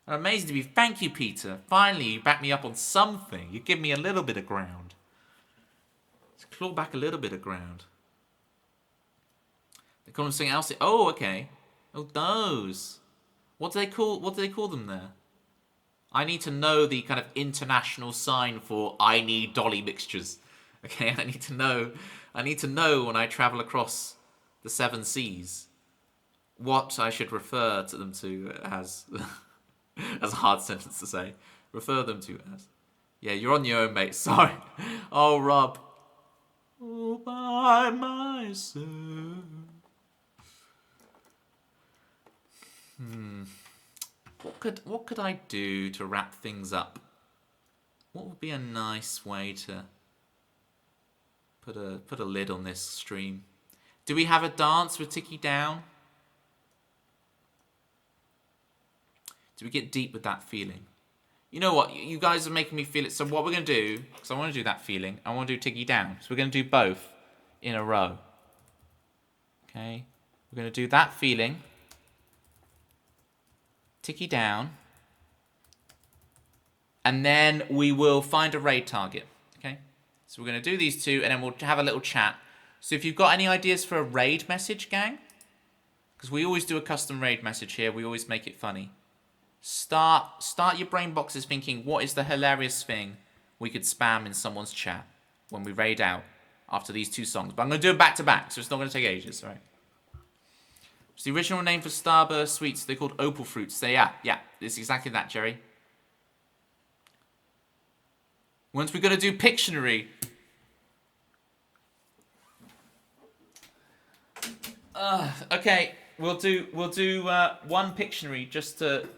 I'm amazing to be. Thank you, Peter. Finally, you back me up on something. You give me a little bit of ground. Let's claw back a little bit of ground. They call them something else. Oh, okay. Oh, those. What do they call? What do they call them there? I need to know the kind of international sign for I need dolly mixtures. Okay, I need to know. I need to know when I travel across the 7 seas what I should refer to them to as. That's a hard sentence to say. Refer them to as. Yeah, you're on your own, mate. Sorry. Oh, Rob. All by myself. What could I do to wrap things up? What would be a nice way to put a lid on this stream? Do we have a dance with Tiki Down? Do we get deep with that feeling? You know what? You guys are making me feel it. So what we're going to do, because I want to do that feeling, I want to do Tiggy Down. So we're going to do both in a row. Okay? We're going to do that feeling. Tiggy Down. And then we will find a raid target. Okay? So we're going to do these two, and then we'll have a little chat. So if you've got any ideas for a raid message, gang, because we always do a custom raid message here. We always make it funny. Start your brain boxes thinking, what is the hilarious thing we could spam in someone's chat when we raid out after these 2 songs. But I'm going to do it back to back, so it's not going to take ages, right? It's the original name for Starburst sweets. They're called opal fruits. So yeah, it's exactly that, Jerry. Once we're going to do Pictionary. Okay, we'll do one Pictionary just to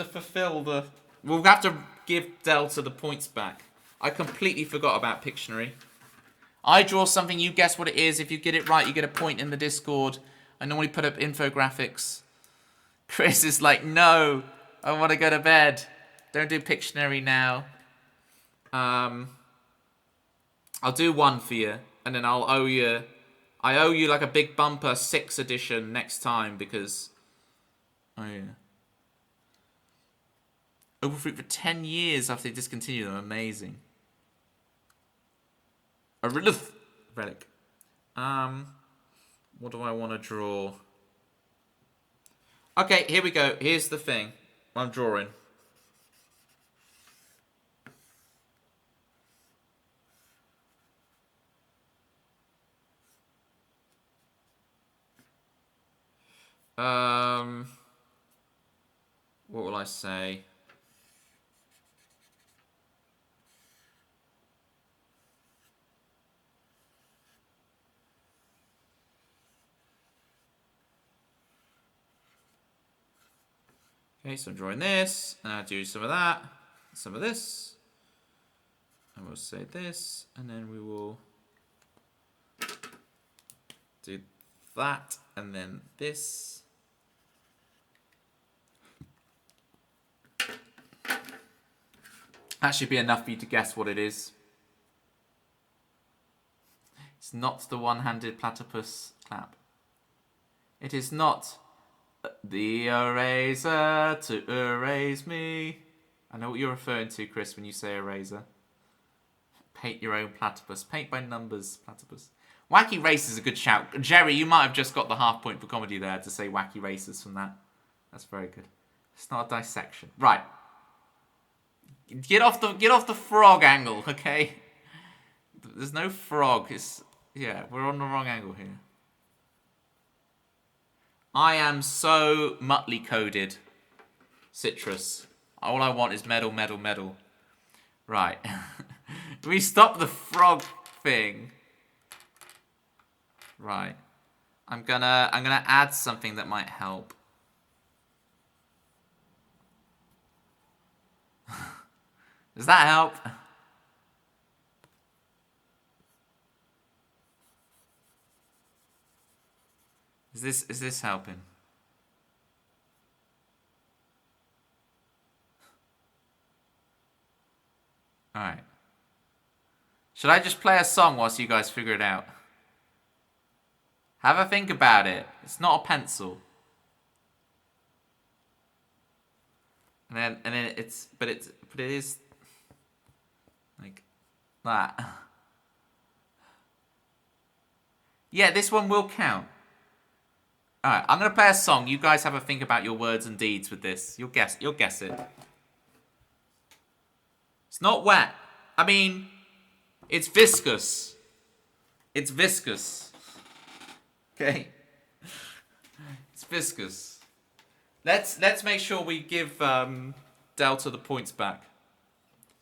fulfill the. We'll have to give Delta the points back. I completely forgot about Pictionary. I draw something, you guess what it is. If you get it right, you get a point in the Discord. I normally put up infographics. Chris is like, no, I want to go to bed. Don't do Pictionary now. I'll do one for you, and then I owe you like a big bumper 6 edition next time because. Oh yeah. Opal fruit for 10 years after they discontinued them. Amazing. A relic. What do I want to draw? Okay, here we go. Here's the thing. I'm drawing. What will I say? Okay, so I'm drawing this, and I'll do some of that, some of this, and we'll say this, and then we will do that, and then this. That should be enough for you to guess what it is. It's not the one-handed platypus clap. It is not the eraser to erase me. I know what you're referring to, Chris, when you say eraser. Paint your own platypus. Paint by numbers, platypus. Wacky Race is a good shout. Jerry, you might have just got the half point for comedy there to say wacky races from that. That's very good. It's not a dissection. Right. Get off the frog angle, okay? There's no frog. We're on the wrong angle here. I am so Muttley coded. citrus. All I want is medal, medal, medal. Right. We stop the frog thing. Right. I'm gonna add something that might help. Does that help? Is this helping? Alright. Should I just play a song whilst you guys figure it out? Have a think about it. It's not a pencil. And then it is like that. Yeah, this one will count. Alright, I'm gonna play a song. You guys have a think about your words and deeds with this. You'll guess it. It's not wet. I mean, it's viscous. It's viscous. Okay. It's viscous. Let's make sure we give Delta the points back.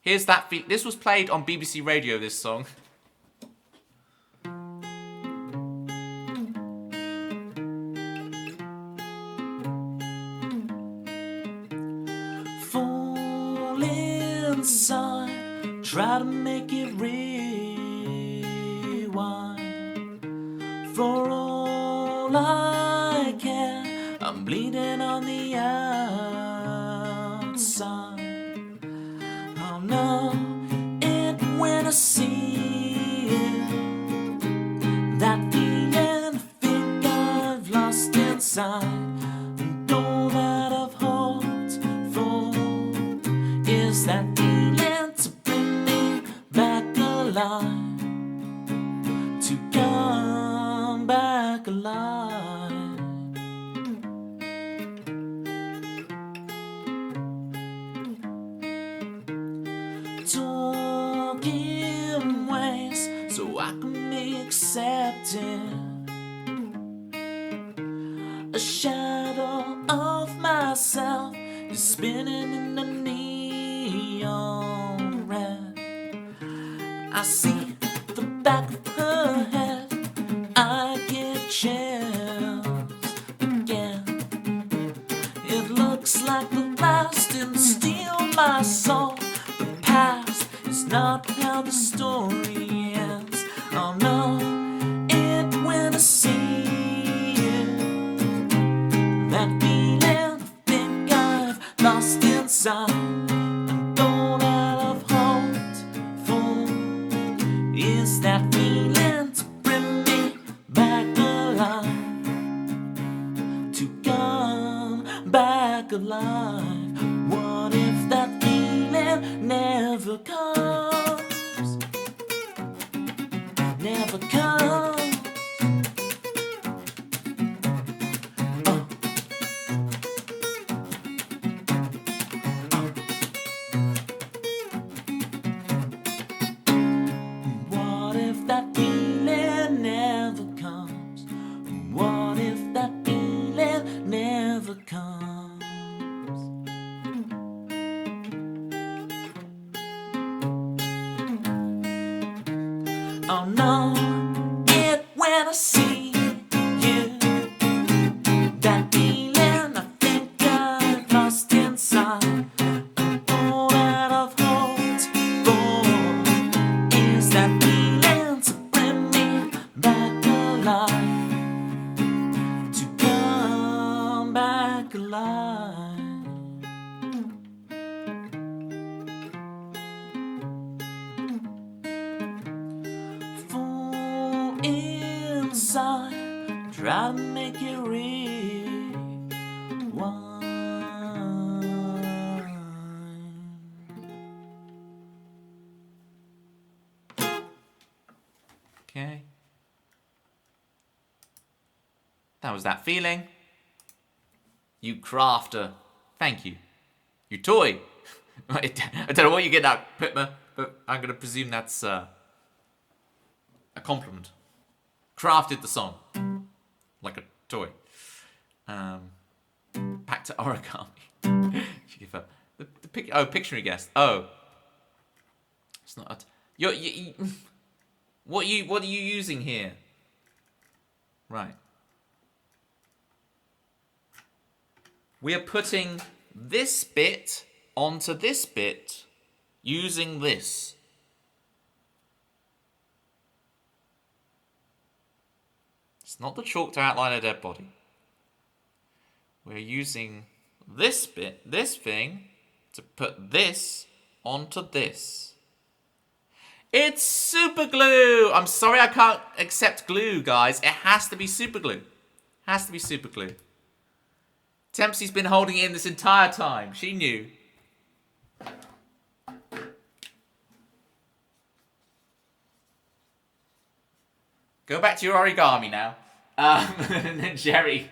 Here's that. This was played on BBC Radio. This song. Fall inside, try to make it rewind. For all I care, I'm bleeding on the outside. I'll know it when I see it. That feeling I think I've lost inside. And all that I've hoped for is that feeling to bring me back alive. To come back alive. Talking ways so I can be accepted. A shadow of myself is spinning in the neon red. I see the back of her head. I get chills again. It looks like the last and steal my soul. The past is not how the story ends. I'll know it when I see it. That feeling I think I've lost inside. And all that I've hoped for is that feeling to bring me back alive. To come back alive. What if that feeling never comes? Never comes. What if that feeling never comes? What if that feeling never comes? I'll know it when I see you. That feeling I think I've lost inside. All that I've hoped for is that feeling to bring me back alive. To come back alive. Fall inside, try to make it rewind. Okay. That was that feeling. You crafter. Thank you. You toy. I don't know what you get out, Pitmer, but I'm going to presume that's a compliment. Crafted the song. Like a toy. Back to origami. Pictionary guest. Oh, it's not. What are you using here? Right. We are putting this bit onto this bit using this. It's not the chalk to outline a dead body. We're using this bit, this thing, to put this onto this. It's super glue! I'm sorry I can't accept glue, guys. It has to be super glue. Has to be super glue. Tempsy's been holding it in this entire time. She knew. Go back to your origami now. And then Jerry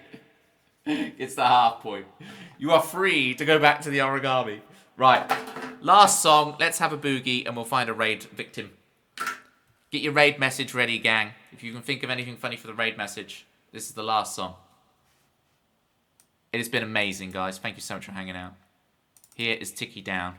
gets the half point. You are free to go back to the origami. Right. Last song. Let's have a boogie and we'll find a raid victim. Get your raid message ready, gang. If you can think of anything funny for the raid message, this is the last song. It has been amazing, guys. Thank you so much for hanging out. Here is Tiki Down.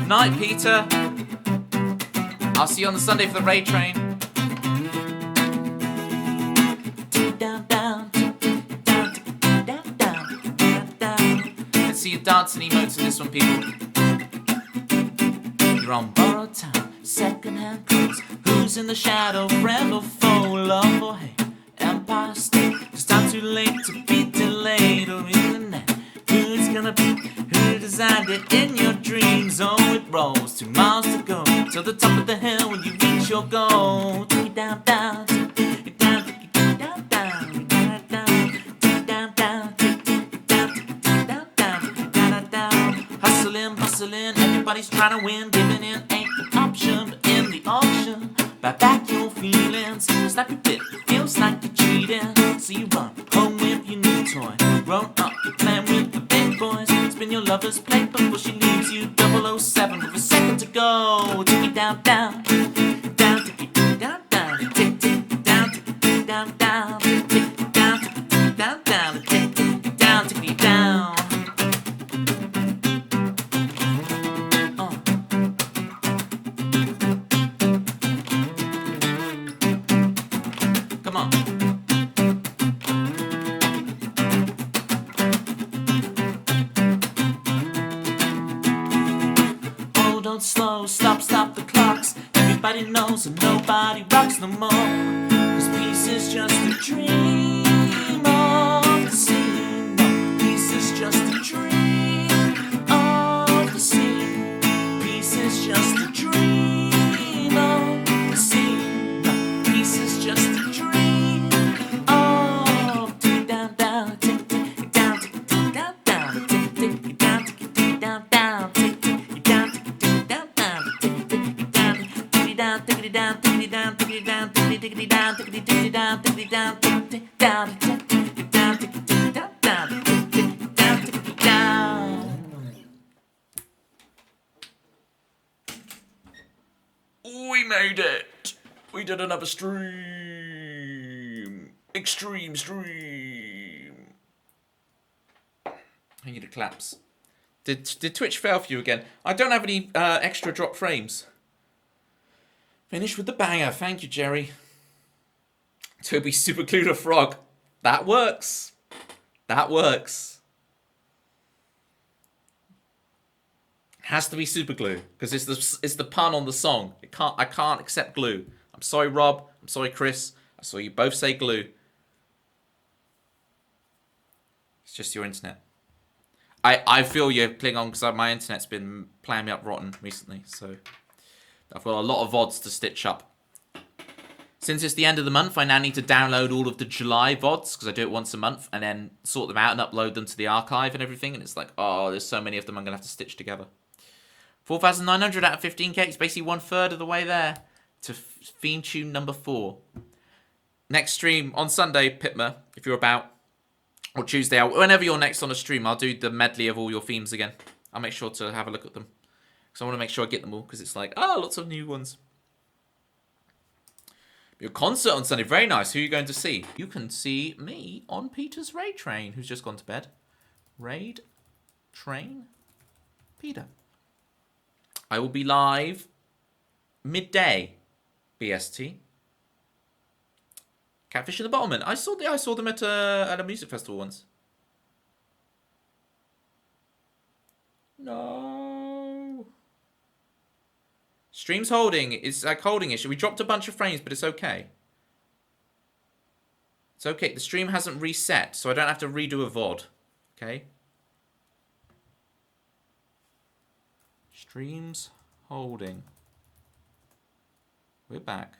Night, Peter. I'll see you on the Sunday for the raid train. Let's see you dancing emotes in this one, people. You're on borrowed time, second-hand clothes. Who's in the shadow, friend or foe, love or hate, Empire State. It's time too late to be delayed or in the net. Who's gonna be? Who designed it in your dreams? Oh, it rolls 2 miles to go to the top of the hill when you reach your goal. Take it down, down, take it down, take it down, down, down, down, down, take it down, take it down, down, take it down, down. Hustling, bustling, everybody's trying to win. Giving in ain't an option, but in the auction, buy back your feelings. Snap your bit, feels like you're cheating. So you run home with your new toy. Grown up, you're playing with the big boys. Spin your lover's plate before she leaves you. 007 with a second to go. Take it down, down, down, take it down, down, take it down, take it down, down, take it down, take it down, down, take it down, take it down. Come on. Slow, stop the clocks. Everybody knows and nobody rocks no more. 'Cause peace is just a dream of the sea. No, peace is just a dream of the sea. Peace is just a dream of the sea. No, peace is just a dream of take it down, down, take it down, take it down, down, take it down, take it down, down, take it down. Take it down, take it down, take it down, take it down, take it down, take it down, take it down, take it down, take it down, take it down, down, take it down, take it down. We made it. We did another stream. Extreme stream. I need a claps. Did Twitch fail for you again? I don't have any extra drop frames. Finish with the banger. Thank you, Jerry. Toby superglued a frog. That works. That works. Has to be super glue because it's the pun on the song. I can't accept glue. I'm sorry, Rob. I'm sorry, Chris. I saw you both say glue. It's just your internet. I feel you, Klingon, because my internet's been playing me up rotten recently, so I've got a lot of VODs to stitch up. Since it's the end of the month, I now need to download all of the July VODs, because I do it once a month, and then sort them out and upload them to the archive and everything, and it's like, oh, there's so many of them I'm going to have to stitch together. 4,900 out of 15k, it's basically 1/3 of the way there to theme tune number 4. Next stream on Sunday, Pitma, if you're about, or Tuesday, whenever you're next on a stream, I'll do the medley of all your themes again. I'll make sure to have a look at them. Because I want to make sure I get them all. Because it's like, oh, lots of new ones. Your concert on Sunday, very nice. Who are you going to see? You can see me on Peter's Raid Train, who's just gone to bed. Raid Train Peter. I will be live midday BST. Catfish in the Bottlemen. I saw them at a music festival once. No. Stream's holding. It's like holding issue. We dropped a bunch of frames, but it's okay. It's okay. The stream hasn't reset, so I don't have to redo a VOD. Okay? Stream's holding. We're back.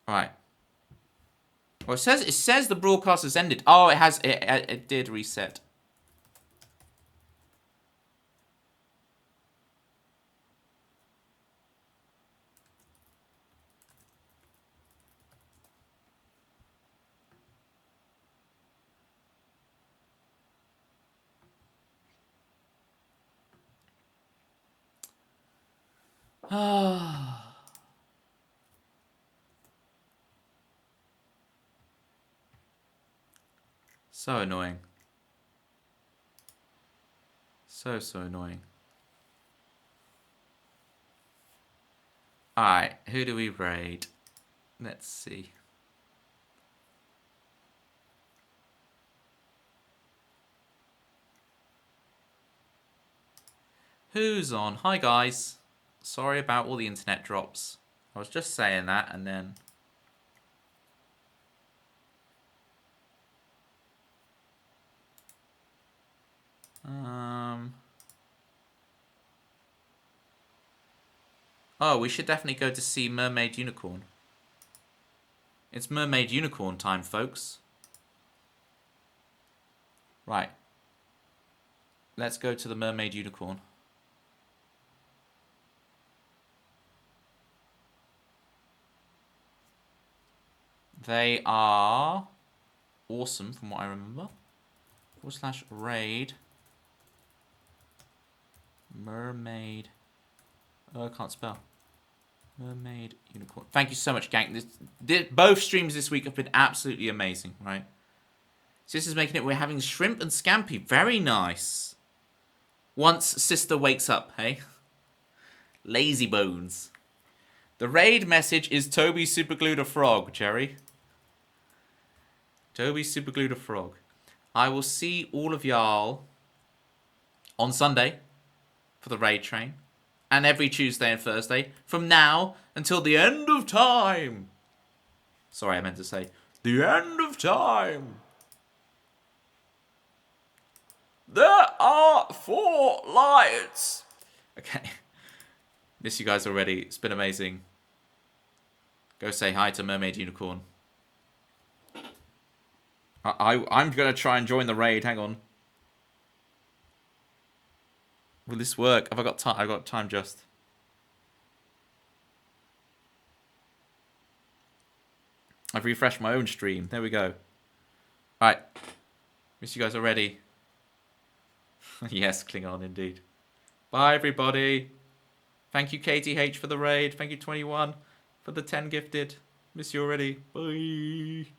Alright. Well, it says the broadcast has ended. Oh, it did reset. Ah. So annoying. So annoying. Alright, who do we raid? Let's see. Who's on? Hi guys. Sorry about all the internet drops. I was just saying that and then... Oh, we should definitely go to see Mermaid Unicorn. It's Mermaid Unicorn time, folks. Right. Let's go to the Mermaid Unicorn. They are awesome from what I remember. /raid Mermaid. Oh, I can't spell. Mermaid Unicorn. Thank you so much, gang. Both streams this week have been absolutely amazing, right? So this is making it. We're having shrimp and scampi. Very nice. Once sister wakes up, hey? Lazy bones. The raid message is Toby superglued a frog, Jerry. Toby superglued a frog. I will see all of y'all on Sunday for the raid train. And every Tuesday and Thursday from now until the end of time. Sorry, I meant to say the end of time. There are 4 lights. Okay. Miss you guys already. It's been amazing. Go say hi to Mermaid Unicorn. I'm going to try and join the raid. Hang on. Will this work? Have I got time? I got time just. I've refreshed my own stream. There we go. Alright. Miss you guys already. Yes, Klingon indeed. Bye everybody. Thank you KTH for the raid. Thank you 21 for the 10 gifted. Miss you already. Bye.